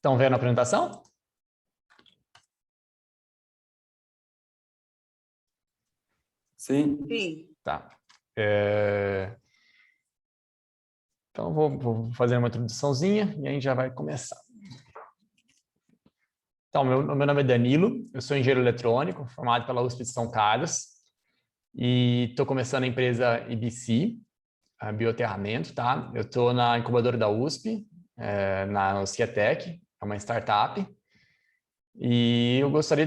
Estão vendo a apresentação? Sim. Sim. Tá. Então, vou fazer uma introduçãozinha e a gente já vai começar. Então, meu nome é Danilo, eu sou engenheiro eletrônico, formado pela USP de São Carlos, e estou começando a empresa IBC, a Bioaterramento, tá? Eu estou na incubadora da USP, na Ciatec, é uma startup, e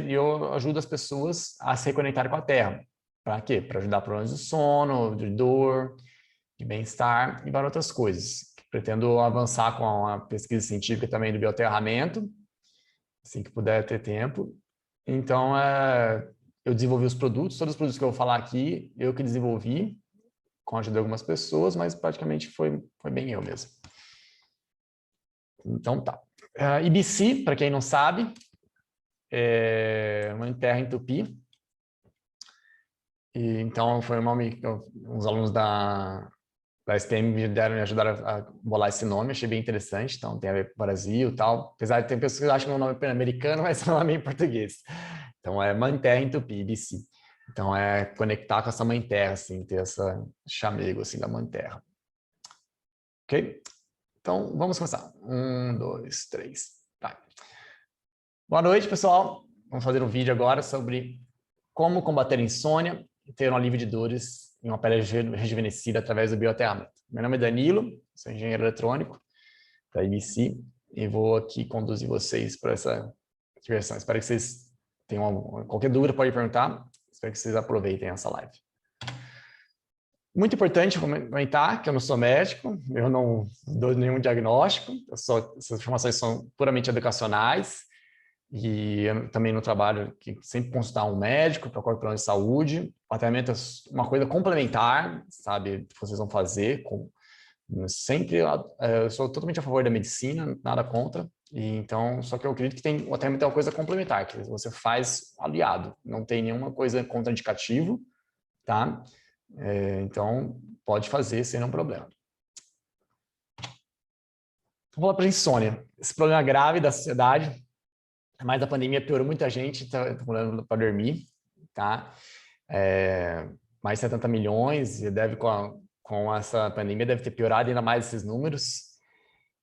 eu ajudo as pessoas a se reconectarem com a Terra. Para quê? Para ajudar problemas de sono, de dor, de bem-estar e para outras coisas. Pretendo avançar com a pesquisa científica também do bioaterramento, assim que puder ter tempo. Então, eu desenvolvi os produtos, todos os produtos que eu vou falar aqui, eu que desenvolvi, com a ajuda de algumas pessoas, mas praticamente foi bem eu mesmo. Então, tá. IBC, para quem não sabe, é uma terra em Tupi. E, então, foi um nome que uns alunos da SPM me ajudaram a bolar esse nome, achei bem interessante, então tem a ver com o Brasil e tal, apesar de ter pessoas que acham que é um nome pan-americano, mas é um nome em português. Então é Mãe Terra em Tupi, IBC. Então é conectar com essa Mãe Terra, assim, ter essa chamego assim, da Mãe Terra. Ok? Então vamos começar. 1, 2, 3, vai. Boa noite, pessoal. Vamos fazer um vídeo agora sobre como combater insônia e ter um alívio de dores em uma pele rejuvenescida através do bioaterramento. Meu nome é Danilo, sou engenheiro eletrônico da IBC e vou aqui conduzir vocês para essa diversão. Espero que vocês tenham qualquer dúvida, pode perguntar. Espero que vocês aproveitem essa live. Muito importante comentar que eu não sou médico, eu não dou nenhum diagnóstico, essas informações são puramente educacionais. E eu também no trabalho que sempre consultar um médico para qualquer problema de saúde. O tratamento é uma coisa complementar, sabe, que vocês vão fazer. Sempre, eu sou totalmente a favor da medicina, nada contra. E então, só que eu acredito que o tratamento é uma coisa complementar, que você faz aliado. Não tem nenhuma coisa contraindicativo, tá? Então, pode fazer sem nenhum problema. Vamos lá para a insônia. Esse problema grave da sociedade. Mas a pandemia piorou muita gente, tá falando para dormir, tá? Mais 70 milhões, e deve com essa pandemia deve ter piorado ainda mais esses números.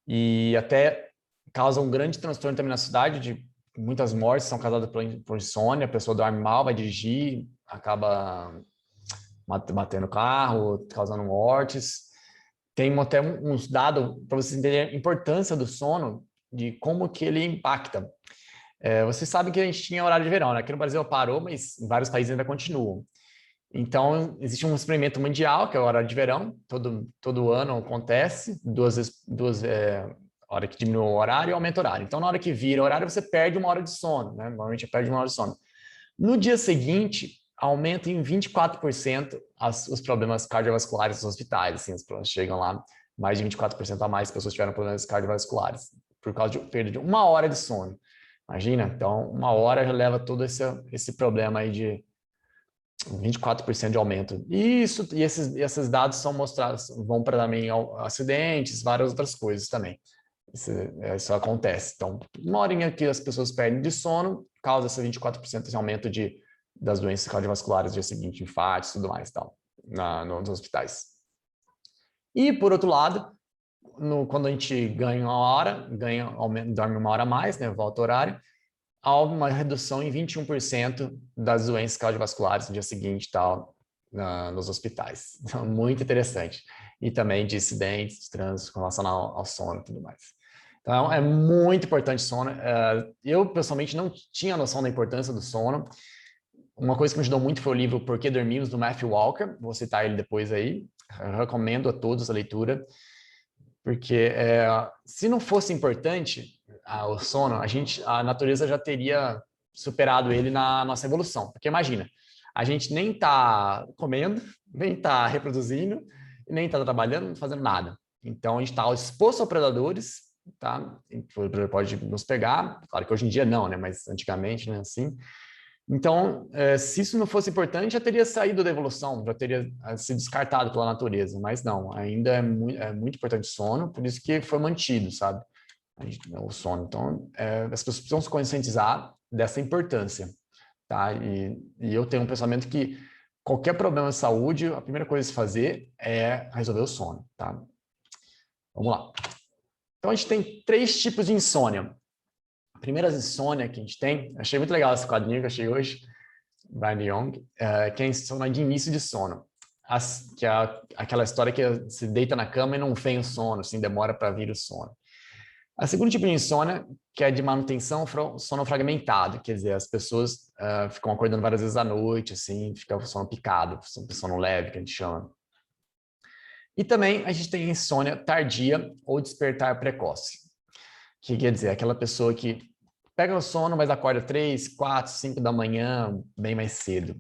E até causa um grande transtorno também na cidade, de muitas mortes são causadas por insônia, a pessoa dorme mal, vai dirigir, acaba batendo carro, causando mortes. Tem até uns dados para vocês entenderem a importância do sono, de como que ele impacta. Vocês sabem que a gente tinha horário de verão, né? Aqui no Brasil parou, mas em vários países ainda continuam. Então, existe um experimento mundial, que é o horário de verão, todo ano acontece, hora que diminui o horário e aumenta o horário. Então, na hora que vira o horário, você perde uma hora de sono, né? Normalmente perde uma hora de sono. No dia seguinte, aumenta em 24% os problemas cardiovasculares nos hospitais, assim, os problemas chegam lá, mais de 24% a mais pessoas tiveram problemas cardiovasculares, por causa de perda de uma hora de sono. Imagina, então uma hora já leva todo esse problema aí de 24% de aumento. E esses dados são mostrados, vão para também acidentes, várias outras coisas também. Isso acontece. Então, uma horinha que as pessoas perdem de sono, causa esse 24% de aumento das doenças cardiovasculares, dia seguinte, infartos e tudo mais, tal, nos hospitais. E, por outro lado, quando a gente ganha uma hora, dorme uma hora a mais, né, volta ao horário, há uma redução em 21% das doenças cardiovasculares no dia seguinte, tal, nos hospitais. Então, muito interessante. E também de acidentes, de trânsito, com relação ao sono e tudo mais. Então, é muito importante o sono. Eu, pessoalmente, não tinha noção da importância do sono. Uma coisa que me ajudou muito foi o livro Por que Dormimos, do Matthew Walker. Vou citar ele depois aí. Eu recomendo a todos a leitura. Porque se não fosse importante o sono, a natureza já teria superado ele na nossa evolução. Porque imagina, a gente nem está comendo, nem está reproduzindo, nem está trabalhando, não fazendo nada. Então, a gente está exposto a predadores, tá? Pode nos pegar. Claro que hoje em dia não, né? Mas antigamente, né? Assim. Então, se isso não fosse importante, já teria saído da evolução, já teria sido descartado pela natureza, mas não, ainda é muito importante o sono, por isso que foi mantido, sabe? o sono. Então, as pessoas precisam se conscientizar dessa importância, tá? E eu tenho um pensamento que qualquer problema de saúde, a primeira coisa a se fazer é resolver o sono, tá? Vamos lá. Então, a gente tem 3 tipos de insônia. A primeira insônia que a gente tem, achei muito legal esse quadrinho que eu achei hoje, Brian Young, que é a insônia de início de sono. Que é aquela história que se deita na cama e não vem o sono, assim, demora para vir o sono. A segunda tipo de insônia, que é de manutenção sono fragmentado, quer dizer, as pessoas ficam acordando várias vezes à noite, assim, fica o sono picado, sono leve, que a gente chama. E também a gente tem insônia tardia ou despertar precoce, que quer dizer, aquela pessoa que pega o sono, mas acorda 3, 4, 5 da manhã, bem mais cedo.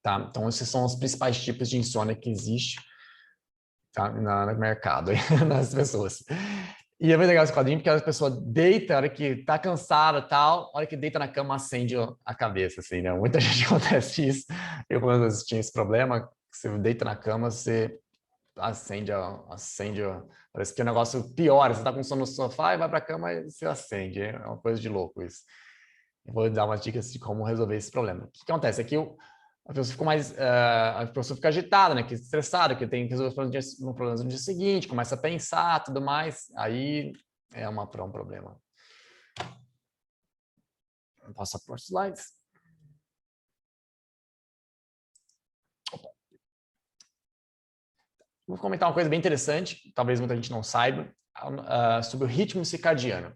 Tá? Então, esses são os principais tipos de insônia que existe, tá? no mercado, nas pessoas. E é bem legal esse quadrinho, porque a pessoa deita, a hora que tá cansada e tal, a hora que deita na cama, acende a cabeça, assim, né? Muita gente acontece isso. Eu, pelo menos, tinha esse problema. Você deita na cama, você acende, parece que o negócio piora. Você tá com sono no sofá e vai pra cama e você acende. É uma coisa de louco isso. Eu vou dar umas dicas de como resolver esse problema. O que acontece? Aqui a pessoa fica a pessoa fica agitada, né? Que estressada, que tem que resolver os problemas no dia seguinte, começa a pensar, tudo mais. Aí é um problema. Vou passar por slides. Vou comentar uma coisa bem interessante, talvez muita gente não saiba, sobre o ritmo circadiano.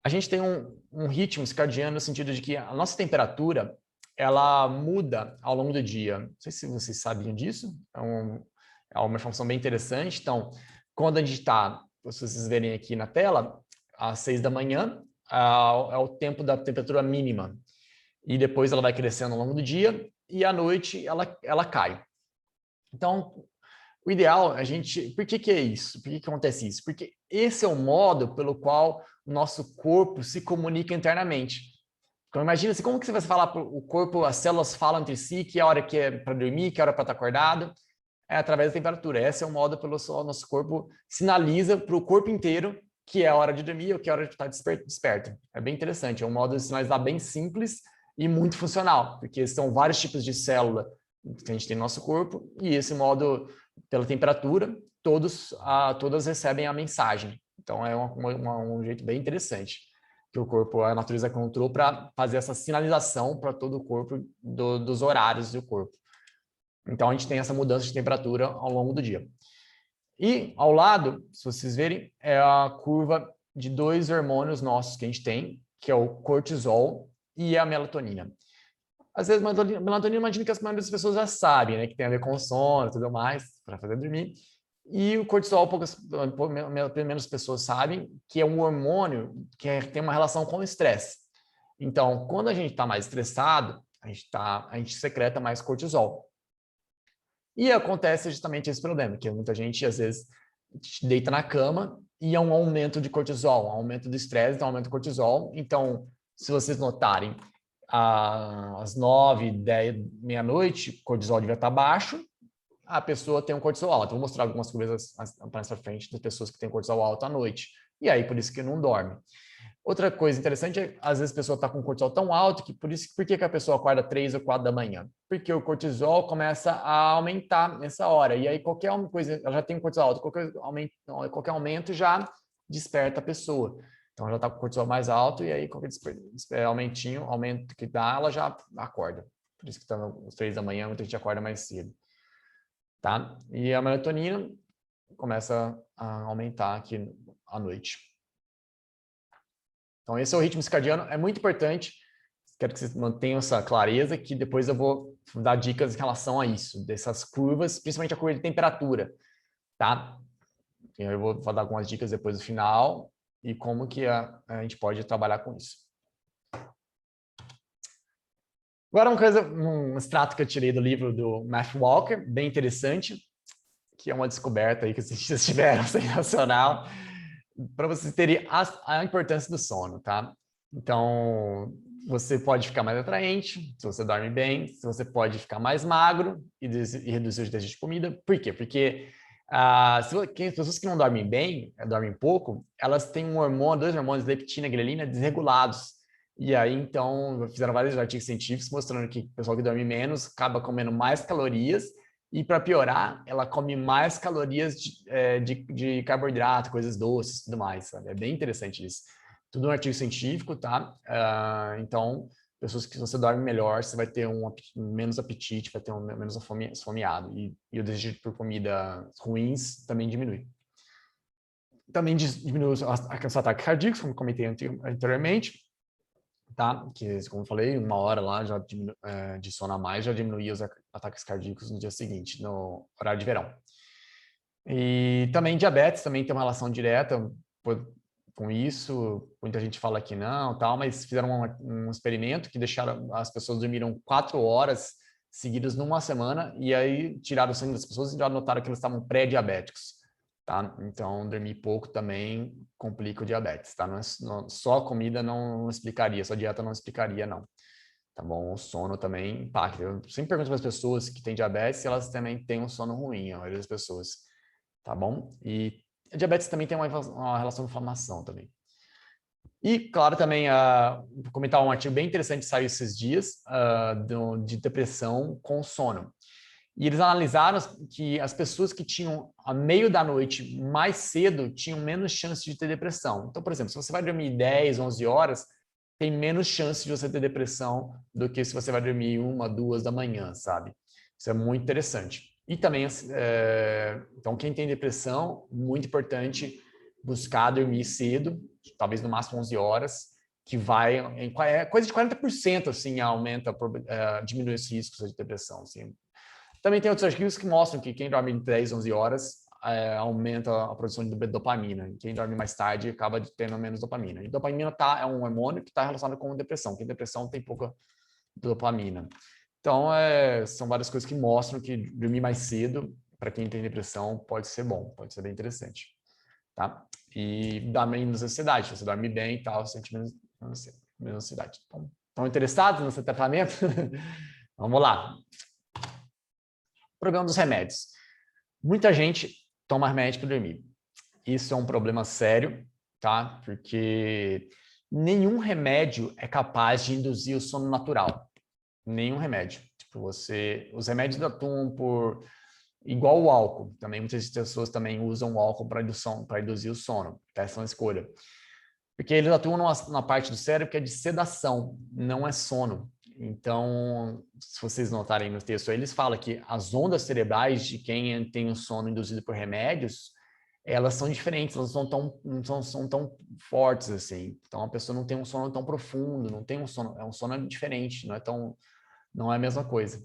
A gente tem um ritmo circadiano no sentido de que a nossa temperatura ela muda ao longo do dia. Não sei se vocês sabiam disso. É uma informação bem interessante. Então, quando a gente está, se vocês verem aqui na tela, às 6 da manhã, é o tempo da temperatura mínima. E depois ela vai crescendo ao longo do dia e à noite ela cai. Então, o ideal, por que é isso? Por que acontece isso? Porque esse é o modo pelo qual o nosso corpo se comunica internamente. Então, imagina assim, como que você vai falar para o corpo, as células falam entre si, que é a hora que é para dormir, que é a hora para estar acordado? É através da temperatura. Esse é o modo pelo qual o nosso corpo sinaliza para o corpo inteiro que é a hora de dormir ou que é a hora de estar desperto. É bem interessante, é um modo de sinalizar bem simples e muito funcional, porque são vários tipos de célula que a gente tem no nosso corpo, e esse modo, pela temperatura, todas recebem a mensagem. Então, é um jeito bem interessante que o corpo, a natureza encontrou para fazer essa sinalização para todo o corpo dos horários do corpo. Então, a gente tem essa mudança de temperatura ao longo do dia. E, ao lado, se vocês verem, é a curva de 2 hormônios nossos que a gente tem, que é o cortisol e a melatonina. Às vezes, a melatonina, imagino que as maioria das pessoas já sabem, né? Que tem a ver com o sono e tudo mais, para fazer dormir. E o cortisol, menos pessoas sabem, que é um hormônio que tem uma relação com o estresse. Então, quando a gente está mais estressado, a gente secreta mais cortisol. E acontece justamente esse problema, que muita gente, às vezes, deita na cama e é um aumento de cortisol, um aumento do estresse, então aumento do cortisol. Então, se vocês notarem, às 9, 10, meia-noite, o cortisol devia estar baixo, a pessoa tem um cortisol alto. Vou mostrar algumas coisas mais para frente das pessoas que têm cortisol alto à noite. E aí, por isso que não dorme. Outra coisa interessante é, às vezes, a pessoa está com o cortisol tão alto que, por que a pessoa acorda 3 ou 4 da manhã? Porque o cortisol começa a aumentar nessa hora. E aí, qualquer coisa, ela já tem um cortisol alto, qualquer aumento já desperta a pessoa. Então, ela está com o cortisol mais alto e aí, qualquer aumento que dá, ela já acorda. Por isso que está às 3 da manhã, muita gente acorda mais cedo. Tá? E a melatonina começa a aumentar aqui à noite. Então, esse é o ritmo circadiano, é muito importante. Quero que vocês mantenham essa clareza, que depois eu vou dar dicas em relação a isso, dessas curvas, principalmente a curva de temperatura, tá? Eu vou dar algumas dicas depois do final e como que a gente pode trabalhar com isso. Agora, um extrato que eu tirei do livro do Matthew Walker, bem interessante, que é uma descoberta aí que os cientistas tiveram, sensacional, para vocês terem a importância do sono, tá? Então, você pode ficar mais atraente, se você dorme bem, você pode ficar mais magro e reduzir o desejo de comida. Por quê? Porque As pessoas que não dormem bem, dormem pouco, elas têm dois hormônios, leptina e grelina, desregulados. E aí, então, fizeram vários artigos científicos mostrando que o pessoal que dorme menos acaba comendo mais calorias e, para piorar, ela come mais calorias de carboidrato, coisas doces e tudo mais, sabe? É bem interessante isso. Tudo um artigo científico, tá? Então, pessoas que você dorme melhor, você vai ter menos apetite, vai ter menos esfomeado. E o desejo por comida ruins também diminui. Também diminui os ataques cardíacos, como comentei anteriormente, tá? Que, como eu falei, 1 hora lá já de sono a mais já diminuía os ataques cardíacos no dia seguinte, no horário de verão. E também diabetes também tem uma relação direta com isso. Muita gente fala que não, tal, mas fizeram um experimento que deixaram as pessoas dormiram 4 horas seguidas numa semana e aí tiraram o sangue das pessoas e já notaram que eles estavam pré-diabéticos, tá? Então, dormir pouco também complica o diabetes, tá? Só a comida não explicaria, só a dieta não explicaria, não. Tá bom? O sono também impacta. Eu sempre pergunto para as pessoas que têm diabetes se elas também têm um sono ruim, a maioria das pessoas, tá bom? E a diabetes também tem uma relação com inflamação também. E, claro, também, vou comentar um artigo bem interessante que saiu esses dias, de depressão com sono. E eles analisaram que as pessoas que tinham a meio da noite mais cedo tinham menos chance de ter depressão. Então, por exemplo, se você vai dormir 10, 11 horas, tem menos chance de você ter depressão do que se você vai dormir 1, 2 da manhã, sabe? Isso é muito interessante. E também, então, quem tem depressão, muito importante buscar dormir cedo, talvez no máximo 11 horas, que vai, coisa de 40%, assim, diminui os riscos de depressão, assim. Também tem outros artigos que mostram que quem dorme 10, 11 horas aumenta a produção de dopamina. Quem dorme mais tarde acaba tendo menos dopamina. E dopamina é um hormônio que está relacionado com depressão. Quem tem depressão tem pouca dopamina. Então, são várias coisas que mostram que dormir mais cedo, para quem tem depressão, pode ser bom, pode ser bem interessante. Tá? E dá menos ansiedade. Se você dorme bem e tal, você sente menos ansiedade. Então, estão interessados no seu tratamento? Vamos lá. Problema dos remédios. Muita gente toma remédio para dormir. Isso é um problema sério, tá? Porque nenhum remédio é capaz de induzir o sono natural. Nenhum remédio. Tipo, os remédios atuam igual o álcool. Também muitas pessoas também usam o álcool para induzir o sono. Essa é uma escolha. Porque eles atuam na parte do cérebro que é de sedação, não é sono. Então, se vocês notarem no texto aí, eles falam que as ondas cerebrais de quem tem um sono induzido por remédios, elas são diferentes, elas não são tão fortes assim. Então, a pessoa não tem um sono tão profundo, não tem um sono, é um sono diferente, não é a mesma coisa.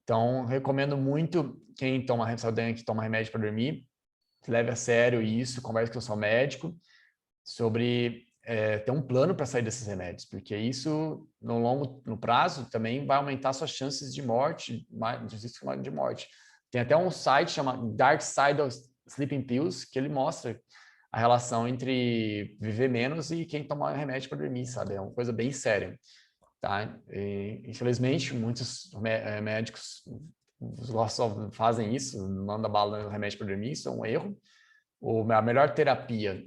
Então, recomendo muito quem toma remédio para dormir, leve a sério isso, converse com o seu médico sobre ter um plano para sair desses remédios, porque isso, no prazo, também vai aumentar suas chances de morte, de morte. Tem até um site chamado Dark Side of Sleeping Pills, que ele mostra a relação entre viver menos e quem tomar remédio para dormir, sabe? É uma coisa bem séria, tá? E, infelizmente, muitos médicos só fazem isso, mandam bala no remédio para dormir, isso é um erro. A melhor terapia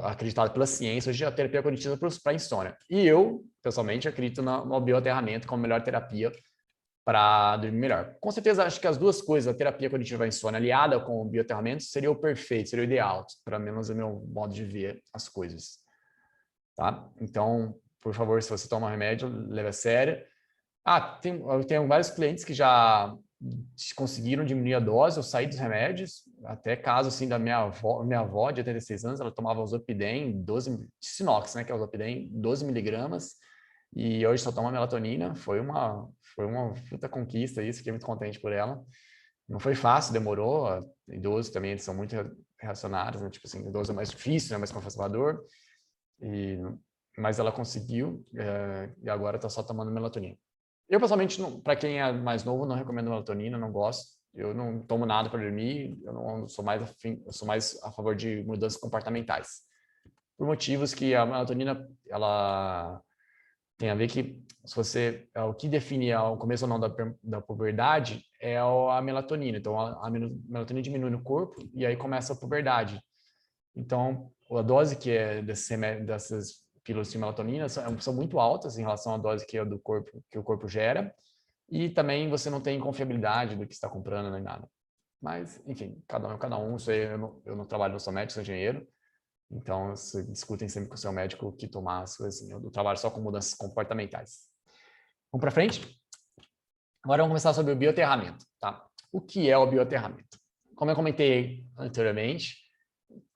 acreditado pela ciência, hoje é a terapia cognitiva para insônia. E eu, pessoalmente, acredito no bioaterramento como melhor terapia para dormir melhor. Com certeza, acho que as duas coisas, a terapia cognitiva para insônia aliada com o bioaterramento, seria o perfeito, seria o ideal, para menos o meu modo de ver as coisas. Tá? Então, por favor, se você toma remédio, leve a sério. Eu tenho vários clientes que já conseguiram diminuir a dose ou sair dos remédios, até caso assim da minha avó de 86 anos, ela tomava o Zolpidem 12 Sinox, né, que é o Zolpidem 12 miligramas, e hoje só toma melatonina. Foi uma puta conquista isso, fiquei muito contente por ela. Não foi fácil, demorou. Idosos também, eles são muito reacionários, né? Tipo assim, idoso é mais difícil, né? Mais conservador, mas ela conseguiu, e agora está só tomando melatonina. Eu, pessoalmente, para quem é mais novo, não recomendo melatonina, não gosto. Eu não tomo nada para dormir, eu sou mais a favor de mudanças comportamentais. Por motivos que a melatonina, ela Tem a ver que se você, o que define o começo ou não da puberdade é a melatonina. Então, a melatonina diminui no corpo e aí começa a puberdade. Então, a dose que é dessas pílulas de melatonina são muito altas em relação à dose que é do corpo, que o corpo gera. E também você não tem confiabilidade do que está comprando nem nada. Mas, enfim, cada um. Isso aí eu não trabalho, não sou médico, sou engenheiro. Então, discutem sempre com o seu médico o que tomar, as coisas assim. Eu trabalho só com mudanças comportamentais. Vamos para frente? Agora vamos começar sobre o bioaterramento, tá? O que é o bioaterramento? Como eu comentei anteriormente,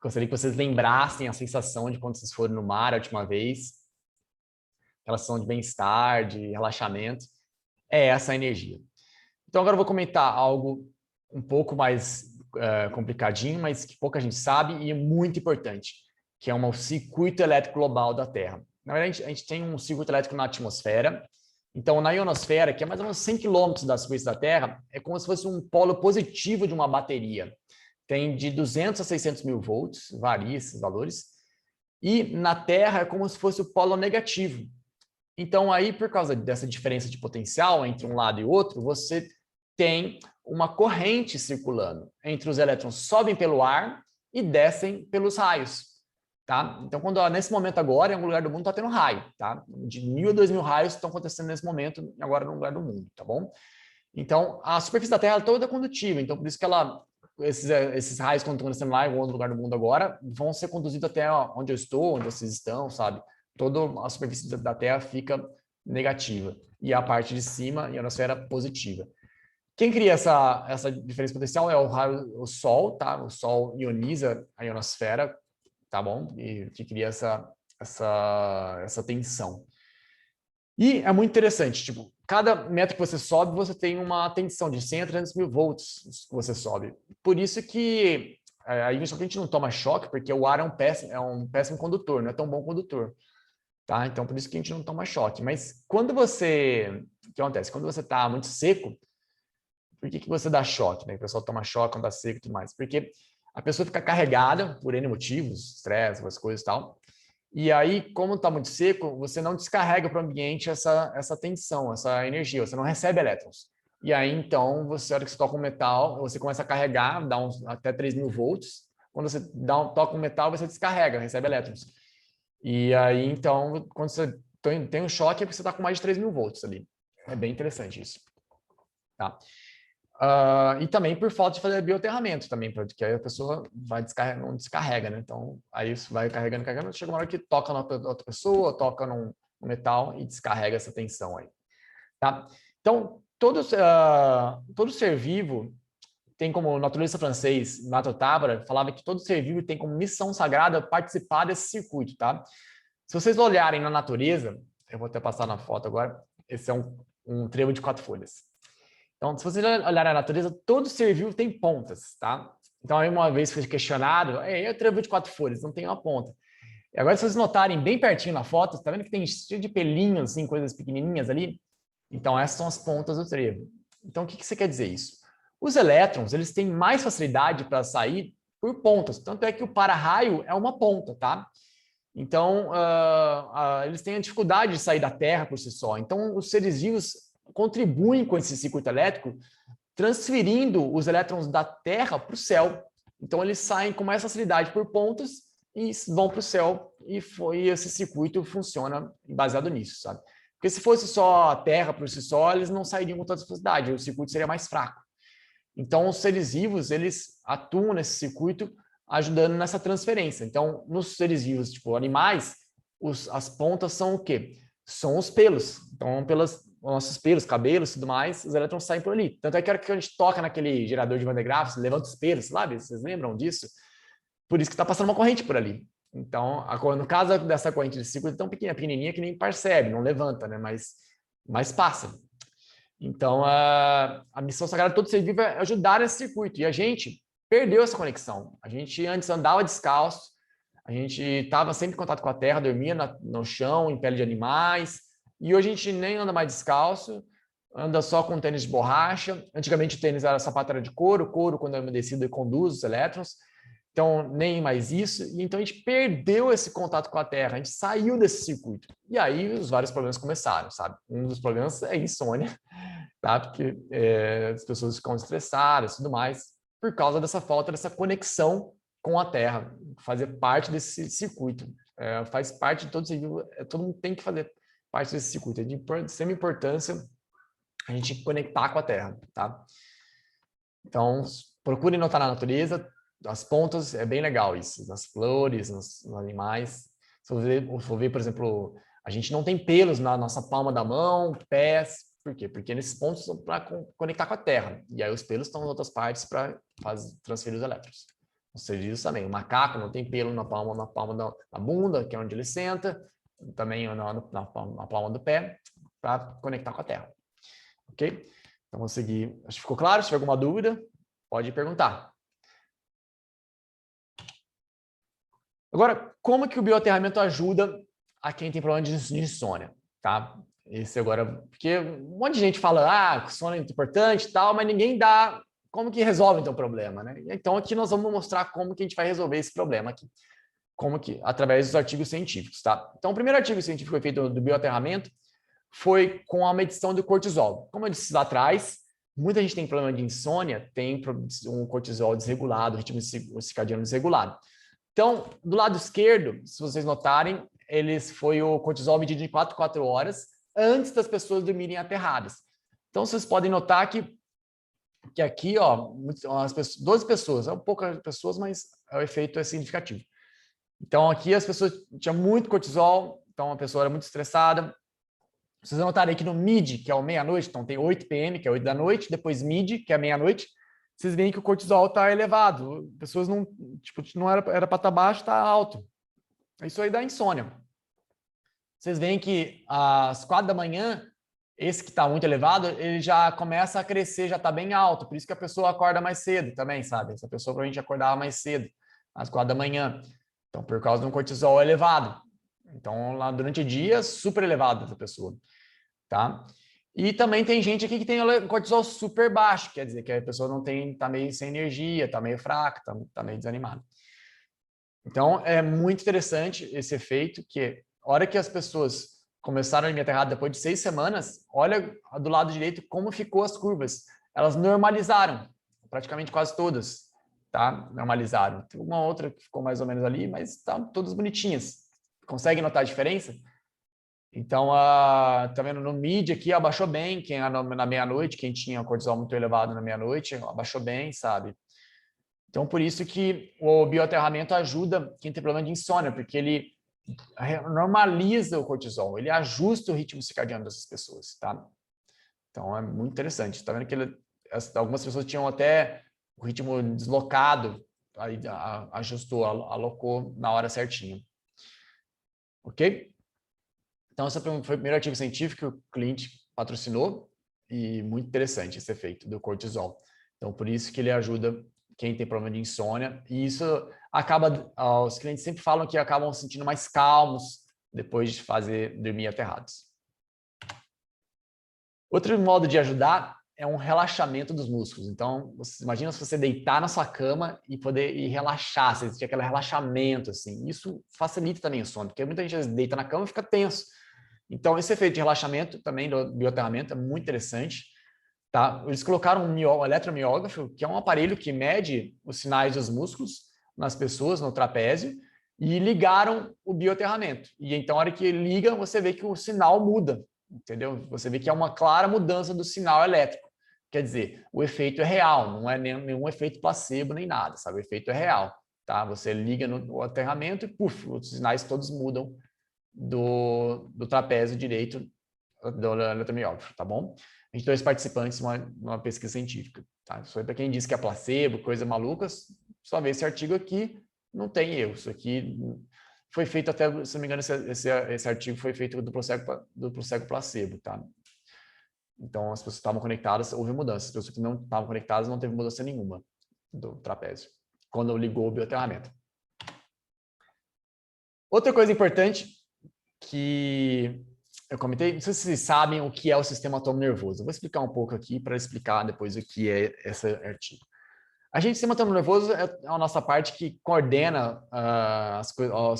gostaria que vocês lembrassem a sensação de quando vocês foram no mar a última vez, aquela sensação de bem-estar, de relaxamento, é essa energia. Então agora eu vou comentar algo um pouco mais complicadinho, mas que pouca gente sabe e é muito importante, que é um circuito elétrico global da Terra. Na verdade, a gente tem um circuito elétrico na atmosfera. Então, na ionosfera, que é mais ou menos 100 quilômetros da superfície da Terra, é como se fosse um polo positivo de uma bateria. Tem de 200 a 600 mil volts, varia esses valores. E na Terra é como se fosse o polo negativo. Então, aí, por causa dessa diferença de potencial entre um lado e outro, você tem uma corrente circulando entre os elétrons sobem pelo ar e descem pelos raios. Tá? Então, nesse momento agora, em algum lugar do mundo está tendo raio. Tá? De 1.000 a 2.000 raios estão acontecendo nesse momento, agora no lugar do mundo. Tá bom? Então, a superfície da Terra é toda condutiva. Então, por isso que esses raios, quando estão acontecendo lá em algum outro lugar do mundo agora, vão ser conduzidos até onde eu estou, onde vocês estão, sabe? Toda a superfície da Terra fica negativa. E a parte de cima, a ionosfera, positiva. Quem cria essa diferença potencial é o Sol, tá? O Sol ioniza a ionosfera, tá bom? E que cria essa tensão. E é muito interessante, tipo, cada metro que você sobe, você tem uma tensão de 100 a 300 mil volts que você sobe. Por isso que a gente não toma choque, porque o ar é um péssimo condutor, não é tão bom condutor. Tá? Então, por isso que a gente não toma choque. Mas o que acontece? Quando você está muito seco, por que você dá choque? Né? O pessoal toma choque quando está seco e tudo mais. Porque a pessoa fica carregada por N motivos, estresse, essas coisas e tal. E aí, como está muito seco, você não descarrega para o ambiente essa tensão, essa energia, você não recebe elétrons. E aí, então, a hora que você toca um metal, você começa a carregar, dá até 3.000 volts. Quando você toca um metal, você descarrega, recebe elétrons. E aí, então, quando você tem um choque, é porque você está com mais de 3.000 volts ali. É bem interessante isso. Tá? E também por falta de fazer bioaterramento também, porque aí a pessoa não descarrega, né? Então, aí isso vai carregando, chega uma hora que toca na outra pessoa, toca no metal e descarrega essa tensão aí. Tá? Então, todo ser vivo tem como, o naturalista francês, Mato Tábara, falava que todo ser vivo tem como missão sagrada participar desse circuito, tá? Se vocês olharem na natureza, eu vou até passar na foto agora, esse é um trevo de 4 folhas. Então, se vocês olharem a natureza, todo ser vivo tem pontas, tá? Então, aí uma vez foi questionado, eu trevo de 4 folhas, não tem uma ponta. E agora, se vocês notarem bem pertinho na foto, tá vendo que tem cheio de pelinhos, assim, coisas pequenininhas ali? Então, essas são as pontas do trevo. Então, o que você quer dizer isso? Os elétrons, eles têm mais facilidade para sair por pontas. Tanto é que o para-raio é uma ponta, tá? Então, eles têm a dificuldade de sair da Terra por si só. Então, os seres vivos contribuem com esse circuito elétrico, transferindo os elétrons da Terra para o céu. Então, eles saem com mais facilidade por pontas e vão para o céu, e esse circuito funciona baseado nisso, sabe? Porque se fosse só a Terra por si só, eles não sairiam com tanta facilidade, o circuito seria mais fraco. Então, os seres vivos, eles atuam nesse circuito, ajudando nessa transferência. Então, nos seres vivos, tipo animais, as pontas são o quê? São os pelos. Então, pelos nossos pelos, cabelos e tudo mais, os elétrons saem por ali. Tanto é que a hora que a gente toca naquele gerador de Van de Graaff, levanta os pelos, sabe? Vocês lembram disso? Por isso que está passando uma corrente por ali. Então, no caso dessa corrente de circuito, é tão pequenininha que nem percebe, não levanta, né? Mas passa. Então, a missão sagrada de todo ser vivo é ajudar nesse circuito. E a gente perdeu essa conexão. A gente antes andava descalço, a gente estava sempre em contato com a terra, dormia no chão, em pele de animais. E hoje a gente nem anda mais descalço, anda só com tênis de borracha. Antigamente o tênis era sapato era de couro, quando é umedecido, conduz os elétrons. Então, nem mais isso. E então a gente perdeu esse contato com a Terra, a gente saiu desse circuito. E aí os vários problemas começaram, sabe? Um dos problemas é insônia, tá? Porque as pessoas ficam estressadas e tudo mais, por causa dessa falta dessa conexão com a Terra, fazer parte desse circuito. Faz parte de todo todo mundo tem que fazer parte desse circuito. É de extrema importância a gente conectar com a Terra, tá? Então, procurem notar na natureza, as pontas, é bem legal isso, nas flores, nos animais. Se eu for ver, por exemplo, a gente não tem pelos na nossa palma da mão, pés, por quê? Porque nesses pontos são para conectar com a Terra, e aí os pelos estão em outras partes para transferir os elétrons. Os seres também, o macaco não tem pelo na palma da bunda, que é onde ele senta, também na palma do pé, para conectar com a Terra. Ok? Então, vamos seguir. Acho que ficou claro? Se tiver alguma dúvida, pode perguntar. Agora, como que o bioaterramento ajuda a quem tem problema de insônia? Tá? Esse agora, porque um monte de gente fala, sono é muito importante e tal, mas ninguém dá como que resolve então o problema, né? Então, aqui nós vamos mostrar como que a gente vai resolver esse problema aqui. Como que? Através dos artigos científicos, tá? Então, o primeiro artigo científico que foi feito do bioaterramento foi com a medição do cortisol. Como eu disse lá atrás, muita gente tem problema de insônia, tem um cortisol desregulado, ritmo circadiano desregulado. Então, do lado esquerdo, se vocês notarem, foi o cortisol medido em 4 horas antes das pessoas dormirem aterradas. Então, vocês podem notar que aqui, ó, 12 pessoas, é um poucas pessoas, mas o efeito é significativo. Então, aqui as pessoas tinham muito cortisol, então a pessoa era muito estressada. Vocês notarem que no mid, que é o meia-noite, então tem 8 PM, que é 8 da noite, depois mid, que é meia-noite, vocês veem que o cortisol está elevado. Pessoas não, tipo, não era para estar baixo, está alto. Isso aí dá insônia. Vocês veem que às 4 da manhã, esse que está muito elevado, ele já começa a crescer, já está bem alto. Por isso que a pessoa acorda mais cedo também, sabe? Essa pessoa provavelmente acordava mais cedo, às 4 da manhã. Então, por causa de um cortisol elevado. Então, lá durante o dia, super elevado essa pessoa, tá? E também tem gente aqui que tem o cortisol super baixo, quer dizer que a pessoa não tem, tá meio sem energia, tá meio fraca, tá meio desanimada. Então, é muito interessante esse efeito, que a hora que as pessoas começaram a alimentar errado depois de 6 semanas, olha do lado direito como ficou as curvas. Elas normalizaram, praticamente quase todas, tá? Normalizaram. Tem uma outra que ficou mais ou menos ali, mas estão todas bonitinhas. Consegue notar a diferença? Então, tá vendo no mid aqui, abaixou bem, quem na meia-noite, quem tinha cortisol muito elevado na meia-noite, abaixou bem, sabe? Então, por isso que o bioaterramento ajuda quem tem problema de insônia, porque ele normaliza o cortisol, ele ajusta o ritmo circadiano dessas pessoas, tá? Então, é muito interessante. Tá vendo que algumas pessoas tinham até o ritmo deslocado, aí ajustou, alocou na hora certinha. Ok? Então, esse foi o primeiro artigo científico que o cliente patrocinou e muito interessante esse efeito do cortisol. Então, por isso que ele ajuda quem tem problema de insônia e isso acaba, os clientes sempre falam que acabam se sentindo mais calmos depois de dormir aterrados. Outro modo de ajudar é um relaxamento dos músculos. Então, imagina se você deitar na sua cama e poder relaxar, você sentir aquele relaxamento, assim. Isso facilita também o sono, porque muita gente deita na cama e fica tenso. Então, esse efeito de relaxamento também do bioaterramento é muito interessante. Tá? Eles colocaram um eletromiógrafo, que é um aparelho que mede os sinais dos músculos nas pessoas, no trapézio, e ligaram o bioaterramento. E então, a hora que liga, você vê que o sinal muda, entendeu? Você vê que é uma clara mudança do sinal elétrico. Quer dizer, o efeito é real, não é nenhum efeito placebo nem nada, sabe? O efeito é real, tá? Você liga no aterramento e, puf, os sinais todos mudam do trapézio direito do eletromiógrafo, tá bom? A gente tem 2 participantes numa pesquisa científica, tá? Isso aí para quem diz que é placebo, coisa maluca, só vê esse artigo aqui, não tem erro. Isso aqui foi feito até, se não me engano, esse artigo foi feito duplo cego placebo, tá? Então, as pessoas que estavam conectadas, houve mudança. As pessoas que não estavam conectadas, não teve mudança nenhuma do trapézio, quando ligou o bioaterramento. Outra coisa importante que eu comentei, não sei se vocês sabem o que é o sistema autônomo nervoso. Eu vou explicar um pouco aqui para explicar depois o que é esse artigo. A gente, sistema autônomo nervoso é a nossa parte que coordena as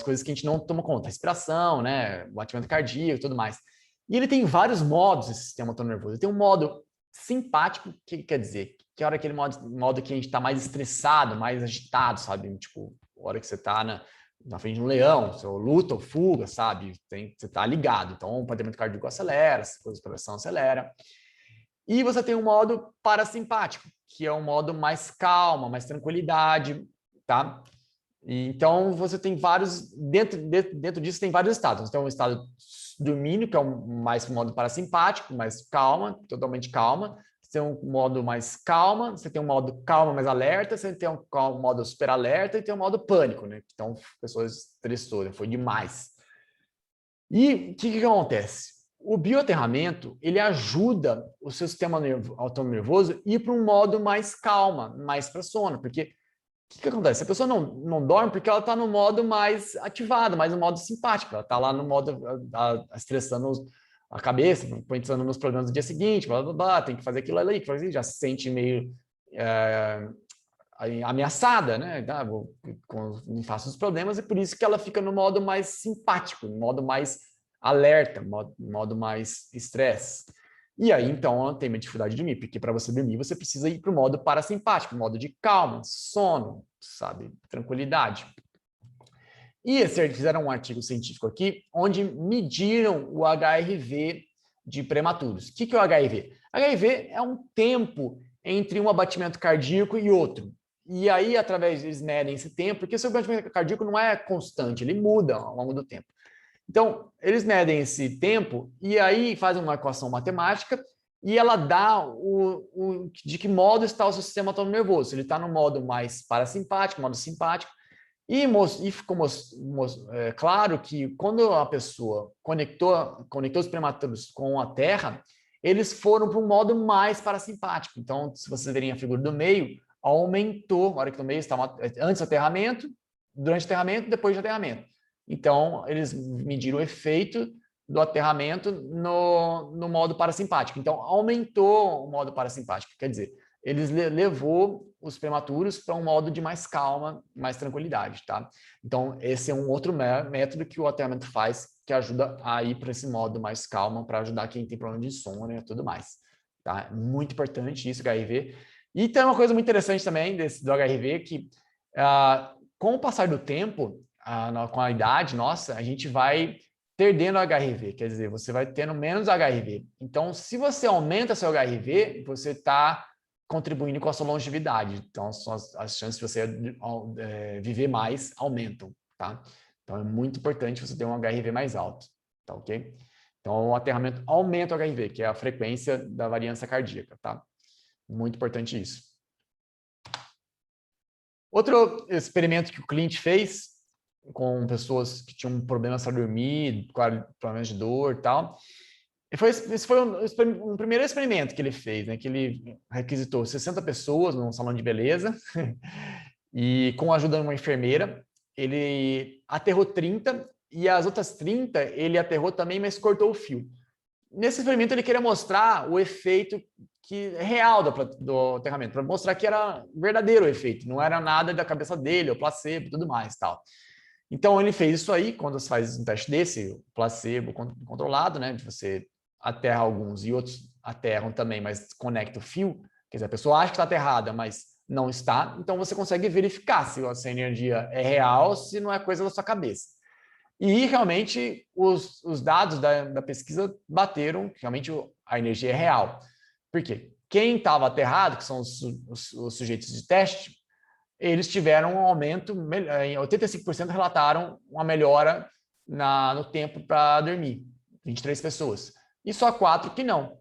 coisas que a gente não toma conta, respiração, né, batimento cardíaco e tudo mais. E ele tem vários modos, esse sistema autônomo nervoso. Ele tem um modo simpático, que quer dizer? Que hora aquele modo que a gente está mais estressado, mais agitado, sabe? Tipo, a hora que você está na frente de um leão, você luta ou fuga, sabe? Você está ligado. Então, o batimento cardíaco acelera, as coisas de pressão acelera. E você tem um modo parasimpático, que é um modo mais calma, mais tranquilidade, tá? Então, você tem vários... Dentro disso, tem vários estados. Então, o estado dormindo, que é um modo parasimpático, mais calma, totalmente calma. Você tem um modo mais calma, você tem um modo calma mais alerta, você tem um modo super alerta e tem um modo pânico, né? Então, pessoas estressadas, foi demais. E o que acontece? O bioaterramento, ele ajuda o seu sistema autônomo nervoso a ir para um modo mais calma, mais para sono, porque o que acontece? A pessoa não dorme porque ela está no modo mais ativado, mais no modo simpático, ela está lá no modo estressando a cabeça, pensando nos problemas do dia seguinte, blá, blá, blá, tem que fazer aquilo ali, já se sente meio ameaçada, né? Não faço os problemas, e por isso que ela fica no modo mais simpático, no modo mais alerta, modo mais estresse. E aí, então, ela tem uma dificuldade de dormir, porque para você dormir, você precisa ir para o modo parasimpático, modo de calma, sono, sabe? Tranquilidade. E eles fizeram um artigo científico aqui, onde mediram o HRV de prematuros. O que é o HRV? HRV é um tempo entre um abatimento cardíaco e outro. E aí, através deles medem esse tempo, porque o seu batimento cardíaco não é constante, ele muda ao longo do tempo. Então, eles medem esse tempo e aí fazem uma equação matemática e ela dá de que modo está o seu sistema autônomo nervoso. Ele está no modo mais parasimpático, modo simpático, e ficou claro que quando a pessoa conectou os prematuros com a Terra, eles foram para um modo mais parasimpático. Então, se vocês verem a figura do meio, aumentou, a hora que no meio estava antes do aterramento, durante o aterramento, depois do aterramento. Então, eles mediram o efeito do aterramento no modo parasimpático. Então, aumentou o modo parasimpático. Quer dizer, eles levou os prematuros para um modo de mais calma, mais tranquilidade, tá? Então, esse é um outro método que o aterramento faz, que ajuda a ir para esse modo mais calma, para ajudar quem tem problema de sono e tudo mais, tá? Muito importante isso, HRV. E tem uma coisa muito interessante também do HRV, que com o passar do tempo, com a idade nossa, a gente vai perdendo HRV, quer dizer, você vai tendo menos HRV. Então, se você aumenta seu HRV, você está contribuindo com a sua longevidade. Então, as chances de você viver mais aumentam, tá? Então, é muito importante você ter um HRV mais alto, tá ok? Então, o aterramento aumenta o HRV, que é a frequência da variância cardíaca, tá? Muito importante isso. Outro experimento que o Clint fez com pessoas que tinham problemas para dormir, problemas de dor e tal. Esse foi um primeiro experimento que ele fez, né? Que ele requisitou 60 pessoas num salão de beleza e com a ajuda de uma enfermeira, ele aterrou 30 e as outras 30 ele aterrou também, mas cortou o fio. Nesse experimento ele queria mostrar o efeito real do aterramento, para mostrar que era verdadeiro o efeito, não era nada da cabeça dele, o placebo e tudo mais, tal. Então, ele fez isso aí, quando você faz um teste desse, placebo controlado, né, de você aterra alguns e outros aterram também, mas conecta o fio, quer dizer, a pessoa acha que está aterrada, mas não está, então você consegue verificar se essa energia é real, se não é coisa da sua cabeça. E, realmente, os dados da pesquisa bateram, realmente a energia é real. Por quê? Quem estava aterrado, que são os sujeitos de teste, eles tiveram um aumento, em 85% relataram uma melhora no tempo para dormir, 23 pessoas. E só 4 que não.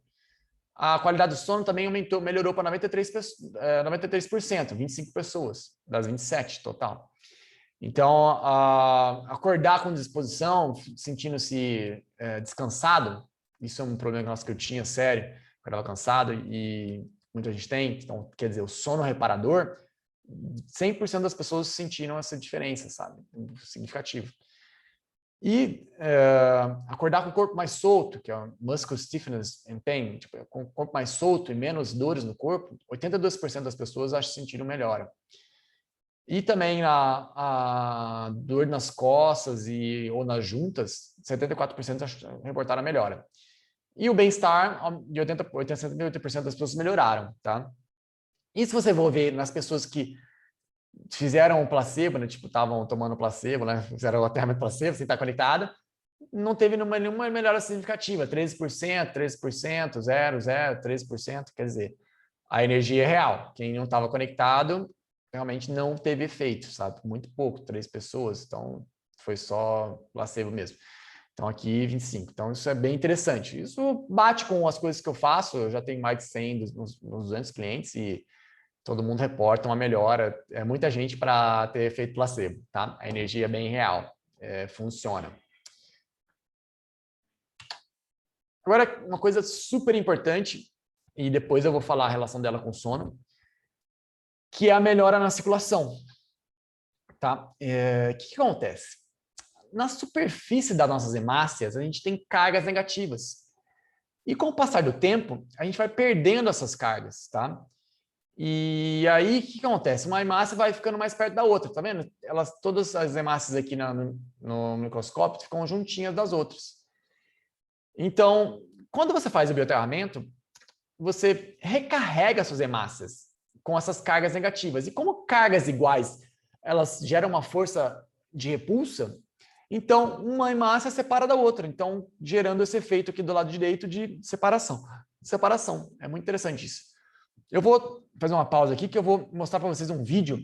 A qualidade do sono também melhorou para 93%, 25 pessoas, das 27 total. Então, acordar com disposição, sentindo-se descansado, isso é um problema que eu tinha, sério, acordava cansado e muita gente tem, então, quer dizer, o sono reparador, 100% das pessoas sentiram essa diferença, sabe? Significativo. E acordar com o corpo mais solto, que é o muscle stiffness and pain, tipo, com o corpo mais solto e menos dores no corpo, 82% das pessoas acham que sentiram melhora. E também a dor nas costas ou nas juntas, 74% reportaram a melhora. E o bem-estar, de 78% das pessoas melhoraram, tá? E se você for ver nas pessoas que fizeram o placebo, né? Tipo, estavam tomando placebo, né? Fizeram o aterramento placebo, sem estar conectada, não teve nenhuma melhora significativa. 13%, 13%, 0, 13%. Quer dizer, a energia é real. Quem não estava conectado realmente não teve efeito, sabe? Muito pouco, 3 pessoas. Então, foi só placebo mesmo. Então, aqui 25. Então, isso é bem interessante. Isso bate com as coisas que eu faço. Eu já tenho mais de 100 nos 200 clientes e todo mundo reporta uma melhora. É muita gente para ter efeito placebo, tá? A energia é bem real. Funciona. Agora, uma coisa super importante, e depois eu vou falar a relação dela com o sono, que é a melhora na circulação. Tá? O que acontece? Na superfície das nossas hemácias, a gente tem cargas negativas. E com o passar do tempo, a gente vai perdendo essas cargas, tá? E aí, o que acontece? Uma hemácia vai ficando mais perto da outra, tá vendo? Todas as hemácias aqui no microscópio ficam juntinhas das outras. Então, quando você faz o bioaterramento, você recarrega suas hemácias com essas cargas negativas. E como cargas iguais, elas geram uma força de repulsa, então uma hemácia separa da outra, então gerando esse efeito aqui do lado direito de separação. Separação, é muito interessante isso. Eu vou fazer uma pausa aqui que eu vou mostrar para vocês um vídeo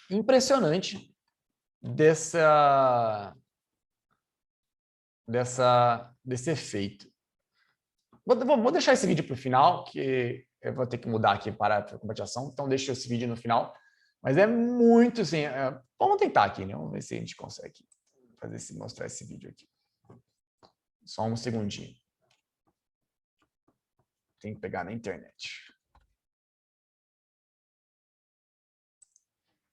impressionante desse efeito. Vou deixar esse vídeo para o final, que eu vou ter que mudar aqui para a compartilhação, então deixo esse vídeo no final. Mas é muito assim. Vamos tentar aqui, né? Vamos ver se a gente consegue mostrar esse vídeo aqui. Só um segundinho. Tem que pegar na internet.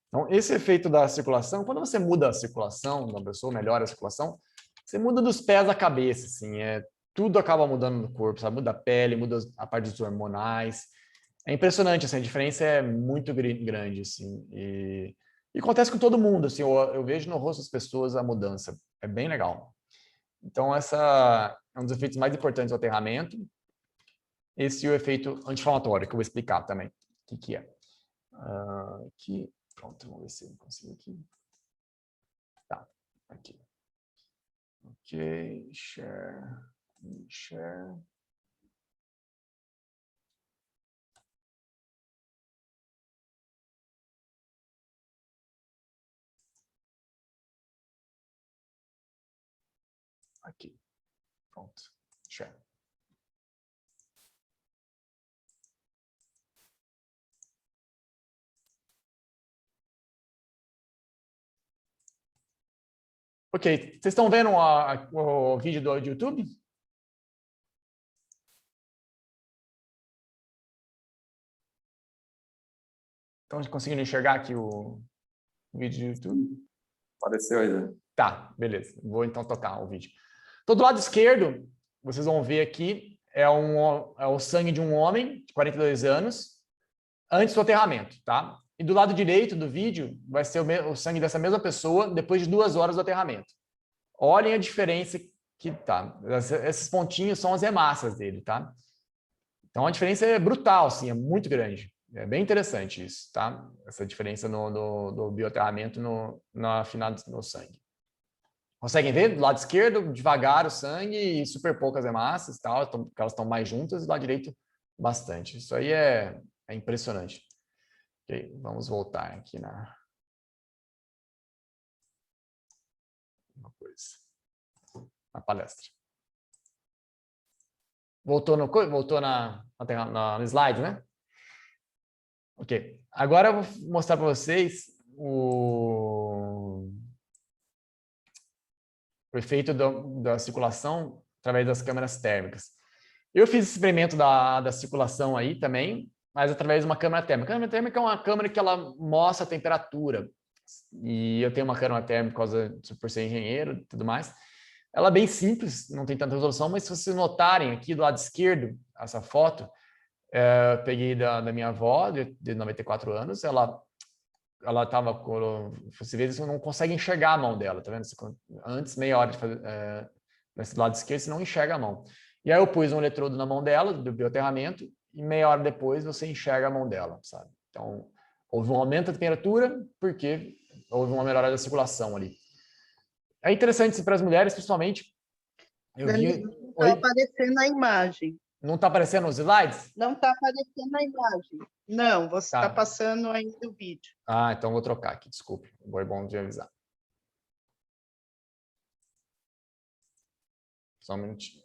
Então, esse efeito da circulação, quando você muda a circulação da pessoa, melhora a circulação, você muda dos pés à cabeça, assim, tudo acaba mudando no corpo, sabe? Muda a pele, muda a parte dos hormonais. É impressionante, assim, a diferença é muito grande, assim, e acontece com todo mundo, assim, eu vejo no rosto das pessoas a mudança, é bem legal. Então, essa é um dos efeitos mais importantes do aterramento. Esse é o efeito anti-inflamatório, que eu vou explicar também o que é. Aqui, pronto, vamos ver se eu consigo aqui. Tá, aqui. Ok, share. Aqui, pronto, share. Ok, vocês estão vendo o vídeo do YouTube? Estão conseguindo enxergar aqui o vídeo do YouTube? Apareceu aí, né? Tá, beleza. Vou então tocar o vídeo. Então, do lado esquerdo, vocês vão ver aqui, é o sangue de um homem de 42 anos, antes do aterramento, tá? E do lado direito do vídeo vai ser o sangue dessa mesma pessoa depois de 2 horas do aterramento. Olhem a diferença que tá. Esses pontinhos são as hemácias dele, tá? Então a diferença é brutal, assim, é muito grande. É bem interessante isso, tá? Essa diferença do bioaterramento na final no sangue. Conseguem ver? Do lado esquerdo, devagar o sangue e super poucas hemácias, tal, porque elas estão mais juntas, e do lado direito, bastante. Isso aí é impressionante. Ok, vamos voltar aqui na palestra. Voltou no slide, né? Ok. Agora eu vou mostrar para vocês o efeito da circulação através das câmeras térmicas. Eu fiz esse experimento da circulação aí também, mas através de uma câmera térmica. A câmera térmica é uma câmera que ela mostra a temperatura, e eu tenho uma câmera térmica por ser engenheiro e tudo mais. Ela é bem simples, não tem tanta resolução, mas se vocês notarem aqui do lado esquerdo, essa foto, eu peguei da minha avó, de 94 anos, ela estava com... Você vê, você não consegue enxergar a mão dela, tá vendo? Antes, meia hora de fazer... nesse lado esquerdo, você não enxerga a mão. E aí eu pus um eletrodo na mão dela, do bioaterramento, e meia hora depois você enxerga a mão dela, sabe? Então, houve um aumento da temperatura, porque houve uma melhora da circulação ali. É interessante para as mulheres, principalmente. Eu vi... Danilo, não está aparecendo a imagem. Não está aparecendo nos slides? Não está aparecendo a imagem. Não, você está passando ainda o vídeo. Ah, então vou trocar aqui, desculpe. É bom de avisar. Só um minutinho.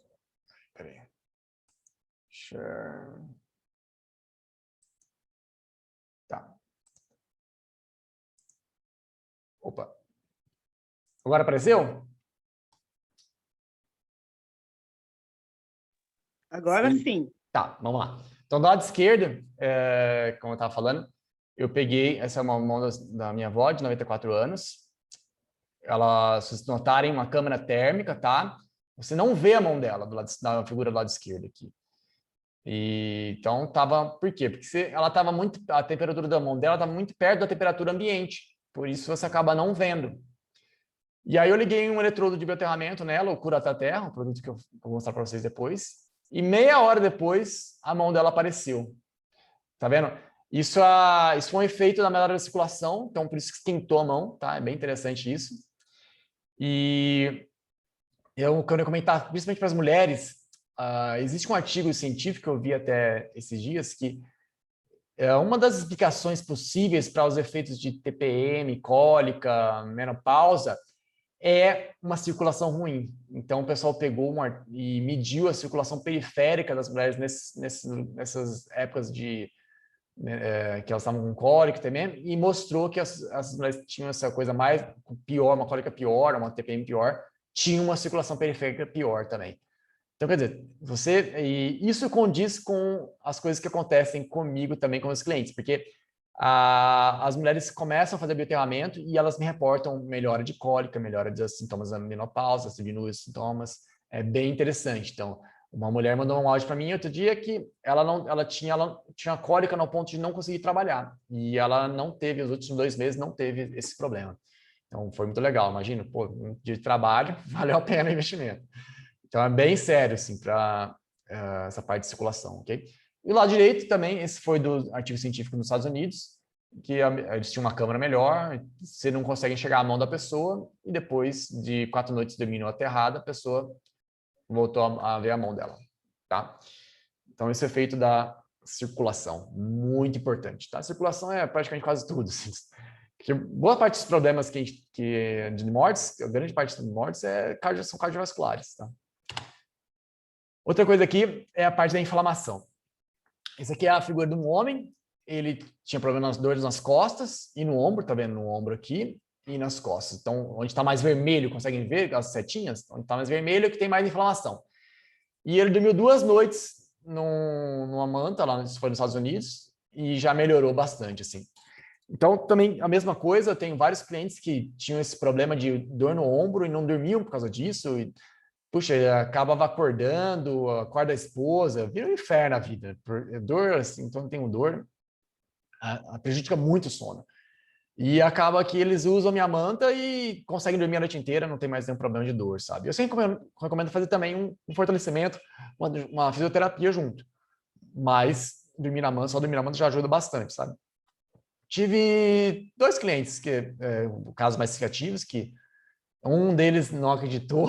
Peraí. Share. Tá. Opa. Agora apareceu? Agora sim. Tá, vamos lá. Então, do lado esquerdo, como eu estava falando, eu peguei, essa é uma mão da minha avó, de 94 anos. Ela, se vocês notarem, uma câmera térmica, tá? Você não vê a mão dela, da figura do lado esquerdo aqui. Então, por quê? Porque a temperatura da mão dela estava muito perto da temperatura ambiente. Por isso, você acaba não vendo. E aí, eu liguei um eletrodo de bioaterramento nela, o Curatatera, um produto que eu vou mostrar para vocês depois. E meia hora depois, a mão dela apareceu. Tá vendo? Isso foi um efeito da melhora da circulação, então por isso que esquentou a mão, tá? É bem interessante isso. E eu quero comentar, principalmente para as mulheres, existe um artigo científico que eu vi até esses dias que uma das explicações possíveis para os efeitos de TPM, cólica, menopausa, é uma circulação ruim. Então, o pessoal pegou e mediu a circulação periférica das mulheres nessas épocas que elas estavam com cólica também, e mostrou que as mulheres tinham essa coisa mais pior, uma cólica pior, uma TPM pior, tinham uma circulação periférica pior também. Então, quer dizer, e isso condiz com as coisas que acontecem comigo também com os clientes, porque as mulheres começam a fazer bioaterramento e elas me reportam melhora de cólica, melhora dos sintomas da menopausa, diminui os sintomas, é bem interessante. Então, uma mulher mandou um áudio para mim outro dia que ela tinha cólica no ponto de não conseguir trabalhar, e ela não teve, os últimos 2 meses, não teve esse problema. Então, foi muito legal, imagina, pô, de trabalho, valeu a pena o investimento. Então, é bem sério, assim, para essa parte de circulação, ok? E o lado direito também, esse foi do artigo científico nos Estados Unidos, que eles tinham uma câmera melhor, você não consegue enxergar a mão da pessoa, e depois de 4 noites dormindo aterrada, a pessoa voltou a ver a mão dela, tá? Então, esse efeito da circulação, muito importante, tá? A circulação é praticamente quase tudo, assim. Porque boa parte dos problemas de mortes, a grande parte das mortes são cardiovasculares, tá? Outra coisa aqui é a parte da inflamação. Essa aqui é a figura de um homem, ele tinha problemas, dores nas costas e no ombro, tá vendo? No ombro aqui e nas costas. Então, onde está mais vermelho, conseguem ver as setinhas? Onde está mais vermelho é que tem mais inflamação. E ele dormiu 2 noites numa manta, lá foi nos Estados Unidos, e já melhorou bastante, assim. Então, também a mesma coisa, eu tenho vários clientes que tinham esse problema de dor no ombro e não dormiam por causa disso, e puxa, acabava acordando, acorda a esposa, vira um inferno a vida. Dor, assim, então tenho dor, prejudica muito o sono. E acaba que eles usam a minha manta e conseguem dormir a noite inteira, não tem mais nenhum problema de dor, sabe? Eu sempre recomendo fazer também um fortalecimento, uma fisioterapia junto. Mas só dormir na manta já ajuda bastante, sabe? Tive 2 clientes, casos mais significativos, que um deles não acreditou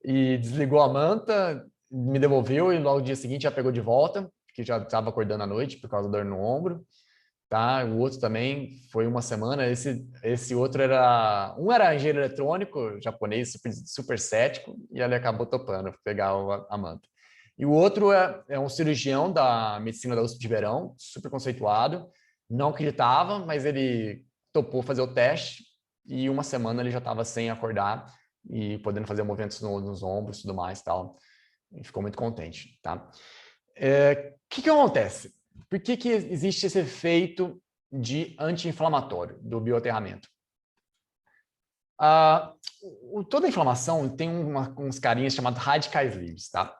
e desligou a manta, me devolveu e logo no dia seguinte já pegou de volta, porque já estava acordando à noite por causa da dor no ombro. Tá? O outro também foi uma semana. Esse outro era engenheiro eletrônico, japonês, super cético, e ele acabou topando pegar a manta. E o outro é um cirurgião da medicina da USP de Verão, super conceituado, não acreditava, mas ele topou fazer o teste e uma semana ele já estava sem acordar e podendo fazer movimentos nos ombros e tudo mais, tal. E ficou muito contente, tá? Que acontece? Por que existe esse efeito de anti-inflamatório do bioaterramento? Toda inflamação tem uns carinhas chamados radicais livres, tá?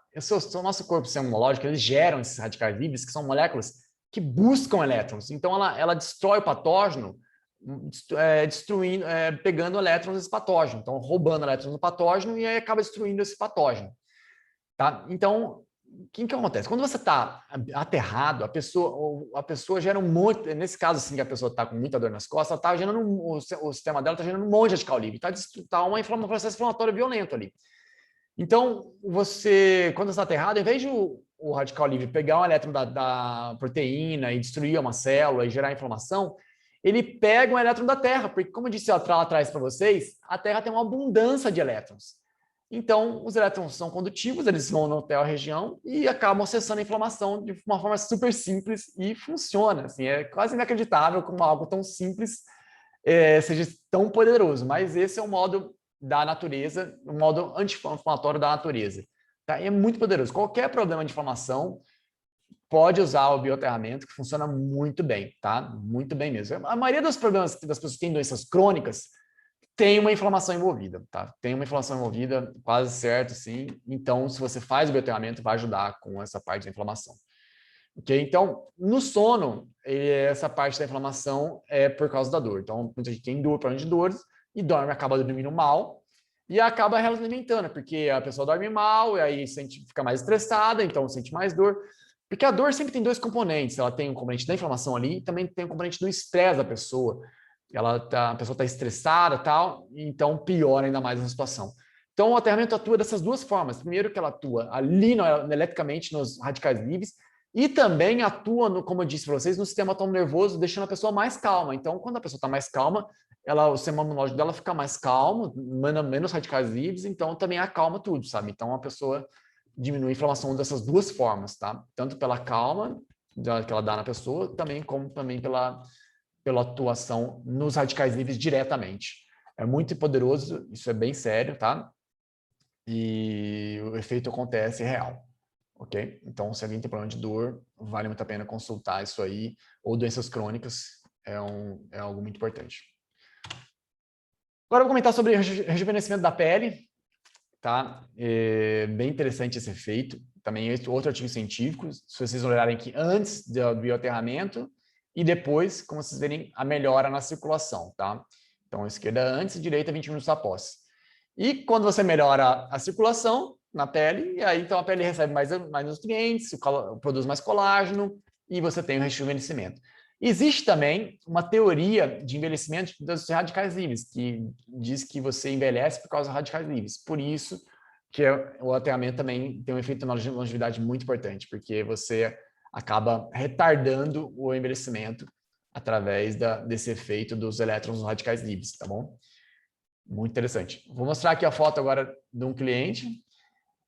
O nosso corpo imunológico, eles geram esses radicais livres, que são moléculas que buscam elétrons. Então, ela destrói o patógeno, pegando elétrons desse patógeno. Então, roubando elétrons do patógeno e aí acaba destruindo esse patógeno. Tá? Então, o que acontece? Quando você está aterrado, a pessoa gera um monte, nesse caso assim, que a pessoa está com muita dor nas costas, ela está gerando, o sistema dela está gerando um monte de radical livre, está um processo inflamatório violento ali. Então, quando você está aterrado, ao invés de o radical livre pegar um elétron da proteína e destruir uma célula e gerar inflamação, ele pega um elétron da Terra, porque, como eu disse lá atrás para vocês, a Terra tem uma abundância de elétrons. Então, os elétrons são condutivos, eles vão até a região e acabam acessando a inflamação de uma forma super simples e funciona. Assim, é quase inacreditável como algo tão simples seja tão poderoso, mas esse é o modo da natureza, o modo anti-inflamatório da natureza. Tá? É muito poderoso. Qualquer problema de inflamação pode usar o bioaterramento, que funciona muito bem, tá? Muito bem mesmo. A maioria dos problemas das pessoas que têm doenças crônicas tem uma inflamação envolvida, tá? Tem uma inflamação envolvida, quase certo, sim. Então, se você faz o bioaterramento, vai ajudar com essa parte da inflamação. Ok? Então, no sono, essa parte da inflamação é por causa da dor. Então, muita gente tem dor, problema de dores, e dorme, acaba dormindo mal, e acaba alimentando, porque a pessoa dorme mal, e aí fica mais estressada, então sente mais dor. Porque a dor sempre tem dois componentes. Ela tem um componente da inflamação ali, e também tem um componente do estresse da pessoa. A pessoa está estressada e tal, então piora ainda mais a situação. Então, o aterramento atua dessas duas formas. Primeiro que ela atua ali eletricamente nos radicais livres e também atua, como eu disse para vocês, no sistema autônomo nervoso, deixando a pessoa mais calma. Então, quando a pessoa está mais calma, o sistema imunológico dela fica mais calmo, menos radicais livres, então também acalma tudo, sabe? Então, a pessoa diminui a inflamação dessas duas formas, tá? Tanto pela calma que ela dá na pessoa, como também pela atuação nos radicais livres diretamente. É muito poderoso, isso é bem sério, tá? E o efeito acontece real, ok? Então, se alguém tem problema de dor, vale muito a pena consultar isso aí, ou doenças crônicas, é algo muito importante. Agora eu vou comentar sobre rejuvenescimento da pele, tá? É bem interessante esse efeito. Também outro artigo científico, se vocês olharem aqui antes do bioaterramento, e depois, como vocês verem, a melhora na circulação, tá? Então, esquerda antes e direita 20 minutos após. E quando você melhora a circulação na pele, e aí então a pele recebe mais nutrientes, produz mais colágeno e você tem o rejuvenescimento. Existe também uma teoria de envelhecimento dos radicais livres, que diz que você envelhece por causa dos radicais livres. Por isso que o aterramento também tem um efeito na longevidade muito importante, porque você acaba retardando o envelhecimento através desse efeito dos elétrons nos radicais livres, tá bom? Muito interessante. Vou mostrar aqui a foto agora de um cliente.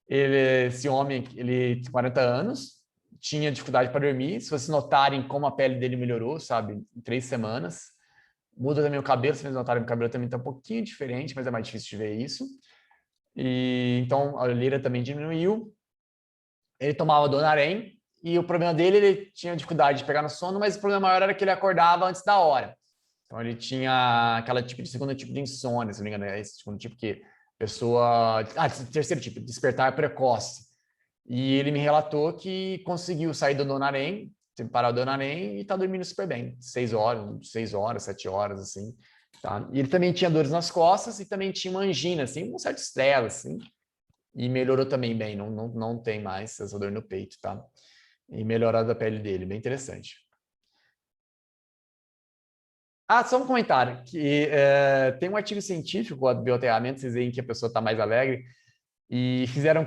Esse homem, ele tem 40 anos, tinha dificuldade para dormir. Se vocês notarem como a pele dele melhorou, sabe, em 3 semanas. Muda também o cabelo, se vocês notarem, o cabelo também está um pouquinho diferente, mas é mais difícil de ver isso. E então a olheira também diminuiu. Ele tomava Donarém, e o problema dele, ele tinha dificuldade de pegar no sono, mas o problema maior era que ele acordava antes da hora. Então, ele tinha aquela segundo tipo de insônia, se não me engano, é esse segundo tipo que pessoa... terceiro tipo, despertar precoce. E ele me relatou que conseguiu sair do Donarém, parar o Donarém e está dormindo super bem. 6 horas, 7 horas, assim. Tá? E ele também tinha dores nas costas e também tinha uma angina, assim, um certo estresse, assim. E melhorou também bem, não tem mais essa dor no peito, tá? E melhorado a pele dele, bem interessante. Só um comentário, que tem um artigo científico do bioaterramento, vocês veem que a pessoa está mais alegre, e fizeram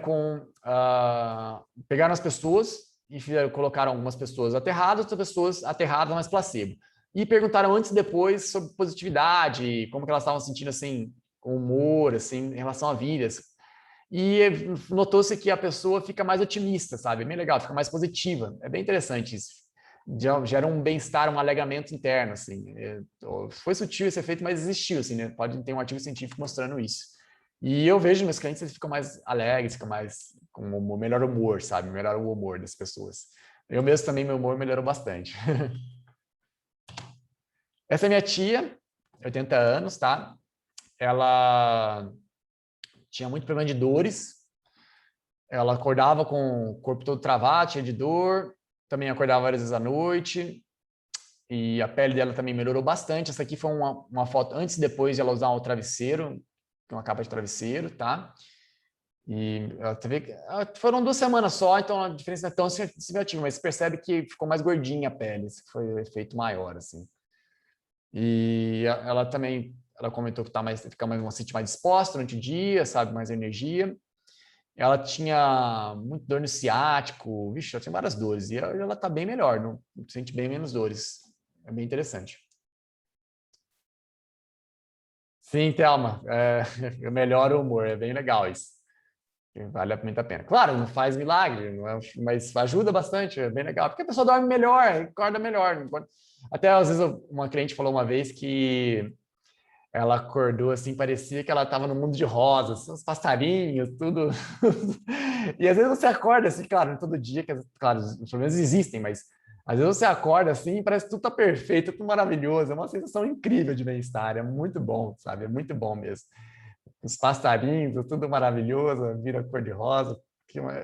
pegaram as pessoas e colocaram algumas pessoas aterradas, outras pessoas aterradas, mas placebo. E perguntaram antes e depois sobre positividade, como que elas estavam sentindo, assim, com humor, assim, em relação à vida. E notou-se que a pessoa fica mais otimista, sabe? É bem legal, fica mais positiva. É bem interessante isso. Gera um bem-estar, um alegramento interno, assim. Foi sutil esse efeito, mas existiu, assim, né? Pode ter um artigo científico mostrando isso. E eu vejo meus clientes, eles ficam mais alegres, ficam mais com um melhor humor, sabe? Melhora o humor das pessoas. Eu mesmo também, meu humor melhorou bastante. Essa é minha tia, 80 anos, tá? ela tinha muito problema de dores, ela acordava com o corpo todo travado, cheio de dor, também acordava várias vezes à noite, e a pele dela também melhorou bastante. Essa aqui foi uma foto antes e depois de ela usar um travesseiro, uma capa de travesseiro, tá? E foram 2 semanas só, então a diferença não é tão significativa, mas você percebe que ficou mais gordinha a pele, esse foi o efeito maior, assim. E ela também, ela comentou que fica mais, sente mais disposta durante o dia, sabe, mais energia. Ela tinha muito dor no ciático, vixe, ela tinha várias dores, e ela tá bem melhor, não sente bem menos dores. É bem interessante. Sim, Thelma, melhora o humor, é bem legal isso. Vale muito a pena. Claro, não faz milagre, não é, mas ajuda bastante, é bem legal, porque a pessoa dorme melhor, acorda melhor. Até às vezes uma cliente falou uma vez que ela acordou assim, parecia que ela estava no mundo de rosas, os passarinhos, tudo. E às vezes você acorda assim, claro, todo dia, claro, os problemas existem, mas às vezes você acorda assim e parece que tudo está perfeito, tudo maravilhoso, é uma sensação incrível de bem-estar, é muito bom, sabe? É muito bom mesmo. Os passarinhos, tudo maravilhoso, vira cor-de-rosa,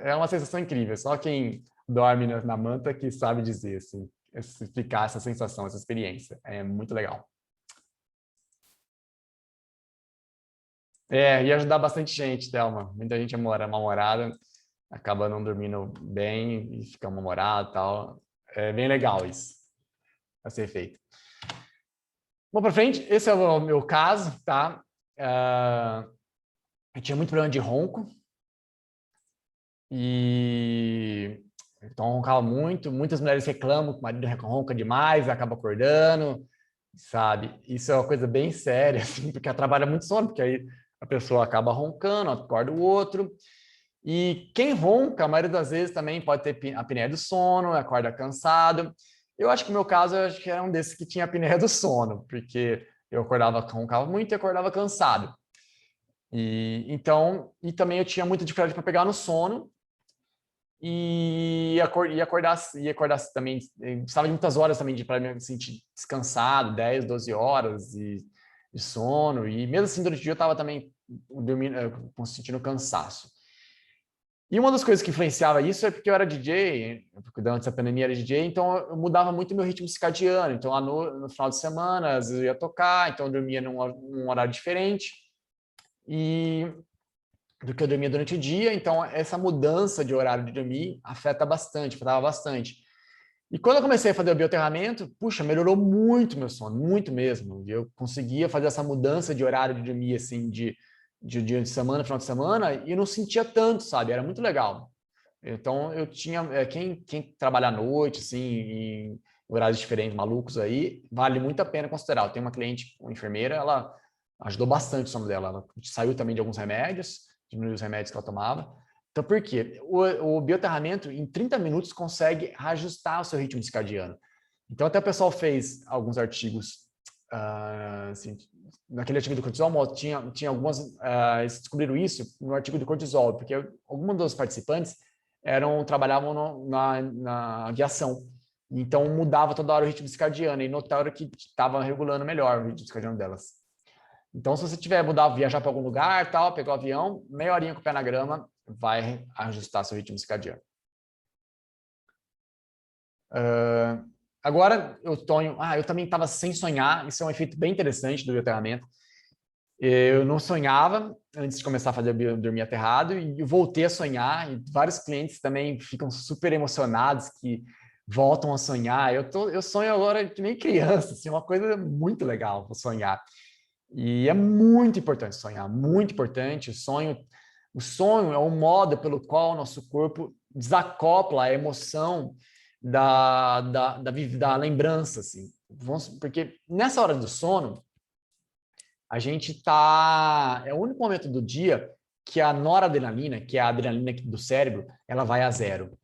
é uma sensação incrível, só quem dorme na manta que sabe dizer, assim, explicar essa sensação, essa experiência, é muito legal. Ia ajudar bastante gente, Thelma. Muita gente é mal-humorada, acaba não dormindo bem e fica mal-humorado e tal. É bem legal isso a ser feito. Bom, para frente, esse é o meu caso, tá? Eu tinha muito problema de ronco e então roncava muito. Muitas mulheres reclamam que o marido ronca demais, acaba acordando, sabe? Isso é uma coisa bem séria, assim, porque atrapalha muito sono, porque aí a pessoa acaba roncando, acorda o outro. E quem ronca, a maioria das vezes também pode ter a apneia do sono, acorda cansado. Eu acho que no meu caso, eu acho que era um desses que tinha apneia do sono, porque eu roncava muito e acordava cansado. E também eu tinha muita dificuldade para pegar no sono e acordar também. Eu precisava de muitas horas também para me sentir descansado, 10, 12 horas de sono. E mesmo assim, durante o dia eu estava também dormindo, sentindo cansaço. E uma das coisas que influenciava isso é porque eu era DJ, porque antes da pandemia era DJ, então eu mudava muito meu ritmo circadiano. Então, no final de semana, às vezes eu ia tocar, então eu dormia num horário diferente do que eu dormia durante o dia. Então, essa mudança de horário de dormir afetava bastante. E quando eu comecei a fazer o bioaterramento, puxa, melhorou muito meu sono, muito mesmo. Eu conseguia fazer essa mudança de horário de dormir, assim, de dia de semana, final de semana, e não sentia tanto, sabe? Era muito legal. Então, eu tinha... Quem trabalha à noite, assim, em horários diferentes, malucos aí, vale muito a pena considerar. Eu tenho uma cliente, uma enfermeira, ela ajudou bastante o sono dela. Ela saiu também de alguns remédios, diminuiu os remédios que ela tomava. Então, por quê? O bioaterramento, em 30 minutos, consegue ajustar o seu ritmo circadiano. Então, até o pessoal fez alguns artigos, assim, naquele artigo do cortisol, tinha algumas, eles descobriram isso no artigo do cortisol, porque alguns dos participantes trabalhavam na aviação, então mudava toda hora o ritmo circadiano, e notaram que estava regulando melhor o ritmo circadiano delas. Então, se você tiver viajar para algum lugar, tal, pegar o avião, meia horinha com o pé na grama, vai ajustar seu ritmo circadiano. Agora, eu também estava sem sonhar, isso é um efeito bem interessante do bioaterramento. Eu não sonhava antes de começar a fazer dormir aterrado e eu voltei a sonhar, e vários clientes também ficam super emocionados que voltam a sonhar. Eu sonho agora que nem criança, assim, uma coisa muito legal sonhar. E é muito importante sonhar, muito importante. O sonho é um modo pelo qual o nosso corpo desacopla a emoção da lembrança, assim. Porque nessa hora do sono, a gente é o único momento do dia que a noradrenalina, que é a adrenalina do cérebro, ela vai a zero.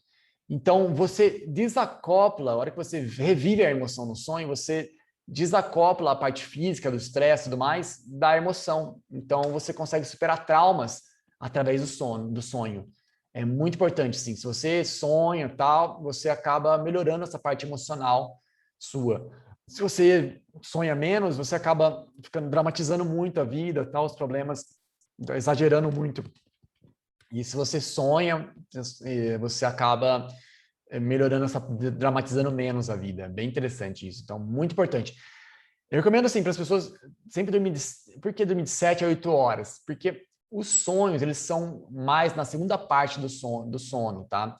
Então, você desacopla, a hora que você revive a emoção no sonho, você desacopla a parte física, do estresse e tudo mais, da emoção. Então, você consegue superar traumas através do sonho. É muito importante, sim. Se você sonha tal, você acaba melhorando essa parte emocional sua. Se você sonha menos, você acaba ficando dramatizando muito a vida, tal, os problemas, exagerando muito. E se você sonha, você acaba melhorando, dramatizando menos a vida. É bem interessante isso. Então, muito importante. Eu recomendo, assim, para as pessoas sempre dormir... Por que dormir de 7 a 8 horas? Porque os sonhos, eles são mais na segunda parte do sono, tá?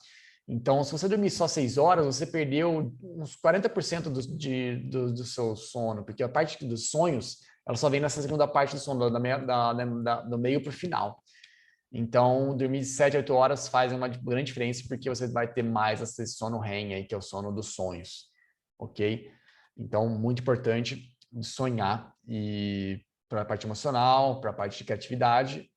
Então, se você dormir só 6 horas, você perdeu uns 40% do seu sono, porque a parte dos sonhos, ela só vem nessa segunda parte do sono, do meio para o final. Então, dormir de 7 a 8 horas faz uma grande diferença, porque você vai ter mais esse sono REM aí, que é o sono dos sonhos, ok? Então, muito importante sonhar, e para a parte emocional, para a parte de criatividade,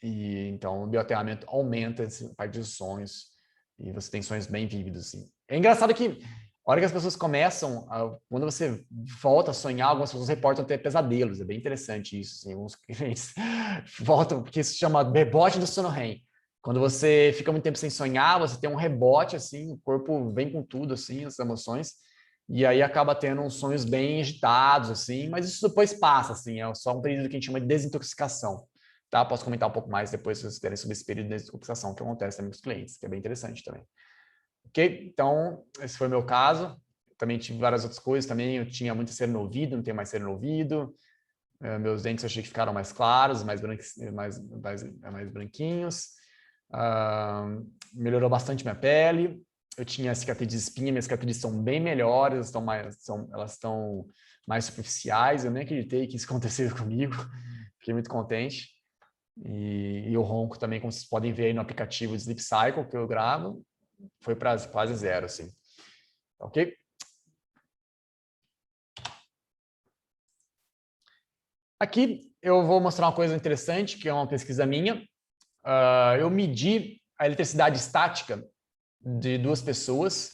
e então o bioaterramento aumenta essa parte dos sonhos, e você tem sonhos bem vívidos, assim. É engraçado que a hora que as pessoas começam, quando você volta a sonhar, algumas pessoas reportam ter pesadelos. É bem interessante isso, assim. Alguns clientes voltam, porque isso se chama rebote do sono REM. Quando você fica muito tempo sem sonhar, você tem um rebote, assim, o corpo vem com tudo, assim, as emoções, e aí acaba tendo uns sonhos bem agitados, assim, mas isso depois passa, assim, é só um período que a gente chama de desintoxicação, tá? Posso comentar um pouco mais depois, se vocês querem, sobre esse período de desintoxicação que acontece também com os clientes, que é bem interessante também. Ok? Então, esse foi o meu caso. Também tive várias outras coisas também. Eu tinha muita cera no ouvido, não tenho mais cera no ouvido. Meus dentes eu achei que ficaram mais claros, mais branquinhos. Melhorou bastante minha pele. Eu tinha cicatriz de espinha, minhas cicatrizes são bem melhores, elas estão mais superficiais. Eu nem acreditei que isso aconteceu comigo. Fiquei muito contente. E o ronco também, como vocês podem ver aí no aplicativo de Sleep Cycle que eu gravo, foi para quase zero, assim. Ok? Aqui eu vou mostrar uma coisa interessante, que é uma pesquisa minha. Eu medi a eletricidade estática de 2 pessoas.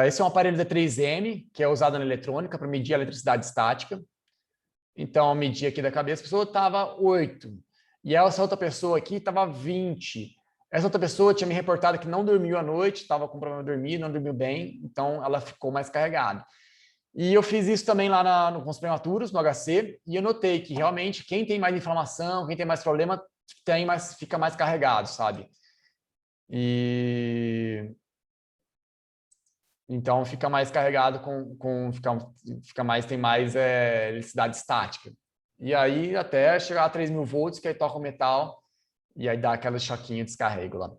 Esse é um aparelho da 3M, que é usado na eletrônica para medir a eletricidade estática. Então, eu medi aqui da cabeça, a pessoa estava 8. E essa outra pessoa aqui estava 20. Essa outra pessoa tinha me reportado que não dormiu à noite, estava com problema de dormir, não dormiu bem, então ela ficou mais carregada. E eu fiz isso também lá com os prematuros, no HC, e eu notei que realmente quem tem mais inflamação, quem tem mais problema, fica mais carregado, sabe? E então fica mais carregado tem mais eletricidade estática. E aí até chegar a 3.000 volts, que aí toca o metal e aí dá aquela choquinha de descarrego lá.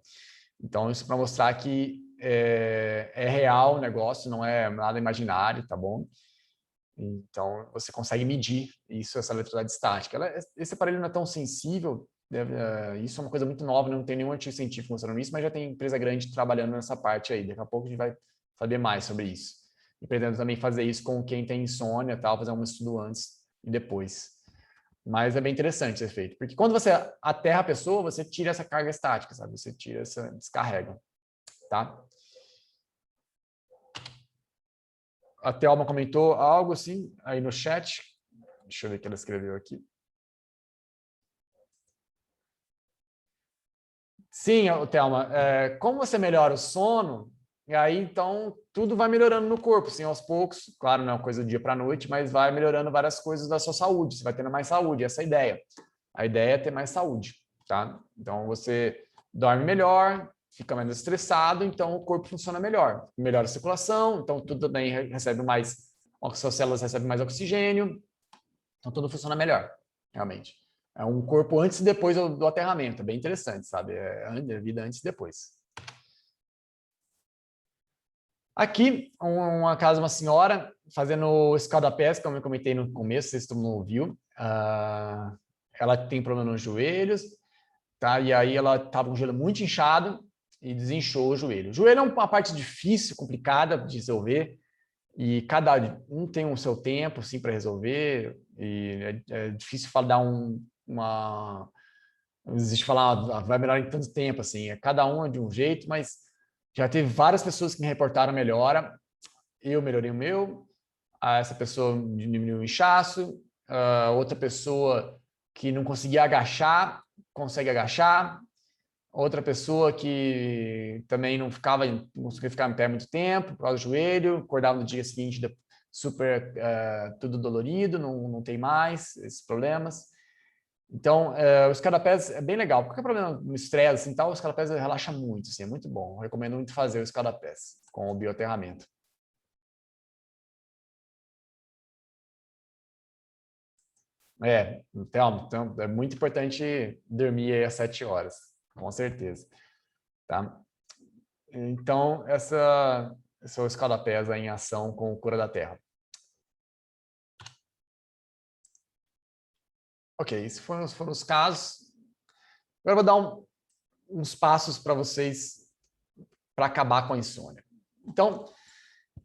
Então isso para mostrar que é real o negócio, não é nada imaginário, tá bom? Então você consegue medir isso, essa eletricidade estática. Esse aparelho não é tão sensível, isso é uma coisa muito nova, não tem nenhum artigo científico mostrando isso, mas já tem empresa grande trabalhando nessa parte aí. Daqui a pouco a gente vai saber mais sobre isso. E pretendo também fazer isso com quem tem insônia, tal, fazer um estudo antes e depois. Mas é bem interessante ser feito, porque quando você aterra a pessoa, você tira essa carga estática, sabe? Você tira essa descarrega, tá? A Thelma comentou algo assim aí no chat. Deixa eu ver o que ela escreveu aqui. Sim, Thelma, como você melhora o sono, e aí então tudo vai melhorando no corpo, assim, aos poucos. Claro, não é uma coisa do dia para a noite, mas vai melhorando várias coisas da sua saúde. Você vai tendo mais saúde, essa é a ideia. A ideia é ter mais saúde, tá? Então você dorme melhor, fica menos estressado, então o corpo funciona melhor. Melhora a circulação, então tudo também recebe mais, as suas células recebem mais oxigênio, então tudo funciona melhor, realmente. É um corpo antes e depois do aterramento, é bem interessante, sabe? É a vida antes e depois. Aqui, uma casa, uma senhora fazendo escaldapés, como eu comentei no começo, vocês não ouviu. Ela tem problema nos joelhos, tá? E aí ela estava com o joelho muito inchado e desinchou o joelho. O joelho é uma parte difícil, complicada de resolver, e cada um tem o seu tempo, assim, para resolver, e é difícil dar não existe falar, vai melhorar em tanto tempo, assim, cada um é de um jeito, mas já teve várias pessoas que me reportaram melhora, eu melhorei o meu, essa pessoa diminuiu o inchaço, outra pessoa que não conseguia agachar, consegue agachar, outra pessoa que também não conseguia ficar em pé muito tempo, por causa do joelho, acordava no dia seguinte super tudo dolorido, não tem mais esses problemas. Então, o escada-pés é bem legal. Qualquer problema no estresse assim, tal, o escada-pés relaxa muito, assim, é muito bom. Eu recomendo muito fazer o escada-pés com o bioaterramento. Então, é muito importante dormir aí às 7 horas, com certeza. Tá? Então, esse é o escada-pés em ação com Cura da Terra. Ok, esses foram os casos. Agora eu vou dar uns passos para vocês para acabar com a insônia. Então,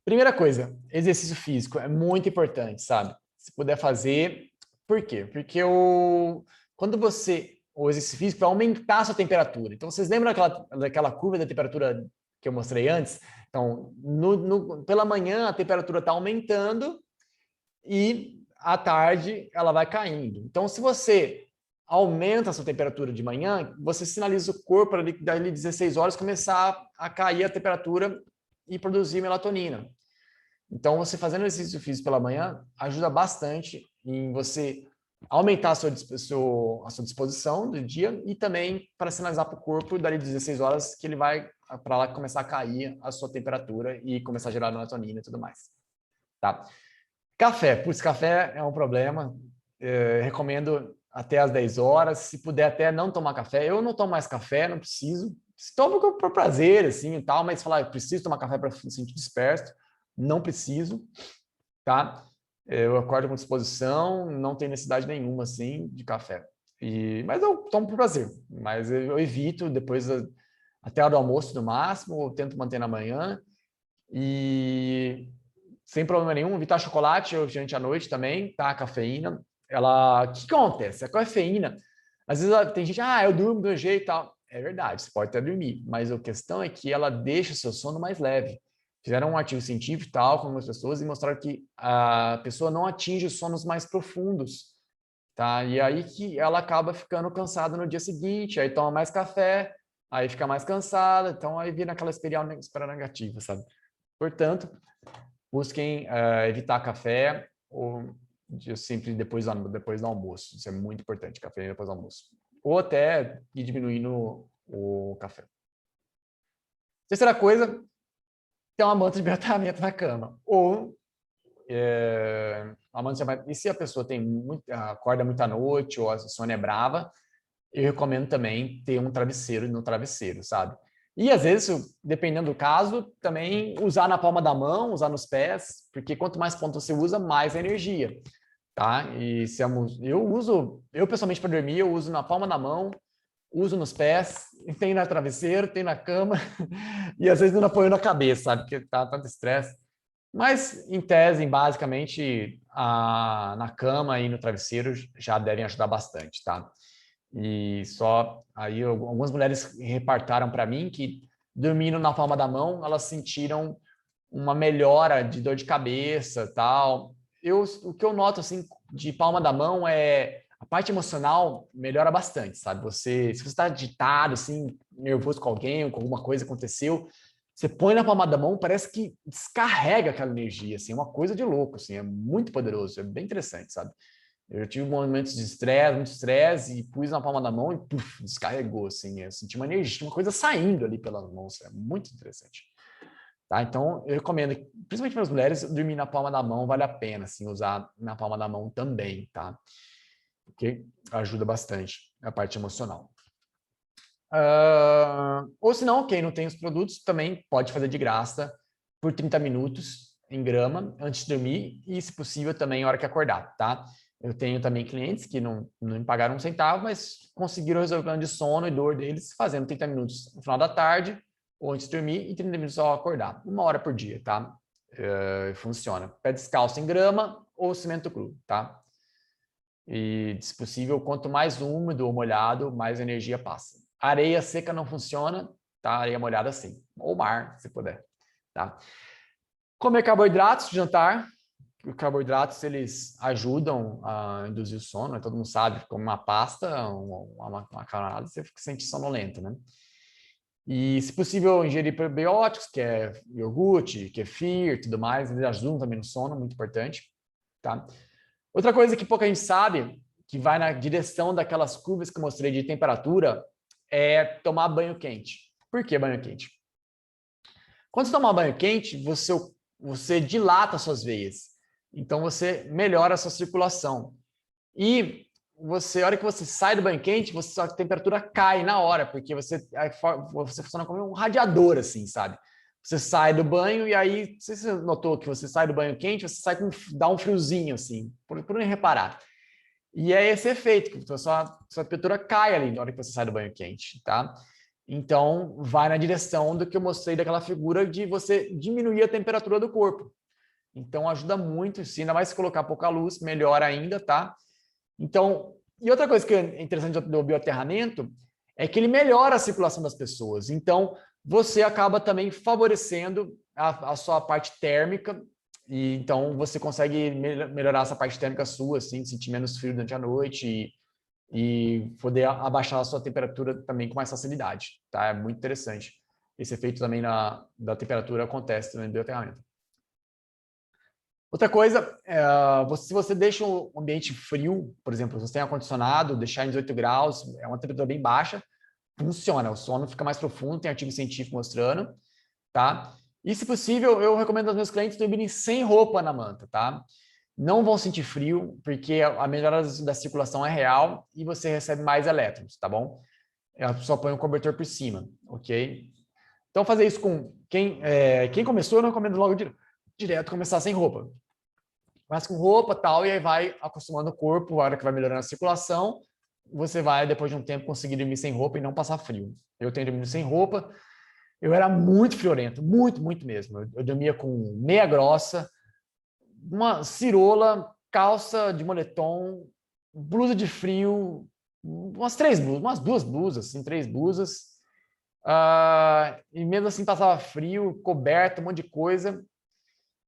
primeira coisa, exercício físico é muito importante, sabe? Se puder fazer. Por quê? Porque quando o exercício físico vai aumentar a sua temperatura. Então, vocês lembram daquela curva da temperatura que eu mostrei antes? Então, pela manhã a temperatura está aumentando e à tarde ela vai caindo. Então, se você aumenta a sua temperatura de manhã, você sinaliza o corpo ali, dali 16 horas, começar a cair a temperatura e produzir melatonina. Então, você fazendo exercício físico pela manhã ajuda bastante em você aumentar a sua disposição do dia e também para sinalizar para o corpo, dali 16 horas, que ele vai para lá começar a cair a sua temperatura e começar a gerar melatonina e tudo mais. Tá? Café. Putz, café é um problema. Recomendo até às 10 horas. Se puder até não tomar café. Eu não tomo mais café, não preciso. Tomo por prazer, assim, e tal, mas falar, eu preciso tomar café para me sentir desperto. Não preciso, tá? Eu acordo com disposição, não tem necessidade nenhuma, assim, de café. Mas eu tomo por prazer. Mas eu evito depois, até a hora do almoço, no máximo, eu tento manter na manhã. E sem problema nenhum, evitar chocolate durante a noite também, tá? A cafeína. O que acontece? A cafeína, às vezes tem gente, eu durmo do jeito e tal. É verdade, você pode até dormir, mas a questão é que ela deixa o seu sono mais leve. Fizeram um artigo científico e tal, com algumas pessoas, e mostraram que a pessoa não atinge os sonos mais profundos, tá? E aí que ela acaba ficando cansada no dia seguinte, aí toma mais café, aí fica mais cansada, então aí vira aquela espiral negativa, sabe? Portanto, busquem evitar café ou sempre depois do almoço. Isso é muito importante, café depois do almoço. Ou até ir diminuindo o café. Terceira coisa, ter uma manta de bioaterramento na cama. Ou a manta de... E se a pessoa acorda muita noite ou a insônia é brava, eu recomendo também ter um travesseiro no travesseiro, sabe? E às vezes, dependendo do caso, também usar na palma da mão, usar nos pés, porque quanto mais pontos você usa, mais energia, tá? E eu pessoalmente para dormir, eu uso na palma da mão, uso nos pés, tem na travesseiro, tem na cama, e às vezes não apoio na cabeça, sabe? Porque tá tanto estresse. Mas, em tese, basicamente, na cama e no travesseiro já devem ajudar bastante, tá? E só aí algumas mulheres reportaram para mim que dormindo na palma da mão, elas sentiram uma melhora de dor de cabeça, tal. O que eu noto assim de palma da mão é a parte emocional melhora bastante, sabe? Se você está agitado, assim, nervoso com alguém, ou com alguma coisa aconteceu, você põe na palma da mão, parece que descarrega aquela energia, assim, é uma coisa de louco, assim, é muito poderoso, é bem interessante, sabe? Eu tive momentos de estresse, muito estresse, e pus na palma da mão e puff, descarregou, assim. Eu senti uma energia, uma coisa saindo ali pelas mãos. É muito interessante. Tá? Então, eu recomendo, principalmente para as mulheres, dormir na palma da mão vale a pena, assim, usar na palma da mão também, tá? Porque ajuda bastante a parte emocional. Ou se não, quem não tem os produtos também pode fazer de graça por 30 minutos em grama antes de dormir e, se possível, também na hora que acordar, tá? Eu tenho também clientes que não me pagaram um centavo, mas conseguiram resolver o problema de sono e dor deles fazendo 30 minutos no final da tarde ou antes de dormir e 30 minutos ao acordar. 1 hora por dia, tá? Funciona. Pé descalço em grama ou cimento cru, tá? E, se possível, quanto mais úmido ou molhado, mais energia passa. Areia seca não funciona, tá? Areia molhada sim. Ou mar, se puder, tá? Comer carboidratos, jantar. Os carboidratos, eles ajudam a induzir o sono, né? Todo mundo sabe, como uma pasta, uma macarronada, você sente sonolento, né? E, se possível, ingerir probióticos, que é iogurte, kefir, tudo mais, eles ajudam também no sono, muito importante, tá? Outra coisa que pouca gente sabe, que vai na direção daquelas curvas que eu mostrei de temperatura, é tomar banho quente. Por que banho quente? Quando você tomar banho quente, você dilata suas veias. Então, você melhora a sua circulação. E a hora que você sai do banho quente, a temperatura cai na hora, porque você funciona como um radiador, assim, sabe? Você sai do banho e aí, não sei se você notou que você sai do banho quente, você sai dá um friozinho, assim, por nem reparar. E é esse efeito, que a sua temperatura cai ali na hora que você sai do banho quente, tá? Então, vai na direção do que eu mostrei daquela figura de você diminuir a temperatura do corpo. Então, ajuda muito, sim, ainda mais se colocar pouca luz, melhor ainda, tá? Então, e outra coisa que é interessante do bioaterramento é que ele melhora a circulação das pessoas. Então, você acaba também favorecendo a sua parte térmica, e então você consegue melhorar essa parte térmica sua, assim, sentir menos frio durante a noite e poder abaixar a sua temperatura também com mais facilidade, tá? É muito interessante. Esse efeito também da temperatura acontece também no bioaterramento. Outra coisa, se você deixa o ambiente frio, por exemplo, você tem ar-condicionado, deixar em 18 graus, é uma temperatura bem baixa, funciona, o sono fica mais profundo, tem artigo científico mostrando, tá? E, se possível, eu recomendo aos meus clientes dormirem sem roupa na manta, tá? Não vão sentir frio, porque a melhora da circulação é real e você recebe mais elétrons, tá bom? Só põe um cobertor por cima, ok? Então, fazer isso com quem começou, eu não recomendo logo direto começar sem roupa. Mas com roupa e tal, e aí vai acostumando o corpo, a hora que vai melhorando a circulação, você vai, depois de um tempo, conseguir dormir sem roupa e não passar frio. Eu tenho dormido sem roupa, eu era muito friorento, muito, muito mesmo. Eu dormia com meia grossa, uma cirola, calça de moletom, blusa de frio, umas duas blusas, assim, 3 blusas. E mesmo assim passava frio, coberta, um monte de coisa.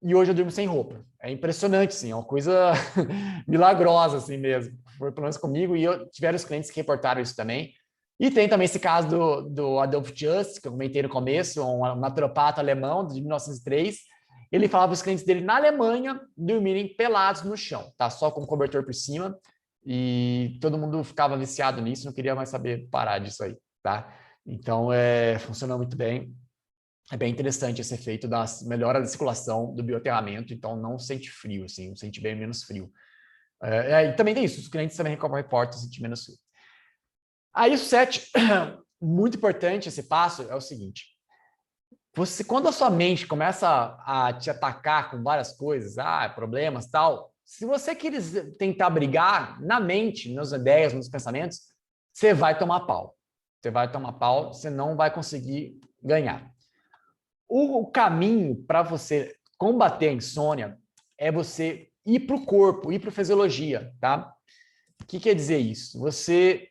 E hoje eu durmo sem roupa. É impressionante, assim, é uma coisa milagrosa, assim mesmo. Foi pelo menos comigo, e tiveram os clientes que reportaram isso também. E tem também esse caso do Adolf Just, que eu comentei no começo, um naturopata alemão de 1903. Ele falava para os clientes dele na Alemanha dormirem pelados no chão, tá? Só com cobertor por cima. E todo mundo ficava viciado nisso, não queria mais saber parar disso aí, tá? Então, funciona muito bem. É bem interessante esse efeito da melhora da circulação do bioaterramento, então não sente frio, assim, sente bem menos frio. E também tem isso, os clientes também reportam sentir menos frio. Aí o 7, muito importante esse passo, é o seguinte: quando a sua mente começa a te atacar com várias coisas, problemas, tal, se você quiser tentar brigar na mente, nas ideias, nos pensamentos, você vai tomar pau. Você vai tomar pau, você não vai conseguir ganhar. O caminho para você combater a insônia é você ir para o corpo, ir para a fisiologia, tá? O que quer dizer isso? Você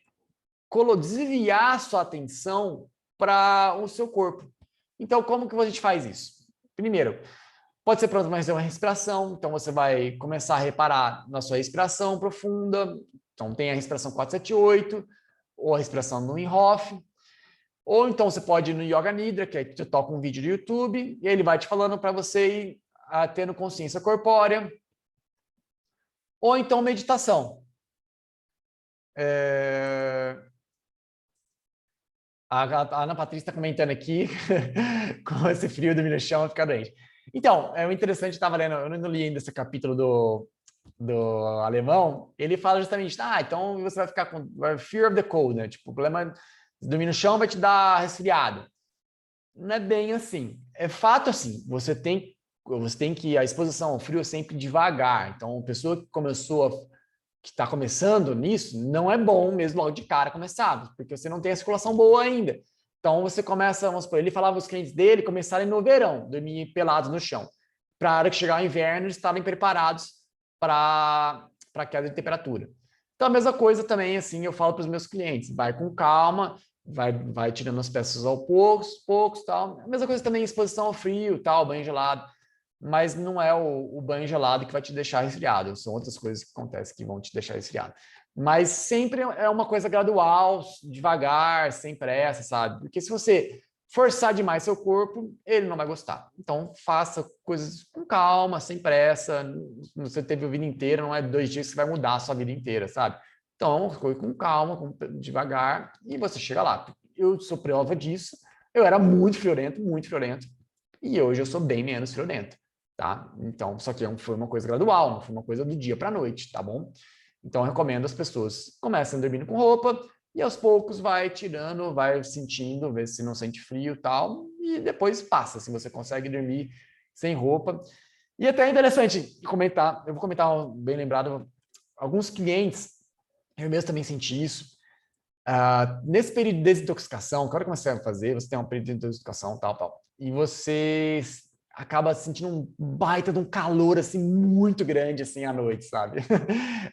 desviar a sua atenção para o seu corpo. Então, como que a gente faz isso? Primeiro, pode ser para fazer uma respiração, então você vai começar a reparar na sua respiração profunda, então tem a respiração 478, ou a respiração no Inhofe, ou então você pode ir no Yoga Nidra, que aí você toca um vídeo do YouTube, e ele vai te falando para você ir tendo consciência corpórea. Ou então meditação. A Ana Patrícia está comentando aqui, com esse frio do no chão, fica doente. Então, o interessante, estava lendo, eu não li ainda esse capítulo do alemão, ele fala justamente, então você vai ficar com fear of the cold, né? Tipo, o problema dormir no chão vai te dar resfriado. Não é bem assim. É fato assim, você tem que a exposição ao frio é sempre devagar. Então, a pessoa que está começando nisso, não é bom mesmo logo de cara começar, porque você não tem a circulação boa ainda. Então, você começa, vamos supor, ele falava os clientes dele começarem no verão, dormir pelados no chão, para a hora que chegar o inverno, eles estarem preparados para a queda de temperatura. Então, a mesma coisa também, assim, eu falo para os meus clientes, vai com calma, vai tirando as peças aos poucos, tal. A mesma coisa também, exposição ao frio, tal, banho gelado. Mas não é o banho gelado que vai te deixar resfriado. São outras coisas que acontecem que vão te deixar resfriado. Mas sempre é uma coisa gradual, devagar, sem pressa, sabe? Porque se você forçar demais seu corpo, ele não vai gostar. Então, faça coisas com calma, sem pressa. Você teve a vida inteira, não é 2 dias que você vai mudar a sua vida inteira, sabe? Então, com calma, devagar, e você chega lá. Eu sou prova disso. Eu era muito friorento, e hoje eu sou bem menos friorento, tá? Então, só que foi uma coisa gradual, não foi uma coisa do dia para a noite, tá bom? Então, eu recomendo as pessoas comecem dormindo com roupa, e aos poucos vai tirando, vai sentindo, ver se não sente frio e tal, e depois passa, se você consegue dormir sem roupa. E até é interessante comentar, eu vou comentar, bem lembrado, alguns clientes, eu mesmo também senti isso, nesse período de desintoxicação, quando você vai fazer, você tem um período de desintoxicação, tal, e você acaba sentindo um baita de um calor, assim, muito grande, assim, à noite, sabe?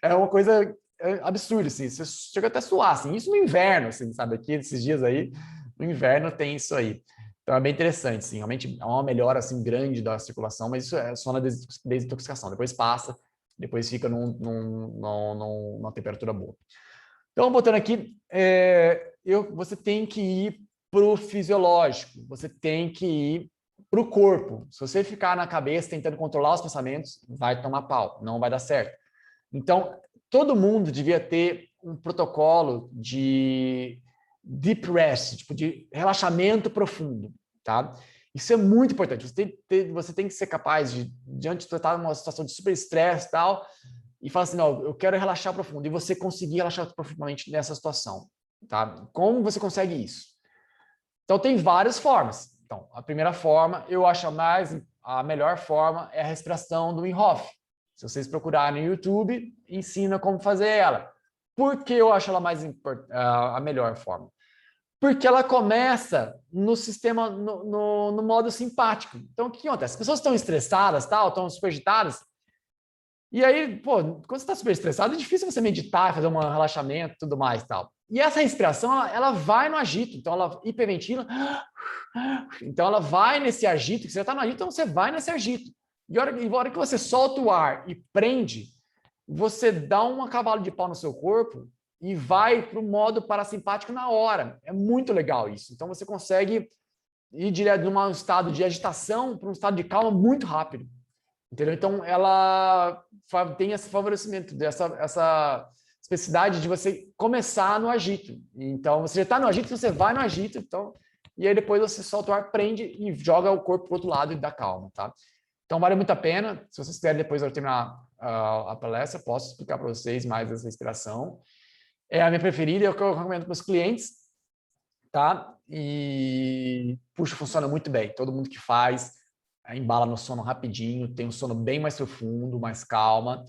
É uma coisa absurda, assim, você chega até a suar, assim, isso no inverno, assim, sabe? Aqui, esses dias aí, no inverno tem isso aí. Então, é bem interessante, assim, realmente é uma melhora, assim, grande da circulação, mas isso é só na desintoxicação, depois passa, depois fica numa temperatura boa. Então, botando aqui, você tem que ir para o fisiológico, você tem que ir para o corpo. Se você ficar na cabeça tentando controlar os pensamentos, vai tomar pau, não vai dar certo. Então, todo mundo devia ter um protocolo de deep rest, tipo de relaxamento profundo, tá? Isso é muito importante. Você tem que ser capaz de, diante de estar numa situação de super estresse e tal, e falar assim, não, eu quero relaxar profundo, e você conseguir relaxar profundamente nessa situação, tá? Como você consegue isso? Então, tem várias formas. Então, a primeira forma, eu acho a melhor forma é a respiração do Wim Hof. Se vocês procurarem no YouTube, ensina como fazer ela. Por que eu acho ela a melhor forma? Porque ela começa no sistema, no modo simpático. Então, o que acontece? As pessoas estão estressadas, tal, estão super agitadas, e aí, pô, quando você está super estressado, é difícil você meditar, fazer um relaxamento e tudo mais e tal. E essa respiração, ela vai no agito, então ela hiperventila, então ela vai nesse agito, que você está no agito, então você vai nesse agito. E a hora que você solta o ar e prende, você dá um cavalo de pau no seu corpo e vai para o modo parasimpático na hora. É muito legal isso. Então você consegue ir direto de um estado de agitação para um estado de calma muito rápido. Entendeu? Então, ela tem esse favorecimento, essa especificidade de você começar no agito. Então, você já está no agito, você vai no agito, então, e aí depois você solta o ar, prende e joga o corpo para o outro lado e dá calma, tá? Então, vale muito a pena. Se vocês quiserem, depois eu terminar a palestra, posso explicar para vocês mais essa inspiração. É a minha preferida, é o que eu recomendo para os clientes, tá? E, puxa, funciona muito bem. Todo mundo que faz embala no sono rapidinho, tem um sono bem mais profundo, mais calma,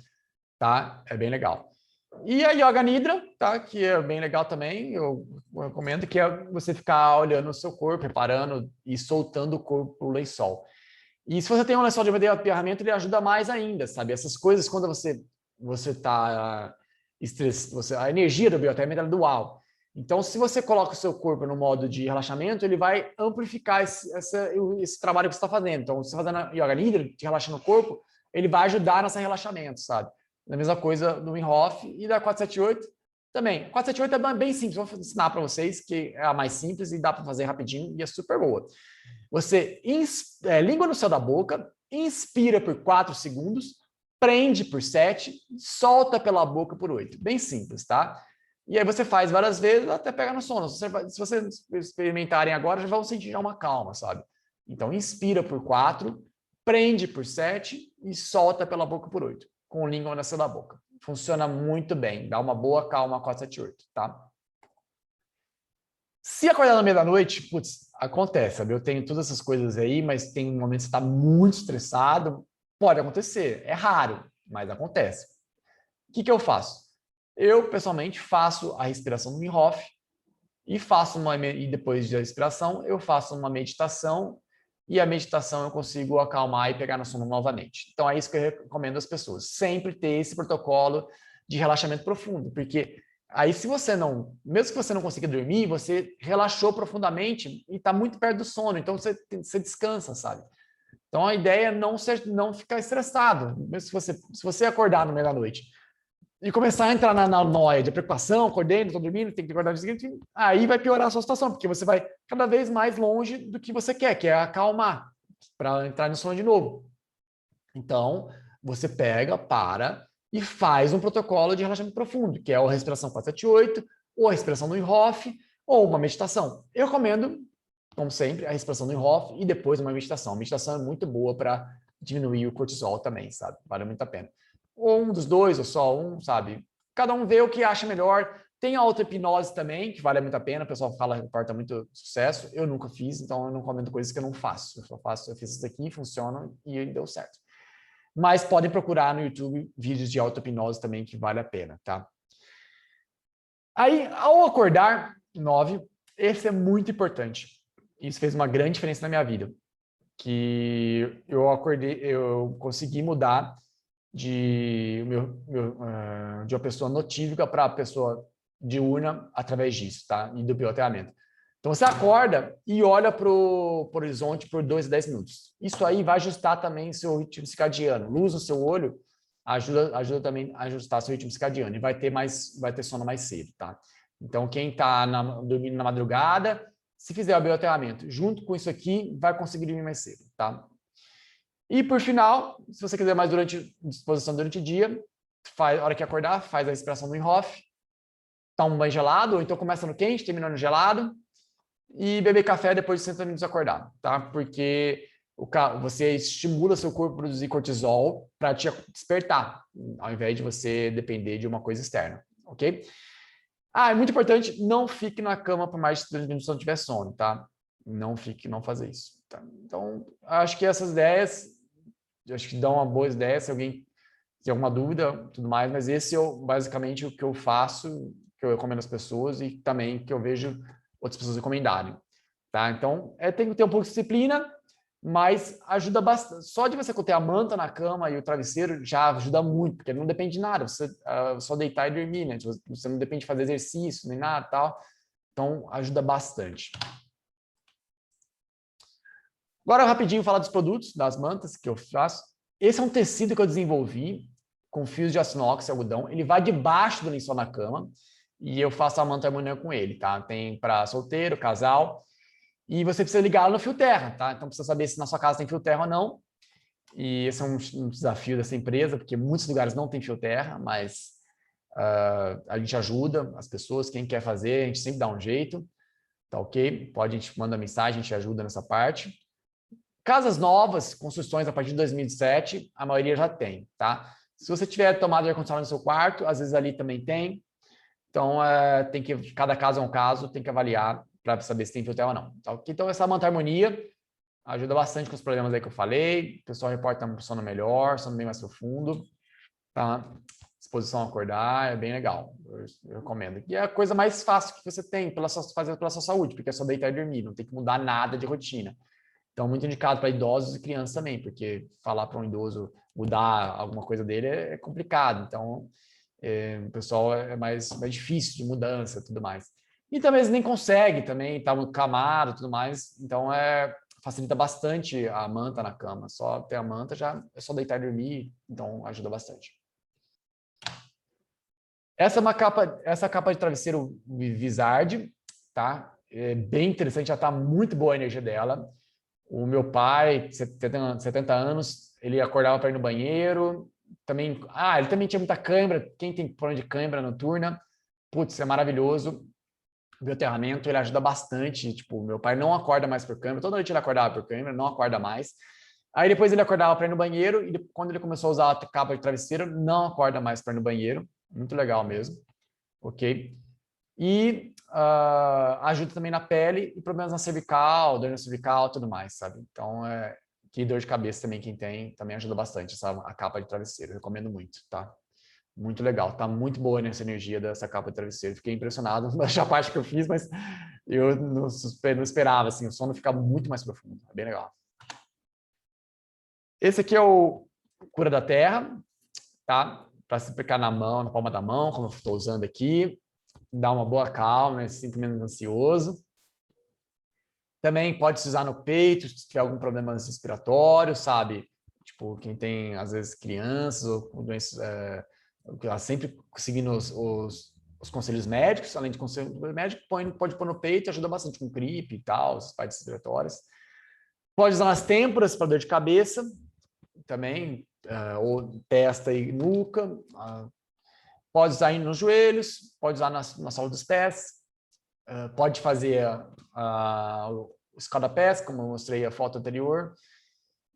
tá? É bem legal. E a Yoga Nidra, tá? Que é bem legal também, eu recomendo, que é você ficar olhando o seu corpo, reparando e soltando o corpo pro lençol. E se você tem um lençol de aterramento, ele ajuda mais ainda, sabe? Essas coisas, quando você tá estressado, a energia do bioaterramento é dual. Então, se você coloca o seu corpo no modo de relaxamento, ele vai amplificar esse trabalho que você está fazendo. Então, se você está fazendo Yoga Nidra, te relaxando o corpo, ele vai ajudar nesse relaxamento, sabe? A mesma coisa do Wim Hof e da 478 também. 478 é bem simples, vou ensinar para vocês, que é a mais simples e dá para fazer rapidinho e é super boa. Você língua no céu da boca, inspira por 4 segundos, prende por 7, solta pela boca por 8. Bem simples, tá? E aí você faz várias vezes até pegar no sono. Se vocês experimentarem agora, já vão sentir já uma calma, sabe? Então, inspira por 4, prende por 7 e solta pela boca por 8, com língua na céu da boca. Funciona muito bem, dá uma boa calma 478, tá? Se acordar no meio da noite, putz, acontece, sabe? Eu tenho todas essas coisas aí, mas tem um momento que você está muito estressado, pode acontecer, é raro, mas acontece. O que eu faço? Eu, pessoalmente, faço a respiração do Wim Hof e depois da respiração, eu faço uma meditação e a meditação eu consigo acalmar e pegar no sono novamente. Então, é isso que eu recomendo às pessoas. Sempre ter esse protocolo de relaxamento profundo, porque aí se você não, mesmo que você não consiga dormir, você relaxou profundamente e está muito perto do sono, então você descansa, sabe? Então, a ideia é não ficar estressado, mesmo se você acordar no meio da noite. e começar a entrar na noia de preocupação, acordei, não estou dormindo, tem que acordar no seguinte, aí vai piorar a sua situação, porque você vai cada vez mais longe do que você quer, que é acalmar, para entrar no sono de novo. Então, você pega, para e faz um protocolo de relaxamento profundo, que é a respiração 478, ou a respiração do Inhofe, ou uma meditação. Eu recomendo, como sempre, a respiração do Inhofe e depois uma meditação. A meditação é muito boa para diminuir o cortisol também, sabe? Vale muito a pena. Ou um dos dois, ou só um, sabe? Cada um vê o que acha melhor. Tem a auto-hipnose também, que vale muito a pena. O pessoal fala que reporta muito sucesso. Eu nunca fiz, então eu não comento coisas que eu não faço. Eu fiz isso daqui, funciona e deu certo. Mas podem procurar no YouTube vídeos de auto-hipnose também, que vale a pena, tá? Aí, ao acordar, 9, esse é muito importante. Isso fez uma grande diferença na minha vida. Que eu acordei, eu consegui mudar de uma pessoa notívica para a pessoa diurna através disso, tá? E do piloteamento. Então, você acorda e olha para o horizonte por 2 a 10 minutos. Isso aí vai ajustar também seu ritmo circadiano. Luz no seu olho ajuda também a ajustar seu ritmo circadiano. E vai ter sono mais cedo, tá? Então, quem está dormindo na madrugada, se fizer o bioaterramento junto com isso aqui, vai conseguir dormir mais cedo, tá? E, por final, se você quiser mais disposição durante o dia, a hora que acordar, faz a respiração do Inhofe, toma um banho gelado, ou então começa no quente, termina no gelado, e beber café depois de 60 minutos acordar, tá? Porque você estimula seu corpo a produzir cortisol para te despertar, ao invés de você depender de uma coisa externa, ok? É muito importante, não fique na cama por mais de 30 minutos se não tiver sono, tá? Não fazer isso. Tá? Então, acho que essas ideias, acho que dão uma boa ideia, se alguém tem alguma dúvida, tudo mais, mas esse é basicamente o que eu faço, que eu recomendo às pessoas e também que eu vejo outras pessoas recomendarem, tá? Então, tem que ter um pouco de disciplina, mas ajuda bastante. Só de você ter a manta na cama e o travesseiro já ajuda muito, porque não depende de nada, você só deitar e dormir, né? Você não depende de fazer exercício, nem nada tal. Então, ajuda bastante. Agora, rapidinho, falar dos produtos, das mantas que eu faço. Esse é um tecido que eu desenvolvi com fios de aço inox e algodão. Ele vai debaixo do lençol na cama e eu faço a manta harmonia com ele, tá? Tem para solteiro, casal. E você precisa ligar no fio terra, tá? Então precisa saber se na sua casa tem fio terra ou não. E esse é um desafio dessa empresa, porque muitos lugares não tem fio terra, mas a gente ajuda as pessoas, quem quer fazer, a gente sempre dá um jeito, tá ok? A gente manda mensagem, a gente ajuda nessa parte. Casas novas, construções a partir de 2007, a maioria já tem, tá? Se você tiver tomada de ar-condicionado no seu quarto, às vezes ali também tem. Então, cada caso é um caso, tem que avaliar para saber se tem fio terra ou não. Tá? Então, essa manta harmonia ajuda bastante com os problemas aí que eu falei. O pessoal reporta um sono melhor, sono bem mais profundo. Tá? Disposição a acordar, é bem legal. Eu recomendo. E é a coisa mais fácil que você tem fazer pela sua saúde, porque é só deitar e dormir, não tem que mudar nada de rotina. Então, muito indicado para idosos e crianças também, porque falar para um idoso mudar alguma coisa dele é complicado. Então, o pessoal é mais difícil de mudança e tudo mais. E também eles nem conseguem também, tá muito camado e tudo mais. Então, facilita bastante a manta na cama. Só ter a manta já é só deitar e dormir, então ajuda bastante. Essa capa de travesseiro Vizard, tá? É bem interessante, já está muito boa a energia dela. O meu pai, 70 anos, ele acordava para ir no banheiro. Também, ele também tinha muita cãibra. Quem tem problema de cãibra noturna, putz, é maravilhoso. O bioaterramento, ele ajuda bastante. Tipo, meu pai não acorda mais por cãibra. Toda noite ele acordava por cãibra, não acorda mais. Aí depois ele acordava para ir no banheiro e quando ele começou a usar a capa de travesseiro, não acorda mais para ir no banheiro. Muito legal mesmo. Ok? E ajuda também na pele e problemas na cervical, dor na cervical, tudo mais, sabe? Então, que dor de cabeça também quem tem, também ajuda bastante a capa de travesseiro. Eu recomendo muito, tá? Muito legal, tá muito boa nessa energia dessa capa de travesseiro. Fiquei impressionado na parte que eu fiz, mas eu não esperava, assim, o sono fica muito mais profundo. É bem legal. Esse aqui é o Cura da Terra, tá? Para se aplicar na mão, na palma da mão, como eu estou usando aqui. Dá uma boa calma, né? Se sinta menos ansioso. Também pode se usar no peito, se tiver algum problema respiratório, sabe? Tipo, quem tem, às vezes, crianças ou com doenças sempre seguindo os conselhos médicos, além de conselho médico, pode pôr no peito, ajuda bastante com gripe e tal, as partes respiratórias. Pode usar nas têmporas para dor de cabeça, também, ou testa e nuca. Pode usar nos joelhos, pode usar na sola dos pés, pode fazer o escaldapés, como eu mostrei a foto anterior.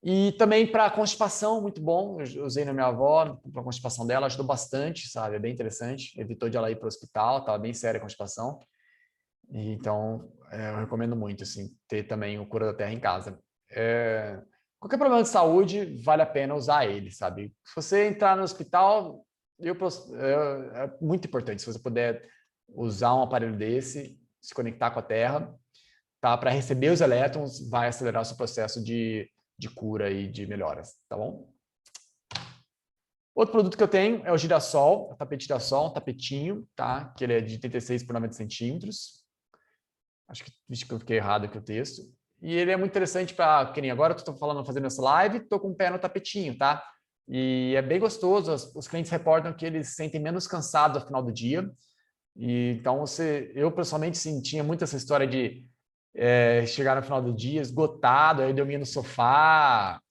E também para constipação, muito bom. Eu usei na minha avó, para a constipação dela, ajudou bastante, sabe? É bem interessante. Evitou de ela ir para o hospital, estava bem séria a constipação. E, então, eu recomendo muito, assim, ter também o Cura da Terra em casa. Qualquer problema de saúde, vale a pena usar ele, sabe? Se você entrar no hospital, é muito importante, se você puder usar um aparelho desse, se conectar com a Terra, tá? Para receber os elétrons, vai acelerar o seu processo de cura e de melhoras, tá bom? Outro produto que eu tenho é o girassol, o tapete girassol, um tapetinho, tá? Que ele é de 36 por 90 centímetros. Acho que eu fiquei errado aqui o texto. E ele é muito interessante para quem agora eu estou falando, fazendo essa live, estou com o pé no tapetinho, tá? E é bem gostoso, os clientes reportam que eles se sentem menos cansados ao final do dia. E, então, eu pessoalmente sim, tinha muito essa história de chegar no final do dia esgotado, aí dormia no sofá,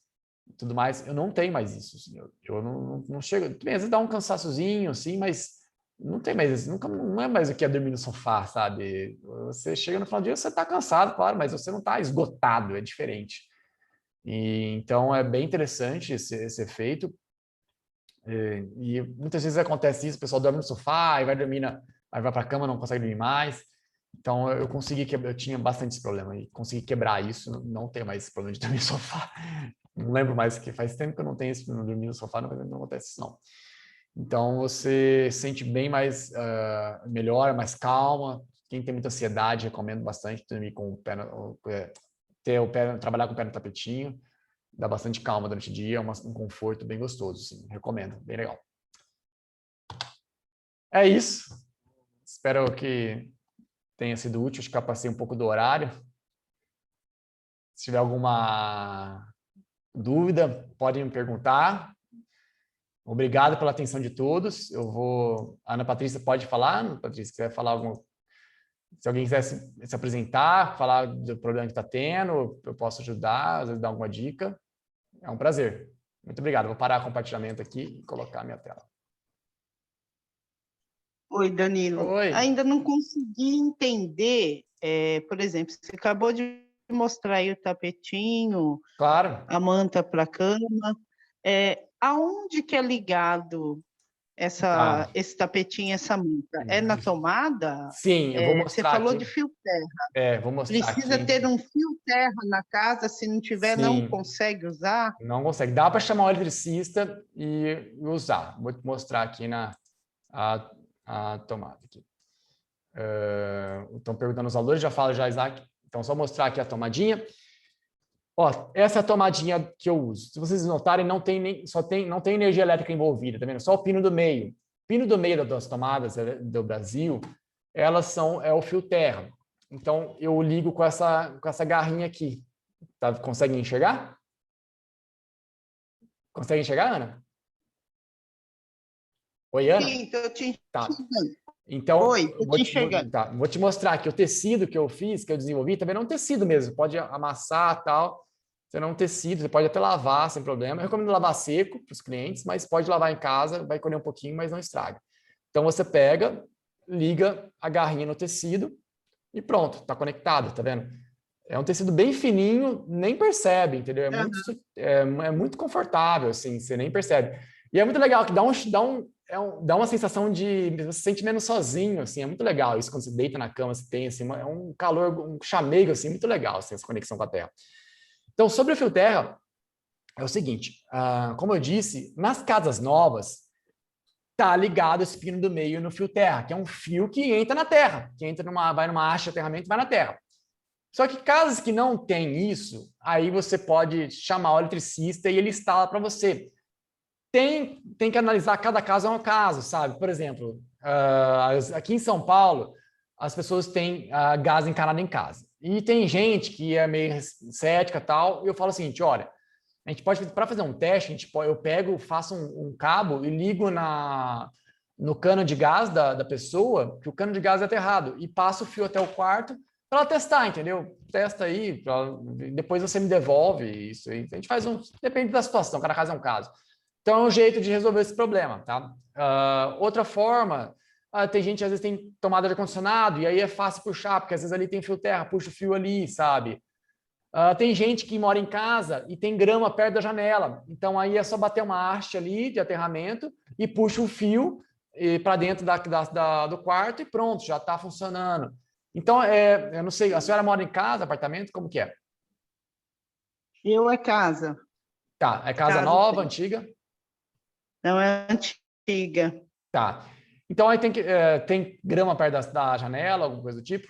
tudo mais. Eu não tenho mais isso. Assim, eu não chego. Às vezes dá um cansaçozinho, assim, mas não tem mais, não é mais o que é dormir no sofá, sabe? Você chega no final do dia, você está cansado, claro, mas você não está esgotado, é diferente. E, então é bem interessante esse efeito. E muitas vezes acontece isso, o pessoal dorme no sofá, aí vai dormir aí vai para a cama, não consegue dormir mais. Então eu tinha bastante esse problema e consegui quebrar isso, não tenho mais esse problema de dormir no sofá. Não lembro mais, que faz tempo que eu não tenho esse problema de dormir no sofá, não acontece isso não. Então você se sente bem mais melhor, mais calma. Quem tem muita ansiedade, recomendo bastante dormir com o pé, trabalhar com o pé no tapetinho. Dá bastante calma durante o dia, um conforto bem gostoso, assim, recomendo, bem legal. É isso. Espero que tenha sido útil, acho que eu passei um pouco do horário. Se tiver alguma dúvida, podem me perguntar. Obrigado pela atenção de todos. A Ana Patrícia pode falar? Ana Patrícia, quiser falar se alguém quiser se apresentar, falar do problema que está tendo, eu posso ajudar, às vezes dar alguma dica. É um prazer. Muito obrigado. Vou parar o compartilhamento aqui e colocar a minha tela. Oi, Danilo. Oi. Ainda não consegui entender, por exemplo, você acabou de mostrar aí o tapetinho, Claro. a manta para a cama. Aonde que é ligado esse tapetinho, essa manta? É na tomada? Sim, eu vou mostrar Você falou aqui. de fio terra. Vou mostrar Precisa aqui. ter um fio terra na casa, se não tiver, Sim. não consegue usar? Não consegue. Dá para chamar o eletricista e usar. Vou te mostrar aqui a tomada. Estão perguntando os valores, já falo já, Isaac. Então, só mostrar aqui a tomadinha. Ó, essa é a tomadinha que eu uso. Se vocês notarem, não tem energia elétrica envolvida, tá vendo? Só o pino do meio. O pino do meio das tomadas do Brasil, é o fio terra. Então, eu ligo com essa garrinha aqui. Tá? Conseguem enxergar? Consegue enxergar, Ana? Oi, Ana? Sim, estou te enxergando. Tá. Então, Oi, estou te enxergando. Vou te mostrar aqui o tecido que eu fiz, que eu desenvolvi, também não é um tecido mesmo, pode amassar e tal. Você não é um tecido, você pode até lavar sem problema. Eu recomendo lavar seco para os clientes, mas pode lavar em casa, vai colher um pouquinho, mas não estraga. Então você pega, liga a garrinha no tecido e pronto, está conectado, tá vendo? É um tecido bem fininho, nem percebe, entendeu? É muito confortável, assim, você nem percebe. E é muito legal, que dá uma sensação de você se sente menos sozinho, assim, é muito legal isso quando você deita na cama, você tem assim, é um calor, um chamego, assim, muito legal, assim, essa conexão com a Terra. Então, sobre o fio terra, é o seguinte, como eu disse, nas casas novas, tá ligado esse pino do meio no fio terra, que é um fio que entra na Terra, que vai numa haste de aterramento e vai na Terra. Só que casas que não tem isso, aí você pode chamar o eletricista e ele instala para você. Tem que analisar cada caso é um caso, sabe? Por exemplo, aqui em São Paulo, as pessoas têm gás encanado em casa. E tem gente que é meio cética e tal, e eu falo o seguinte, olha, a a gente pode, para fazer um teste, eu pego, faço um cabo e ligo no cano de gás da pessoa, que o cano de gás é aterrado, e passo o fio até o quarto para ela testar, entendeu? Testa aí, depois você me devolve isso aí. A gente faz depende da situação, cada caso é um caso. Então é um jeito de resolver esse problema, tá? Outra forma, tem gente às vezes tem tomada de ar-condicionado e aí é fácil puxar, porque às vezes ali tem fio terra, puxa o fio ali, sabe? Tem gente que mora em casa e tem grama perto da janela, então aí é só bater uma haste ali de aterramento e puxa o fio para dentro do quarto e pronto, já está funcionando. Então, eu não sei, a senhora mora em casa, apartamento, como que é? Eu é casa. Tá, é casa nova, antiga? Não, é antiga. Tá. Então aí tem grama perto da janela, alguma coisa do tipo?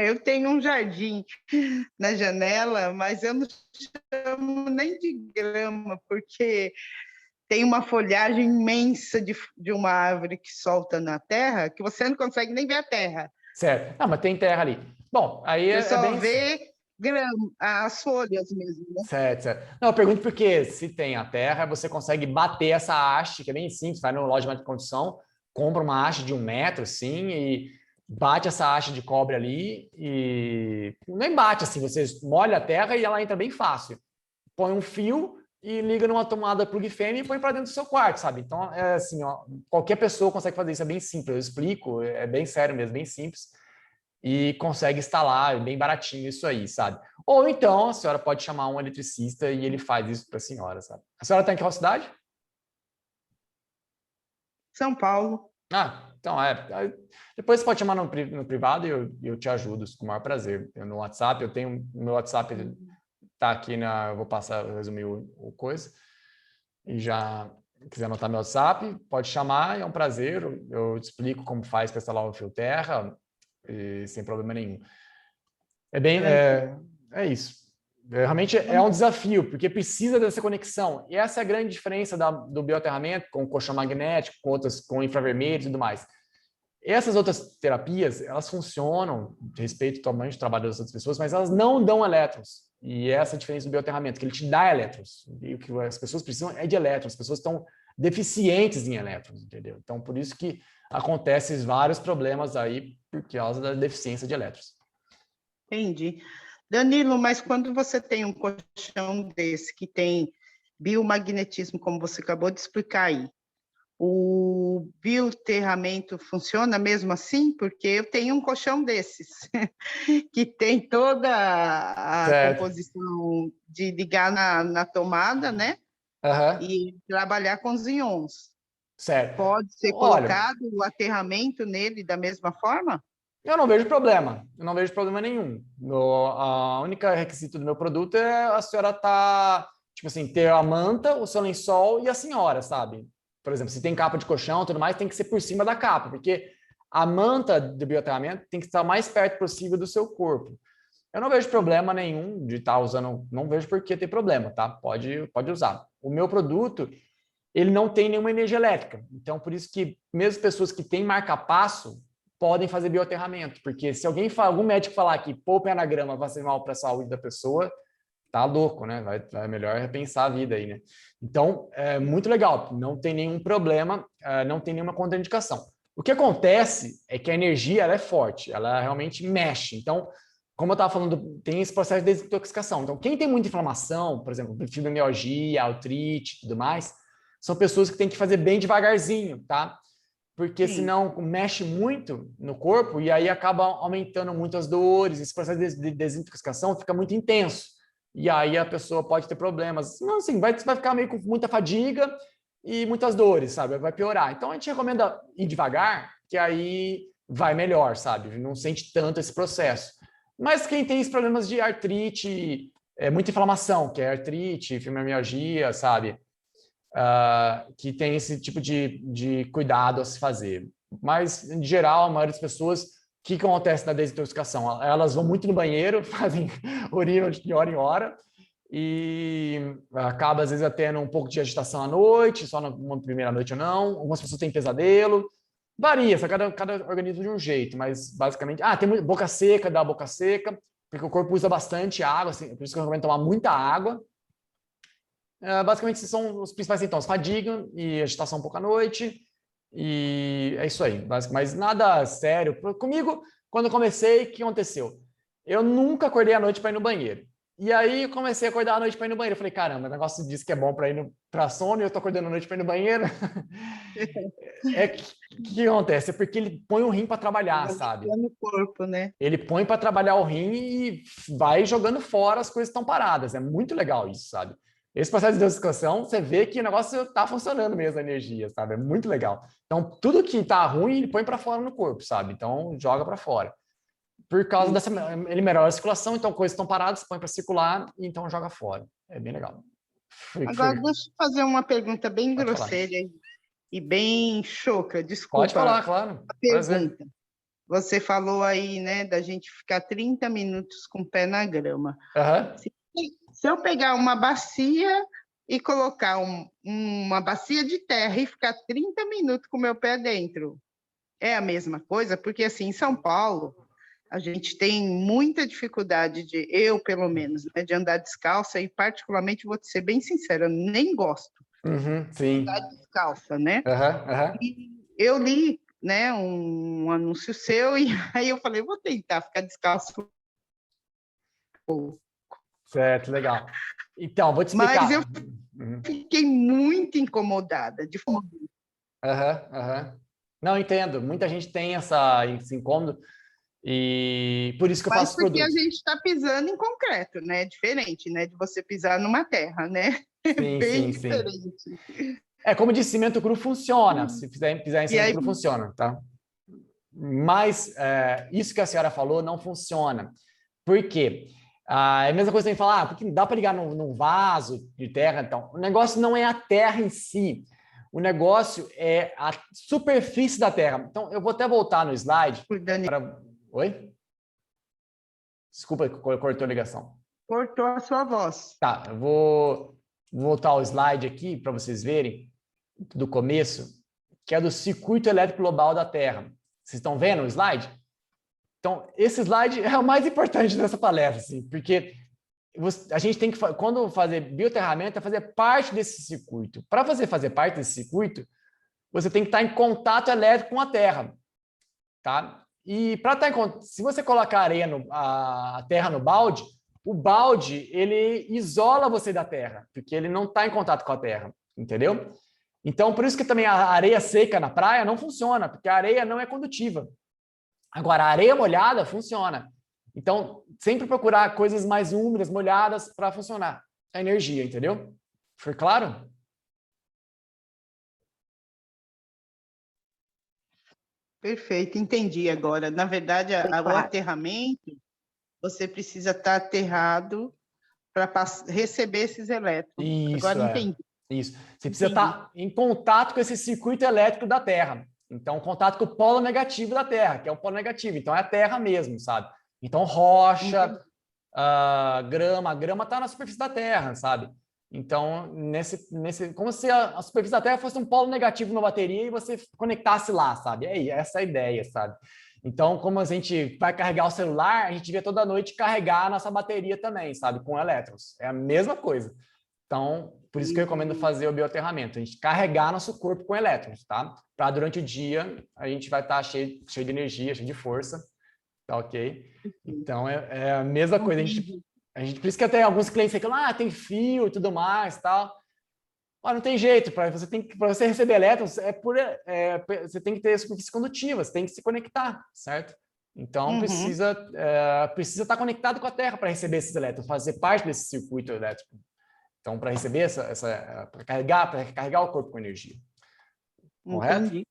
Eu tenho um jardim na janela, mas eu não chamo nem de grama, porque tem uma folhagem imensa de uma árvore que solta na terra, que você não consegue nem ver a terra. Certo. Ah, mas tem terra ali. Bom, aí Você só bem... vê grama, as folhas mesmo, né? Certo, certo. Não, eu pergunto porque se tem a terra, você consegue bater essa haste, que é bem simples, vai no loja de construção, compra uma haste de 1 metro, assim, e bate essa haste de cobre ali e nem bate assim, você molha a terra e ela entra bem fácil. Põe um fio e liga numa tomada plug-fêmea e põe para dentro do seu quarto, sabe? Então, é assim, ó, qualquer pessoa consegue fazer isso, é bem simples, eu explico, é bem sério mesmo, bem simples, e consegue instalar, é bem baratinho isso aí, sabe? Ou então, a senhora pode chamar um eletricista e ele faz isso para a senhora, sabe? A senhora está em qual cidade? São Paulo. Então, depois você pode chamar no privado e eu te ajudo, com o maior prazer. No WhatsApp, eu tenho o meu WhatsApp, tá aqui eu vou passar, resumir o coisa. E já quiser anotar meu WhatsApp, pode chamar, é um prazer. Eu te explico como faz para instalar o fio terra, sem problema nenhum. É isso. Realmente é um desafio, porque precisa dessa conexão. E essa é a grande diferença do bioaterramento com o colchão magnético, com infravermelho e tudo mais. Essas outras terapias, elas funcionam, respeito ao tamanho de trabalho das outras pessoas, mas elas não dão elétrons. E essa é a diferença do bioaterramento, que ele te dá elétrons. E o que as pessoas precisam é de elétrons. As pessoas estão deficientes em elétrons, entendeu? Então, por isso que acontecem vários problemas aí por causa da deficiência de elétrons. Entendi. Danilo, mas quando você tem um colchão desse que tem biomagnetismo, como você acabou de explicar aí, o bioaterramento funciona mesmo assim? Porque eu tenho um colchão desses, que tem toda a composição de ligar na tomada, né? Uhum. E trabalhar com os íons. Certo. Pode ser colocado o aterramento nele da mesma forma? Eu não vejo problema. Eu não vejo problema nenhum. A única requisito do meu produto é a senhora tipo assim, ter a manta, o seu lençol e a senhora, sabe? Por exemplo, se tem capa de colchão e tudo mais, tem que ser por cima da capa, porque a manta do bioaterramento tem que estar o mais perto possível do seu corpo. Eu não vejo problema nenhum de estar usando, não vejo por que ter problema, tá? Pode usar. O meu produto, ele não tem nenhuma energia elétrica. Então, por isso que mesmo pessoas que têm marca-passo podem fazer bioaterramento, porque se algum médico falar que pôr o pé na grama vai ser mal para a saúde da pessoa, tá louco, né? Vai melhor repensar a vida aí, né? Então, é muito legal, não tem nenhum problema, não tem nenhuma contraindicação. O que acontece é que a energia ela é forte, ela realmente mexe. Então, como eu estava falando, tem esse processo de desintoxicação. Então, quem tem muita inflamação, por exemplo, fibromialgia, artrite e tudo mais, são pessoas que têm que fazer bem devagarzinho, tá? Porque senão mexe muito no corpo e aí acaba aumentando muito as dores, esse processo de desintoxicação fica muito intenso. E aí a pessoa pode ter problemas. Não, assim, vai ficar meio com muita fadiga e muitas dores, sabe? Vai piorar. Então a gente recomenda ir devagar, que aí vai melhor, sabe? Não sente tanto esse processo. Mas quem tem esses problemas de artrite, muita inflamação, que é artrite, fibromialgia, sabe? Que tem esse tipo de cuidado a se fazer. Mas, em geral, a maioria das pessoas, o que acontece na desintoxicação? Elas vão muito no banheiro, fazem urina de hora em hora, e acaba, às vezes, tendo um pouco de agitação à noite, só na primeira noite ou não. Algumas pessoas têm pesadelo. Varia, cada organismo de um jeito, mas, basicamente... tem boca seca, dá boca seca. porque o corpo usa bastante água, assim, por isso que eu recomendo tomar muita água. Basicamente, esses são os principais sintomas: fadiga e agitação um pouco à noite, e é isso aí, mas nada sério. Comigo, quando eu comecei, o que aconteceu? Eu nunca acordei à noite para ir no banheiro. E aí eu comecei a acordar à noite para ir no banheiro. Eu falei, caramba, o negócio diz que é bom para ir para sono e eu tô acordando à noite para ir no banheiro. Que acontece? É porque ele põe o rim para trabalhar, sabe? No corpo, né? Ele põe para trabalhar o rim e vai jogando fora as coisas que estão paradas. É muito legal isso, sabe? Esse processo de detoxificação, você vê que o negócio está funcionando mesmo, a energia, sabe? É muito legal. Então, tudo que está ruim, ele põe para fora no corpo, sabe? Então, joga para fora. Por causa dessa... Ele melhora a circulação, então coisas estão paradas, põe para circular e então joga fora. É bem legal. Agora, deixa eu fazer uma pergunta bem Pode grosseira e bem choca, desculpa. Pode falar, claro. A pergunta. Você falou aí, né, da gente ficar 30 minutos com o pé na grama. Se eu pegar uma bacia e colocar uma bacia de terra e ficar 30 minutos com o meu pé dentro, é a mesma coisa? Porque, assim, em São Paulo, a gente tem muita dificuldade eu, pelo menos, né, de andar descalça e, particularmente, vou te ser bem sincera, eu nem gosto sim. de andar descalça, né? E eu li, né, um anúncio seu e aí eu falei, vou tentar ficar descalço. Certo, legal. Então, vou te explicar. Mas eu fiquei muito incomodada. Não, entendo. Muita gente tem esse incômodo e por isso que eu faço porque produtos. A gente está pisando em concreto, né? É diferente, né? De você pisar numa terra, né? Sim, bem sim. diferente. Como disse, cimento cru funciona. Se pisar em cimento cru, funciona, tá? Mas isso que a senhora falou não funciona. Por quê? É a mesma coisa que falar, porque dá para ligar num vaso de terra. Então, o negócio não é a terra em si. O negócio é a superfície da terra. Então, eu vou até voltar no slide. Oi? Desculpa, cortou a ligação. Cortou a sua voz. Tá, eu vou voltar ao slide aqui para vocês verem do começo, que é do circuito elétrico global da Terra. Vocês estão vendo o slide? Então, esse slide é o mais importante dessa palestra, assim, porque a gente tem que, quando fazer bioterramento, é fazer parte desse circuito. Para você fazer parte desse circuito, você tem que estar em contato elétrico com a Terra, tá? E para estar em contato, se você colocar a terra no balde, o balde ele isola você da Terra, porque ele não está em contato com a Terra, entendeu? Então, por isso que também a areia seca na praia não funciona, porque a areia não é condutiva. Agora, a areia molhada funciona. Então, sempre procurar coisas mais úmidas, molhadas, para funcionar a energia, entendeu? Foi claro? Perfeito, entendi agora. Na verdade, o aterramento, você precisa estar aterrado para receber esses elétrons. Isso, agora entendi. Isso. Você precisa estar em contato com esse circuito elétrico da Terra. Então, contato com o polo negativo da Terra, que é o polo negativo. Então, é a Terra mesmo, sabe? Então, rocha, grama. A grama está na superfície da Terra, sabe? Então, como se a superfície da Terra fosse um polo negativo na bateria e você conectasse lá, sabe? É essa a ideia, sabe? Então, como a gente vai carregar o celular, a gente devia toda noite carregar a nossa bateria também, sabe? Com elétrons. É a mesma coisa. Então, por isso que eu recomendo fazer o bioaterramento. A gente carregar nosso corpo com elétrons, tá? Para durante o dia a gente vai estar cheio de energia, cheio de força, tá ok? Então, é a mesma coisa. Por isso que até alguns clientes reclamam, tem fio e tudo mais, tal. Mas não tem jeito, para você receber elétrons, você tem que ter superfície condutiva, você tem que se conectar, certo? Então, precisa estar conectado com a Terra para receber esses elétrons, fazer parte desse circuito elétrico. Então, para receber para carregar o corpo com energia. Correto? Entendi.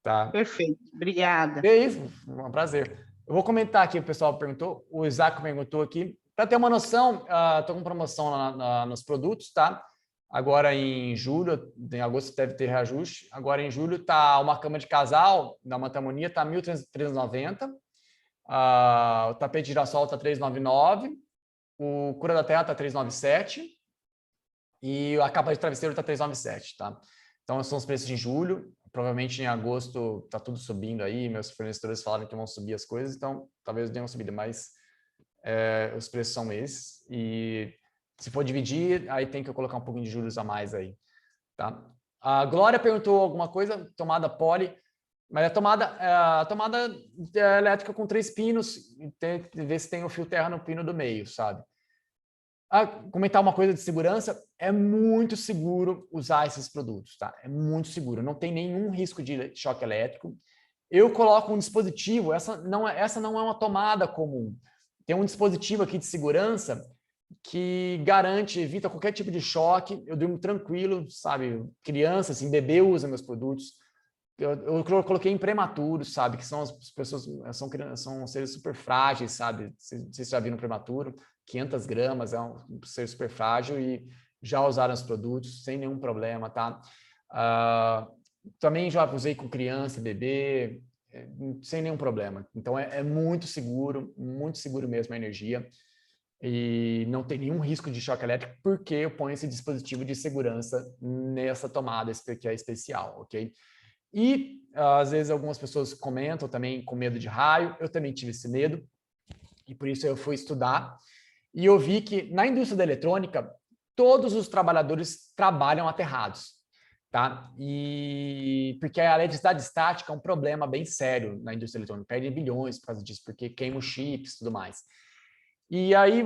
Tá. Perfeito. Obrigada. É isso, um prazer. Eu vou comentar aqui, o pessoal perguntou, o Isaac perguntou aqui. Para ter uma noção, estou com promoção nos produtos, tá? Agora em julho, em agosto deve ter reajuste. Agora em julho tá uma cama de casal da Mantamonia, está R$ 1.390. O tapete de girassol está R$ 399. O cura da terra está R$ 397. E a capa de travesseiro está 397, tá? Então, são os preços de julho. Provavelmente em agosto está tudo subindo aí. Meus fornecedores falaram que vão subir as coisas, então talvez dê uma subida, mas os preços são esses. E se for dividir, aí tem que colocar um pouquinho de juros a mais aí, tá? A Glória perguntou alguma coisa, tomada poly, mas a tomada elétrica com 3 pinos, tem que ver se tem o fio terra no pino do meio, sabe? Comentar uma coisa de segurança, é muito seguro usar esses produtos, tá? É muito seguro, não tem nenhum risco de choque elétrico. Eu coloco um dispositivo, essa não é uma tomada comum. Tem um dispositivo aqui de segurança que garante, evita qualquer tipo de choque. Eu durmo tranquilo, sabe? Criança, assim, bebê usa meus produtos. Eu coloquei em prematuros, sabe? Que são as pessoas, são seres super frágeis, sabe? Vocês já viram prematuro, 500 gramas, é um ser super frágil e já usaram os produtos sem nenhum problema, tá? Também já usei com criança, bebê, sem nenhum problema. Então, é muito seguro mesmo a energia. E não tem nenhum risco de choque elétrico porque eu ponho esse dispositivo de segurança nessa tomada que é especial, ok? E, às vezes, algumas pessoas comentam também com medo de raio. Eu também tive esse medo e, por isso, eu fui estudar. E eu vi que, na indústria da eletrônica, todos os trabalhadores trabalham aterrados, tá? E porque a eletricidade estática é um problema bem sério na indústria eletrônica. Perde bilhões por causa disso, porque queima os chips e tudo mais. E aí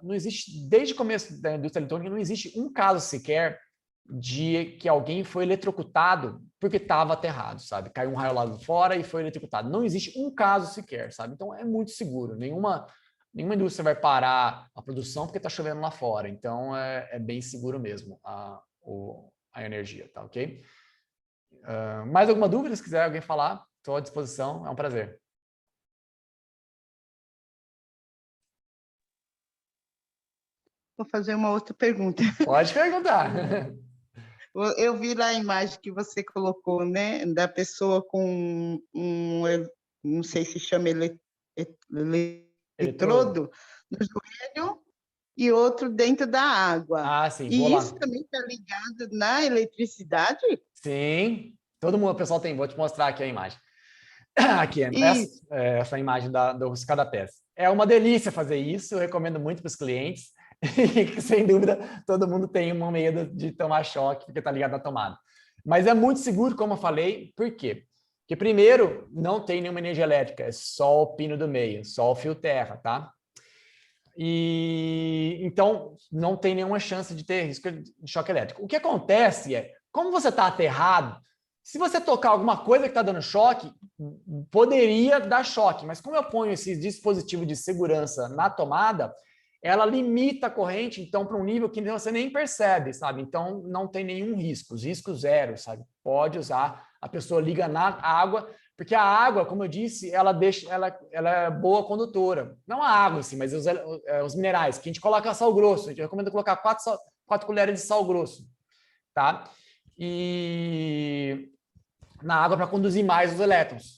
não existe, desde o começo da indústria eletrônica, não existe um caso sequer de que alguém foi eletrocutado porque estava aterrado, sabe? Caiu um raio lá de fora e foi eletrocutado. Não existe um caso sequer, sabe? Então é muito seguro. Nenhuma indústria vai parar a produção porque está chovendo lá fora. Então é bem seguro mesmo a energia, tá ok? Mais alguma dúvida? Se quiser alguém falar, estou à disposição. É um prazer. Vou fazer uma outra pergunta. Pode perguntar. Eu vi lá a imagem que você colocou, né, da pessoa com não sei se chama eletrodo no joelho e outro dentro da água. Ah, sim, e vou lá. isso também está ligado na eletricidade? Sim, todo mundo, o pessoal tem, vou te mostrar aqui a imagem. Aqui, essa imagem do escada-pés. É uma delícia fazer isso, eu recomendo muito para os clientes. E, sem dúvida, todo mundo tem um medo de tomar choque porque está ligado na tomada. Mas é muito seguro, como eu falei, por quê? Porque, primeiro, não tem nenhuma energia elétrica, é só o pino do meio, só o fio terra, tá? E então não tem nenhuma chance de ter risco de choque elétrico. O que acontece é, como você está aterrado, se você tocar alguma coisa que está dando choque, poderia dar choque, mas como eu ponho esse dispositivo de segurança na tomada, ela limita a corrente, então, para um nível que você nem percebe, sabe? Então, não tem nenhum risco, os riscos zero, sabe? Pode usar, a pessoa liga na água, porque a água, como eu disse, ela é boa condutora. Não a água, assim, mas os minerais, que a gente coloca sal grosso, a gente recomenda colocar 4 colheres de sal grosso, tá? E na água para conduzir mais os elétrons,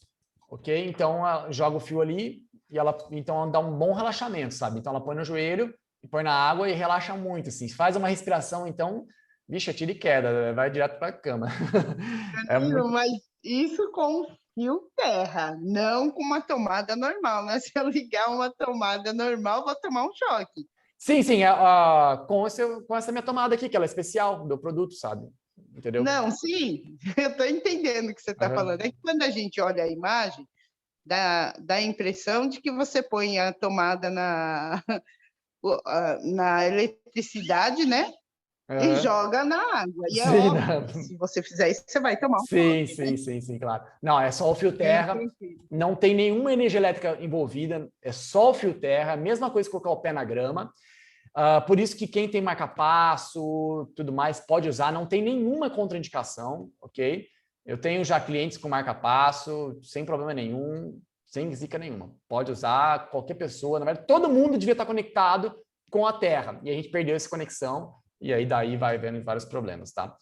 ok? Então, joga o fio ali, e então dá um bom relaxamento, sabe? Então ela põe no joelho e põe na água e relaxa muito, assim. Faz uma respiração, então, bicho, tira e queda, vai direto para a cama. Mas isso com fio terra, não com uma tomada normal, né? Se eu ligar uma tomada normal, vou tomar um choque. Sim, com essa minha tomada aqui, que ela é especial do produto, sabe? Entendeu? Não, sim, eu estou entendendo o que você está falando. É que quando a gente olha a imagem, dá a impressão de que você põe a tomada na eletricidade, né? E joga na água. E é óbvio, se você fizer isso, você vai tomar um choque. Sim, claro. Não, é só o fio terra, não tem nenhuma energia elétrica envolvida, é só o fio terra, a mesma coisa que colocar o pé na grama. Por isso que quem tem marca-passo, tudo mais, pode usar, não tem nenhuma contraindicação, ok? Eu tenho já clientes com marca-passo, sem problema nenhum, sem zica nenhuma. Pode usar, qualquer pessoa, na verdade, todo mundo devia estar conectado com a Terra, e a gente perdeu essa conexão, e aí daí vai vendo vários problemas, tá?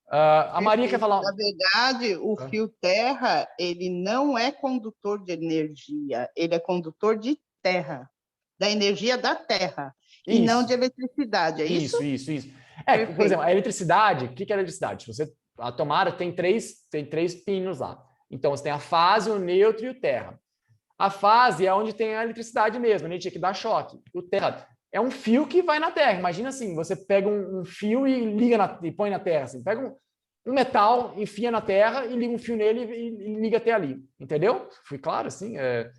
A Maria quer falar... Na verdade, o fio terra, ele não é condutor de energia, ele é condutor de terra, da energia da terra, e não de eletricidade, é isso? Isso. Por exemplo, a eletricidade, o que é a eletricidade? A tomada tem três pinos lá. Então, você tem a fase, o neutro e o terra. A fase é onde tem a eletricidade mesmo, a energia que dá choque. O terra é um fio que vai na terra. Imagina assim, você pega um fio e liga e põe na terra. Assim. Pega um metal, enfia na terra e liga um fio nele e liga até ali. Entendeu? Fui claro, assim? É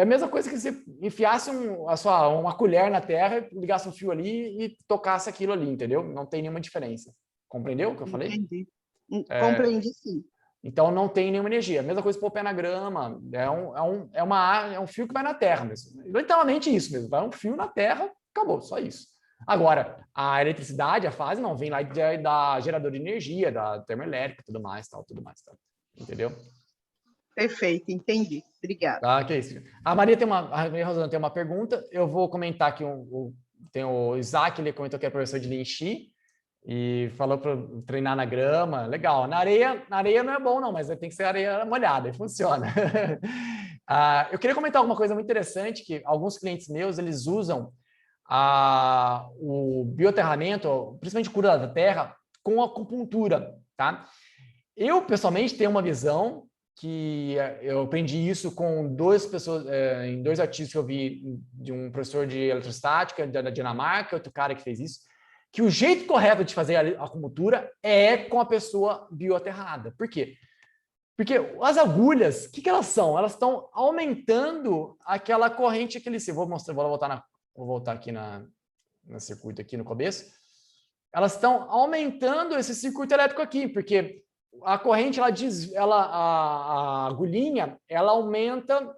a mesma coisa que você enfiasse uma colher na terra, ligasse um fio ali e tocasse aquilo ali, entendeu? Não tem nenhuma diferença. Compreendeu o que eu falei? Entendi. Compreendi, sim. Então não tem nenhuma energia. A mesma coisa pôr o pé na grama. É um fio que vai na terra mesmo. Literalmente isso mesmo. Vai um fio na terra, acabou, só isso. Agora, a eletricidade, a fase, não, vem lá da gerador de energia, da termoelétrica, tudo mais, tal. Entendeu? Perfeito, entendi. Obrigada. Tá, que é isso. A Maria Rosana tem uma pergunta. Eu vou comentar aqui tem o Isaac, ele comentou que é professor de Lin Chi e falou para treinar na grama. Legal. Na areia não é bom, não, mas tem que ser areia molhada, e funciona. Eu queria comentar alguma coisa muito interessante, que alguns clientes meus, eles usam o bioaterramento, principalmente cura da terra, com acupuntura, tá? Eu, pessoalmente, tenho uma visão que eu aprendi isso com em dois artigos que eu vi de um professor de eletrostática da Dinamarca, outro cara que fez isso, que o jeito correto de fazer a acupuntura é com a pessoa bioaterrada. Por quê? Porque as agulhas, o que elas são? Elas estão aumentando aquela corrente, vou voltar aqui no circuito aqui no começo. Elas estão aumentando esse circuito elétrico aqui, porque a corrente, a agulhinha, ela aumenta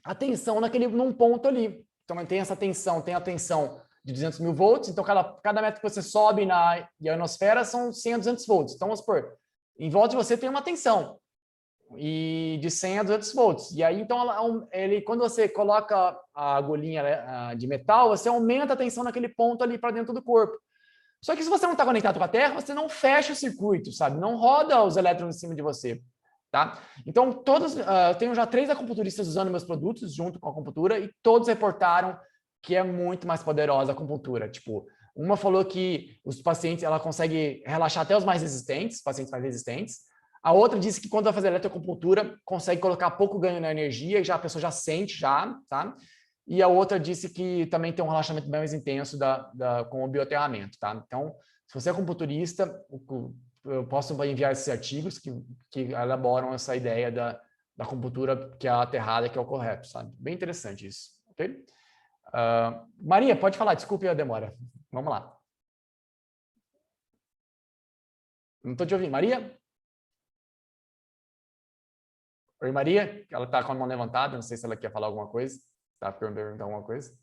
a tensão num ponto ali. Então, tem essa tensão, tem a tensão de 200 mil volts, então cada metro que você sobe na ionosfera são 100 a 200 volts. Então, vamos supor, em volta de você tem uma tensão e de 100 a 200 volts. E aí, então, quando você coloca a agulhinha de metal, você aumenta a tensão naquele ponto ali para dentro do corpo. Só que se você não está conectado com a Terra, você não fecha o circuito, sabe? Não roda os elétrons em cima de você, tá? Então, eu tenho já 3 acupunturistas usando meus produtos junto com a acupuntura e todos reportaram que é muito mais poderosa a acupuntura. Tipo, uma falou que os pacientes, ela consegue relaxar até os pacientes mais resistentes. A outra disse que quando vai fazer eletroacupuntura, consegue colocar pouco ganho na energia e a pessoa já sente, tá? E a outra disse que também tem um relaxamento bem mais intenso com o bioaterramento, tá? Então, se você é acupunturista, eu posso enviar esses artigos que elaboram essa ideia da acupuntura que é a aterrada, que é o correto, sabe? Bem interessante isso, ok? Maria, pode falar, desculpe a demora. Vamos lá. Não estou te ouvindo. Maria? Oi, Maria? Ela está com a mão levantada, não sei se ela quer falar alguma coisa. Tá perguntando alguma coisa?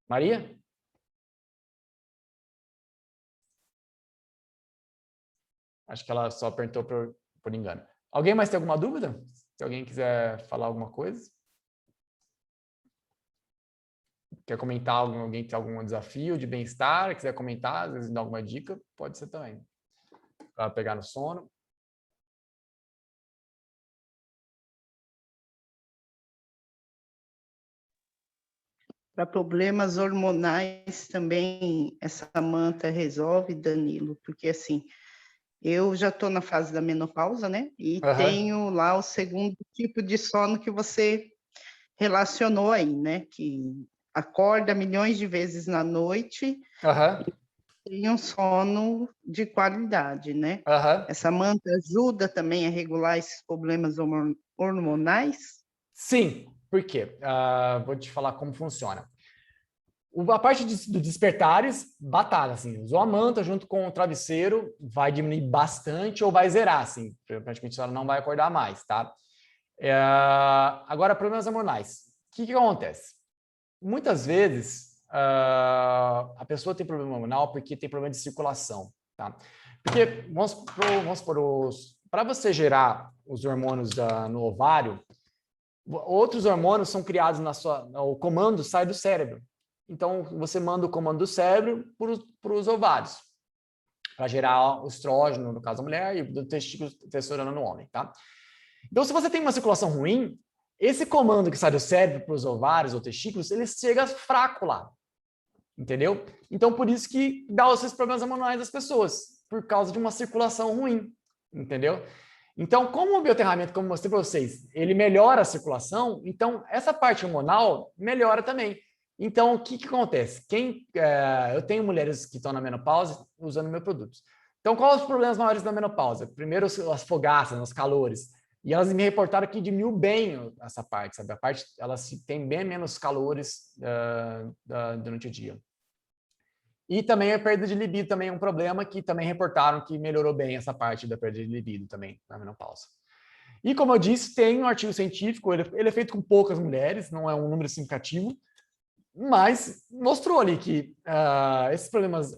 Maria? Acho que ela só perguntou por engano. Alguém mais tem alguma dúvida? Se alguém quiser falar alguma coisa? Quer comentar alguém tem algum desafio de bem-estar? Quiser comentar, às vezes dar alguma dica, pode ser também. Para pegar no sono. Para problemas hormonais também essa manta resolve, Danilo, porque assim, eu já estou na fase da menopausa, né? E tenho lá o segundo tipo de sono que você relacionou aí, né? Que acorda milhões de vezes na noite e tem um sono de qualidade, né? Essa manta ajuda também a regular esses problemas hormonais? Sim, por quê? Vou te falar como funciona. A parte do despertares, batata, assim, usou a manta junto com o travesseiro, vai diminuir bastante ou vai zerar, assim, praticamente ela não vai acordar mais, tá? Agora, problemas hormonais. O que acontece? Muitas vezes, a pessoa tem problema hormonal porque tem problema de circulação, tá? Porque, vamos supor, para você gerar os hormônios no ovário, outros hormônios são criados o comando sai do cérebro. Então, você manda o comando do cérebro para os ovários, para gerar o estrógeno, no caso da mulher, e do testículo, testosterona no homem, tá? Então, se você tem uma circulação ruim, esse comando que sai do cérebro para os ovários ou testículos, ele chega fraco lá, entendeu? Então, por isso que dá esses problemas hormonais das pessoas, por causa de uma circulação ruim, entendeu? Então, como o bioaterramento, como eu mostrei para vocês, ele melhora a circulação, então essa parte hormonal melhora também. Então, o que acontece? Eu tenho mulheres que estão na menopausa usando meu produto. Então, quais os problemas maiores da menopausa? Primeiro, as fogaças, os calores. E elas me reportaram que diminuiu bem essa parte, sabe? A parte, elas têm bem menos calores durante o dia. E também a perda de libido também é um problema que também reportaram que melhorou bem essa parte da perda de libido também na menopausa. E como eu disse, tem um artigo científico, ele é feito com poucas mulheres, não é um número significativo, mas mostrou ali que esses problemas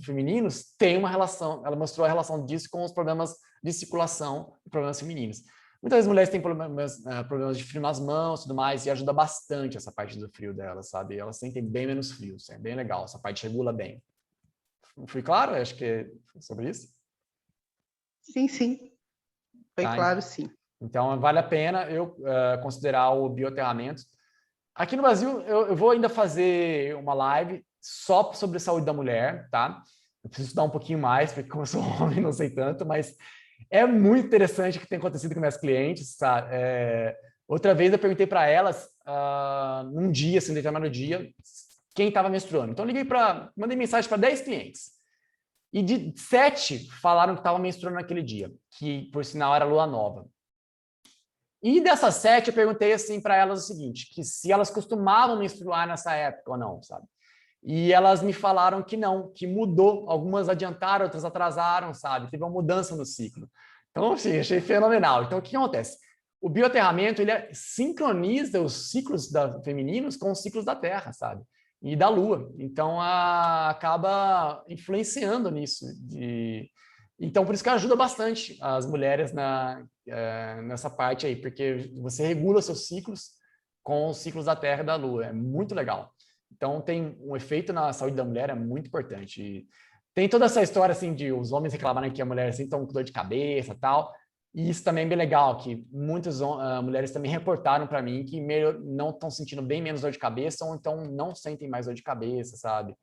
femininos têm uma relação, ela mostrou a relação disso com os problemas de circulação e problemas femininos. Muitas mulheres têm problemas de frio nas mãos e tudo mais, e ajuda bastante essa parte do frio delas, sabe? Elas sentem bem menos frio, é bem legal, essa parte regula bem. Fui claro? Acho que é sobre isso. Sim, sim. Foi claro, sim. Então, vale a pena eu considerar o bioaterramento. Aqui no Brasil, eu vou ainda fazer uma live só sobre saúde da mulher, tá? Eu preciso estudar um pouquinho mais, porque como eu sou homem, não sei tanto, mas é muito interessante o que tem acontecido com minhas clientes, tá? Outra vez eu perguntei para elas, num dia, assim, determinado dia, quem estava menstruando. Então, mandei mensagem para 10 clientes. E de 7 falaram que estavam menstruando naquele dia, que, por sinal, era lua nova. E dessas 7, eu perguntei assim para elas o seguinte, que se elas costumavam menstruar nessa época ou não, sabe? E elas me falaram que não, que mudou. Algumas adiantaram, outras atrasaram, sabe? Teve uma mudança no ciclo. Então, assim, achei fenomenal. Então, o que acontece? O bioaterramento, ele sincroniza os ciclos femininos com os ciclos da Terra, sabe? E da Lua. Então, acaba influenciando nisso. Então, por isso que ajuda bastante as mulheres nessa parte aí, porque você regula seus ciclos com os ciclos da Terra e da Lua. É muito legal. Então, tem um efeito na saúde da mulher, é muito importante. E tem toda essa história, assim, de os homens reclamarem que a mulher, assim, estão com dor de cabeça e tal. E isso também é bem legal, que muitas mulheres também reportaram para mim que não estão sentindo bem menos dor de cabeça ou então não sentem mais dor de cabeça, sabe?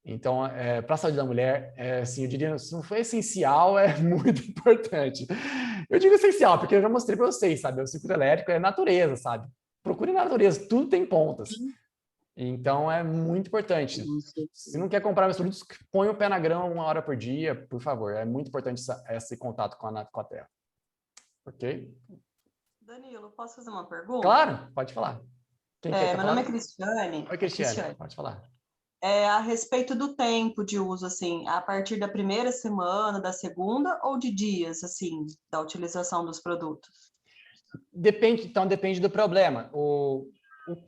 Então, para a saúde da mulher, assim, eu diria, se não for essencial, é muito importante. Eu digo essencial, porque eu já mostrei para vocês, sabe? O ciclo elétrico é natureza, sabe? Procure na natureza, tudo tem pontas. Então, é muito importante. Se não quer comprar meus produtos, põe o pé na grama 1 hora por dia, por favor. É muito importante esse contato com a terra. Ok? Danilo, posso fazer uma pergunta? Claro, pode falar. Meu nome é Cristiane. Oi, Cristiane, pode falar. A respeito do tempo de uso, assim, a partir da primeira semana, da segunda, ou de dias, assim, da utilização dos produtos? Depende do problema. O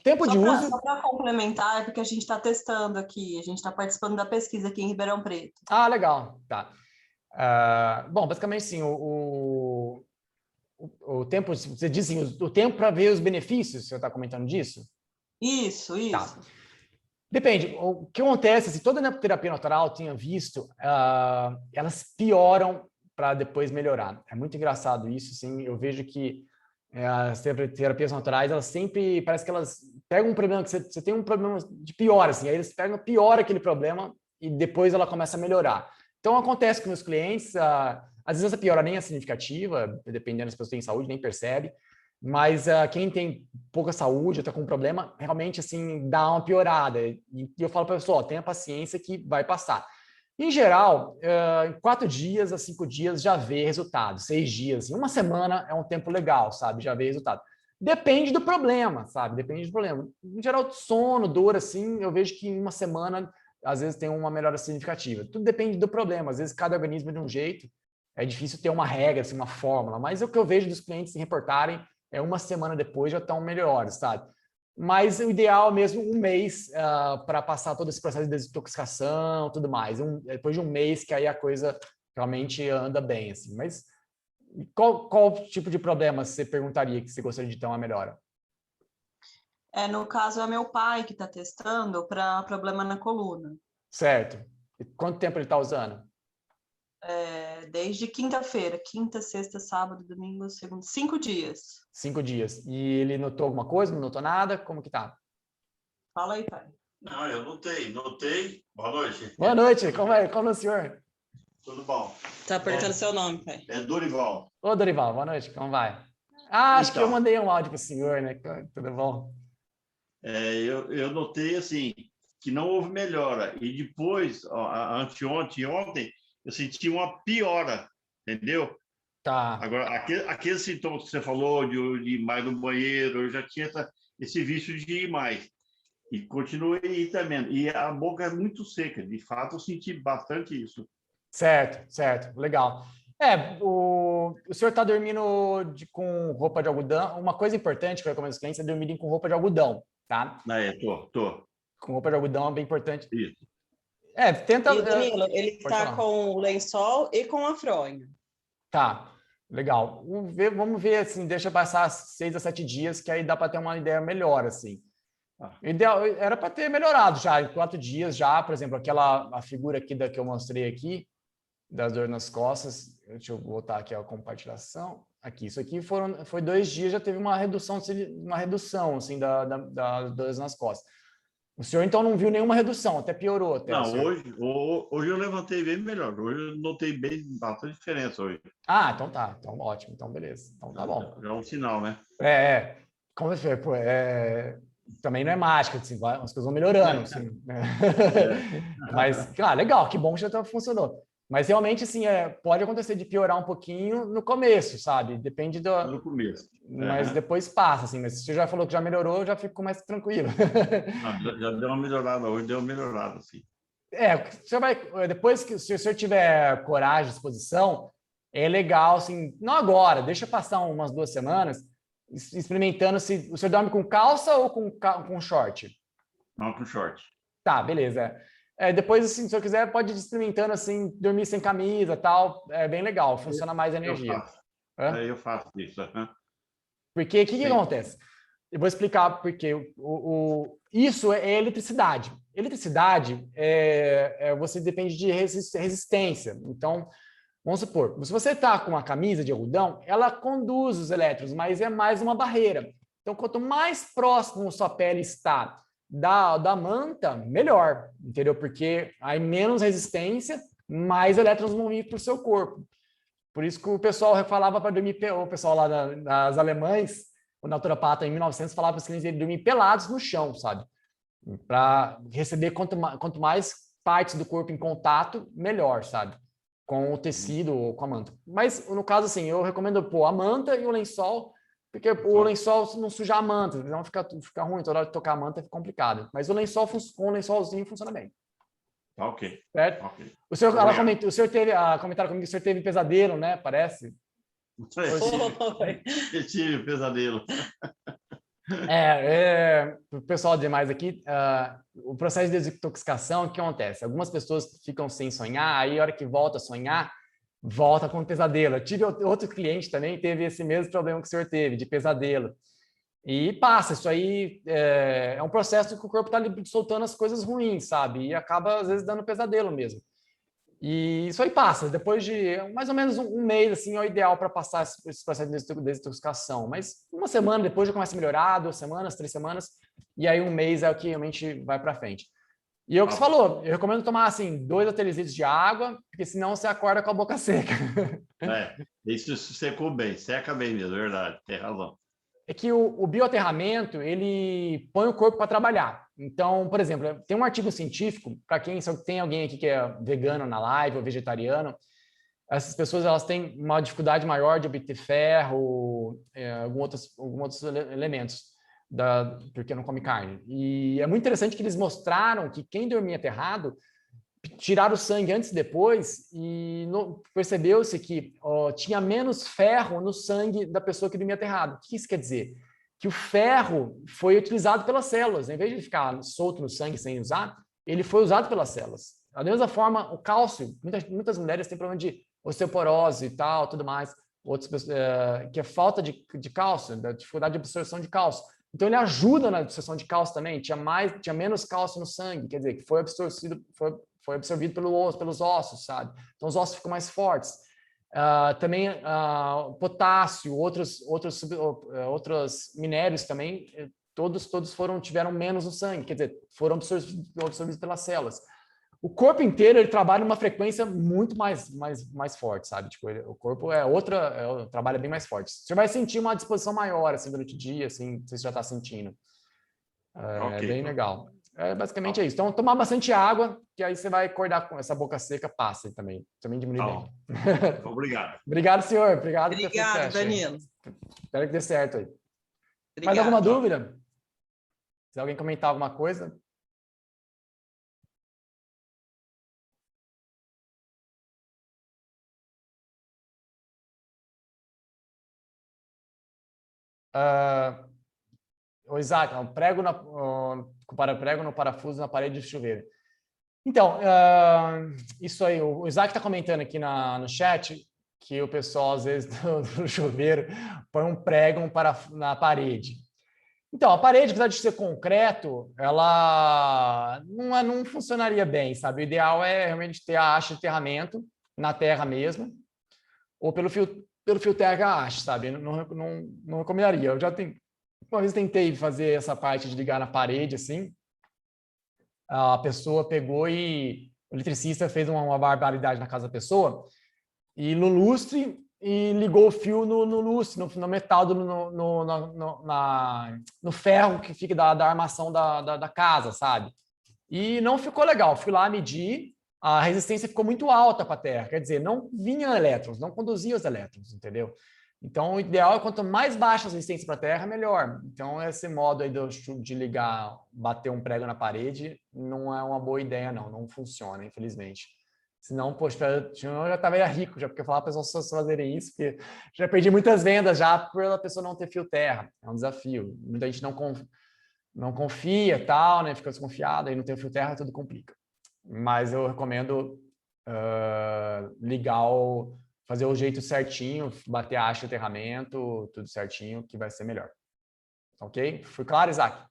tempo de uso... Só para complementar, porque a gente está testando aqui, a gente está participando da pesquisa aqui em Ribeirão Preto. Ah, legal, tá. Bom, basicamente, sim, o tempo, você diz assim, o tempo para ver os benefícios, você está comentando disso? Isso. Tá. Depende. O que acontece, se toda a terapia natural tinha visto, elas pioram para depois melhorar. É muito engraçado isso, sim. Eu vejo que as terapias naturais, elas sempre, parece que elas pegam um problema, que você tem um problema de pior, assim, aí eles pegam pior aquele problema e depois ela começa a melhorar. Então, acontece com meus clientes, às vezes essa piora nem é significativa, dependendo se a pessoa tem saúde, nem percebe, mas quem tem pouca saúde, está com um problema, realmente, assim, dá uma piorada. E eu falo para a pessoa, tenha paciência que vai passar. Em geral, em 4 dias a 5 dias já vê resultado, 6 dias. Em 1 semana é um tempo legal, sabe? Já vê resultado. Depende do problema, sabe? Depende do problema. Em geral, sono, dor, assim, eu vejo que em 1 semana, às vezes, tem uma melhora significativa. Tudo depende do problema. Às vezes, cada organismo é de um jeito. É difícil ter uma regra, assim, uma fórmula. Mas o que eu vejo dos clientes se reportarem 1 semana depois já estão melhores, sabe? Mas o ideal mesmo 1 mês para passar todo esse processo de desintoxicação, tudo mais. Depois de 1 mês que aí a coisa realmente anda bem, assim. Mas qual tipo de problema você perguntaria que você gostaria de ter uma melhora? No caso, é meu pai que está testando para problema na coluna. Certo. E quanto tempo ele está usando? Desde quinta-feira. Quinta, sexta, sábado, domingo, segunda. 5 dias. 5 dias. E ele notou alguma coisa? Não notou nada? Como que tá? Fala aí, pai. Não, eu notei. Boa noite. Boa noite. Como é o senhor? Tudo bom? Tá apertando seu nome, pai. É Dorival. Ô, Dorival, boa noite, como vai? Ah, acho que eu Então. mandei um áudio para o senhor, né? Tudo bom? Eu notei, assim, que não houve melhora. E depois, ó, anteontem e ontem, eu senti uma piora, entendeu? Tá. Agora, aqueles sintomas que você falou de ir mais no banheiro, eu já tinha esse vício de ir mais. E continuei aí também. E a boca é muito seca. De fato, eu senti bastante isso. Certo, certo, legal. O senhor está dormindo com roupa de algodão. Uma coisa importante que eu recomendo aos clientes é dormirem com roupa de algodão, tá? Tô. Com roupa de algodão é bem importante. Isso. Tenta... E o Danilo, ele pode está falar. com o lençol e com a fronha. Tá, legal. Vamos ver, assim, deixa passar 6 a 7 dias, que aí dá para ter uma ideia melhor, assim. O ideal era para ter melhorado já em 4 dias já, por exemplo, a figura aqui que eu mostrei aqui, das dores nas costas. Deixa eu botar aqui a compartilhação. Aqui, isso aqui foi 2 dias, já teve uma redução assim, das dores nas costas. O senhor, então, não viu nenhuma redução, até piorou. Até, não, hoje eu levantei bem melhor. Hoje eu notei bastante diferença hoje. Ah, então tá. Então, ótimo. Então, beleza. Então, tá bom. É um sinal, né? Como eu falei, também não é mágica, assim, as coisas vão melhorando. Assim, né? Mas, legal, que bom que já funcionou. Mas realmente, assim, pode acontecer de piorar um pouquinho no começo, sabe? Depende do... No começo. Mas depois passa, assim. Mas se você já falou que já melhorou, eu já fico mais tranquilo. Já deu uma melhorada, hoje deu uma melhorada, sim. Você depois que se o senhor tiver coragem, disposição, é legal, assim, não agora, deixa passar umas 2 semanas, experimentando se o senhor dorme com calça ou com short? Não, com short. Tá, beleza. Depois, assim, se o senhor quiser, pode ir experimentando, assim, dormir sem camisa, tal, é bem legal, funciona mais a energia. Eu faço isso. Porque o que acontece? Eu vou explicar porque isso é eletricidade. Eletricidade você depende de resistência. Então, vamos supor, se você está com uma camisa de algodão, ela conduz os elétrons, mas é mais uma barreira. Então, quanto mais próximo a sua pele está da manta, melhor, entendeu? Porque aí menos resistência, mais elétrons vão vir para o seu corpo. Por isso que o pessoal falava para dormir, o pessoal lá das alemães, o naturopata em 1900 falava para os clientes dele dormir pelados no chão, sabe? Para receber quanto mais partes do corpo em contato, melhor, sabe? Com o tecido ou com a manta. Mas, no caso, assim, eu recomendo pôr a manta e o lençol, porque o lençol não sujar a manta, senão fica ruim, toda hora de tocar a manta fica complicado. Mas com o lençolzinho funciona bem. Tá ok. Certo? Okay. O senhor teve comentaram comigo que o senhor teve pesadelo, né? Parece. Eu tive pesadelo. O pessoal demais aqui, o processo de desintoxicação, o que acontece? Algumas pessoas ficam sem sonhar, aí a hora que volta a sonhar, volta com pesadelo. Eu tive outro cliente também, teve esse mesmo problema que o senhor teve, de pesadelo. E passa, isso aí é um processo que o corpo está soltando as coisas ruins, sabe? E acaba, às vezes, dando pesadelo mesmo. E isso aí passa, depois de mais ou menos um mês, assim, é o ideal para passar esse processo de desintoxicação. Mas 1 semana depois já começa a melhorar, 2 semanas, 3 semanas, e aí 1 mês é o que realmente vai para frente. E é o que você falou, eu recomendo tomar, assim, 2 a 3 litros de água, porque senão você acorda com a boca seca. Isso secou bem, seca bem mesmo, é verdade, tem razão. É que o bioaterramento, ele põe o corpo para trabalhar. Então, por exemplo, tem um artigo científico, para quem se tem alguém aqui que é vegano na live ou vegetariano, essas pessoas elas têm uma dificuldade maior de obter ferro, alguns outros elementos, porque não come carne. E é muito interessante que eles mostraram que quem dormia aterrado tiraram o sangue antes e depois e percebeu-se que tinha menos ferro no sangue da pessoa que dormia aterrado. O que isso quer dizer? Que o ferro foi utilizado pelas células. Em vez de ficar solto no sangue sem usar, ele foi usado pelas células. Da mesma forma, o cálcio, muitas mulheres têm problema de osteoporose e tal, tudo mais, que é falta de cálcio, da dificuldade de absorção de cálcio. Então, ele ajuda na absorção de cálcio também, tinha menos cálcio no sangue, quer dizer, que foi absorvido pelos ossos, sabe? Então, os ossos ficam mais fortes. Também potássio, outros minérios também, todos tiveram menos no sangue, quer dizer, foram absorvidos pelas células. o corpo inteiro ele trabalha numa frequência muito mais forte, sabe? Tipo, o corpo trabalha bem mais forte. Você vai sentir uma disposição maior, assim, durante o dia, assim, você já está sentindo. É bem legal. Basicamente é isso. Então, tomar bastante água, que aí você vai acordar com essa boca seca, passa também. Também diminui bem. Obrigado. Obrigado, senhor. Obrigado por ter feito Obrigada, teste aí. Danilo. Espero que dê certo aí. Obrigada. Mais alguma dúvida? Se alguém comentar alguma coisa? O Isaac, prego no parafuso na parede do chuveiro. Então, isso aí, o Isaac está comentando aqui no chat que o pessoal, às vezes, do chuveiro, põe um prego na parede. Então, a parede, apesar de ser concreto, ela não funcionaria bem, sabe? O ideal é realmente ter a haste de aterramento na terra mesmo, ou pelo fio terra que a haste, sabe? Não recomendaria. Uma vez tentei fazer essa parte de ligar na parede, assim, a pessoa pegou e o eletricista fez uma barbaridade na casa da pessoa e no lustre e ligou o fio no lustre, no metal, no ferro que fica da armação da casa, sabe? E não ficou legal. Fui lá medir, a resistência ficou muito alta para a terra, quer dizer, não vinha elétrons, não conduzia os elétrons, entendeu? Então, o ideal é quanto mais baixa a resistência para a terra, melhor. Então, esse modo aí de ligar, bater um prego na parede, não é uma boa ideia, não funciona, infelizmente. Senão, poxa, eu já estava rico, já porque eu falava para as pessoas fazerem isso, porque já perdi muitas vendas já por a pessoa não ter fio terra. É um desafio. Muita gente não confia, tal, né? Fica desconfiada, aí não tem o fio terra, tudo complica. Mas eu recomendo fazer o jeito certinho, bater a haste de aterramento, tudo certinho, que vai ser melhor. Ok? Foi claro, Isaac?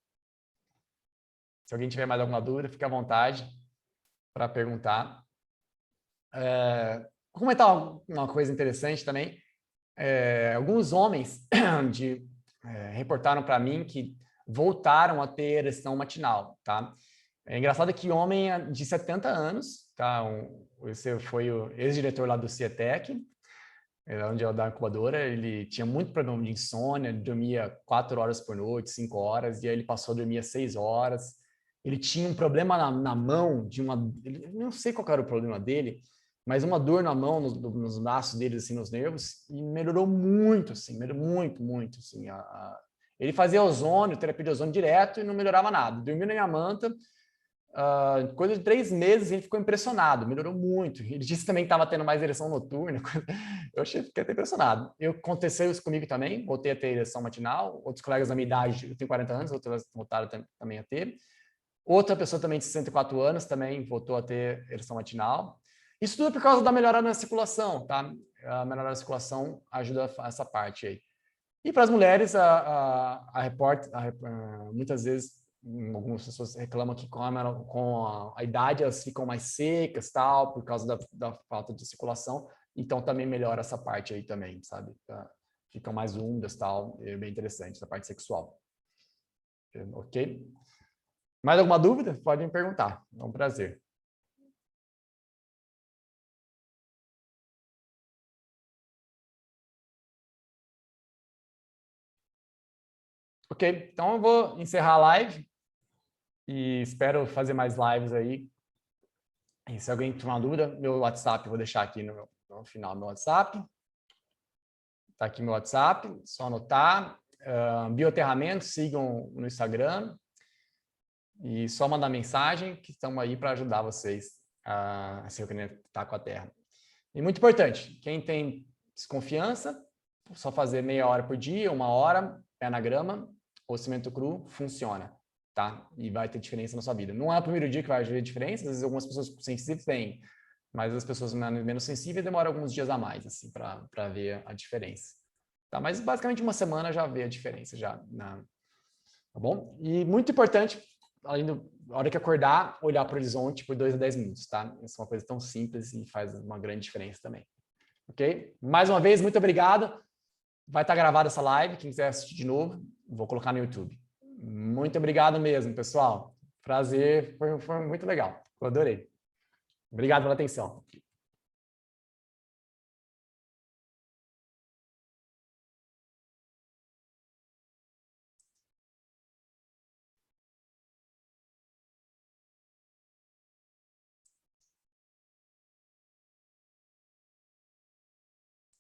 Se alguém tiver mais alguma dúvida, fique à vontade para perguntar. Vou comentar uma coisa interessante também. Alguns homens reportaram para mim que voltaram a ter ereção matinal, tá? É engraçado que homem de 70 anos, tá? Esse foi o ex-diretor lá do CIETEC, onde eu da incubadora, ele tinha muito problema de insônia, ele dormia 4 horas por noite, 5 horas, e aí ele passou a dormir 6 horas. Ele tinha um problema na mão, não sei qual era o problema dele, mas uma dor na mão, nos braços dele, assim, nos nervos, e melhorou muito, assim, muito, assim. Ele fazia ozônio, terapia de ozônio direto e não melhorava nada. Dormiu na minha manta, coisa de 3 meses, ele ficou impressionado, melhorou muito. Ele disse também que estava tendo mais ereção noturna. Eu fiquei até impressionado. Aconteceu isso comigo também, voltei a ter ereção matinal. Outros colegas da minha idade, eu tenho 40 anos, outros voltaram também a ter. Outra pessoa também de 64 anos também voltou a ter ereção matinal. Isso tudo é por causa da melhora na circulação, tá? A melhora na circulação ajuda essa parte aí. E para as mulheres, muitas vezes, algumas pessoas reclamam que com a idade elas ficam mais secas, tal, por causa da falta de circulação. Então, também melhora essa parte aí também, sabe? Ficam mais úmidas, tal. É bem interessante, essa parte sexual. Ok? Mais alguma dúvida? Pode me perguntar. É um prazer. Ok, então eu vou encerrar a live e espero fazer mais lives aí. E se alguém tiver uma dúvida, meu WhatsApp, eu vou deixar aqui no final do meu WhatsApp. Está aqui meu WhatsApp, só anotar. Bioaterramento, sigam no Instagram. E só mandar mensagem que estamos aí para ajudar vocês a se reconectar com a Terra. E muito importante, quem tem desconfiança, só fazer meia hora por dia, 1 hora, pé na grama, ou cimento cru, funciona, tá? E vai ter diferença na sua vida. Não é o primeiro dia que vai ver diferença, às vezes algumas pessoas sensíveis têm, mas as pessoas menos sensíveis demoram alguns dias a mais, assim, para ver a diferença. Tá? Mas basicamente 1 semana já vê a diferença, já. Tá bom? E muito importante, além da hora que acordar, olhar para o horizonte por 2 a 10 minutos, tá? Isso é uma coisa tão simples e faz uma grande diferença também. Ok? Mais uma vez, muito obrigado. Vai estar gravada essa live, quem quiser assistir de novo, vou colocar no YouTube. Muito obrigado mesmo, pessoal. Prazer, foi muito legal. Eu adorei. Obrigado pela atenção.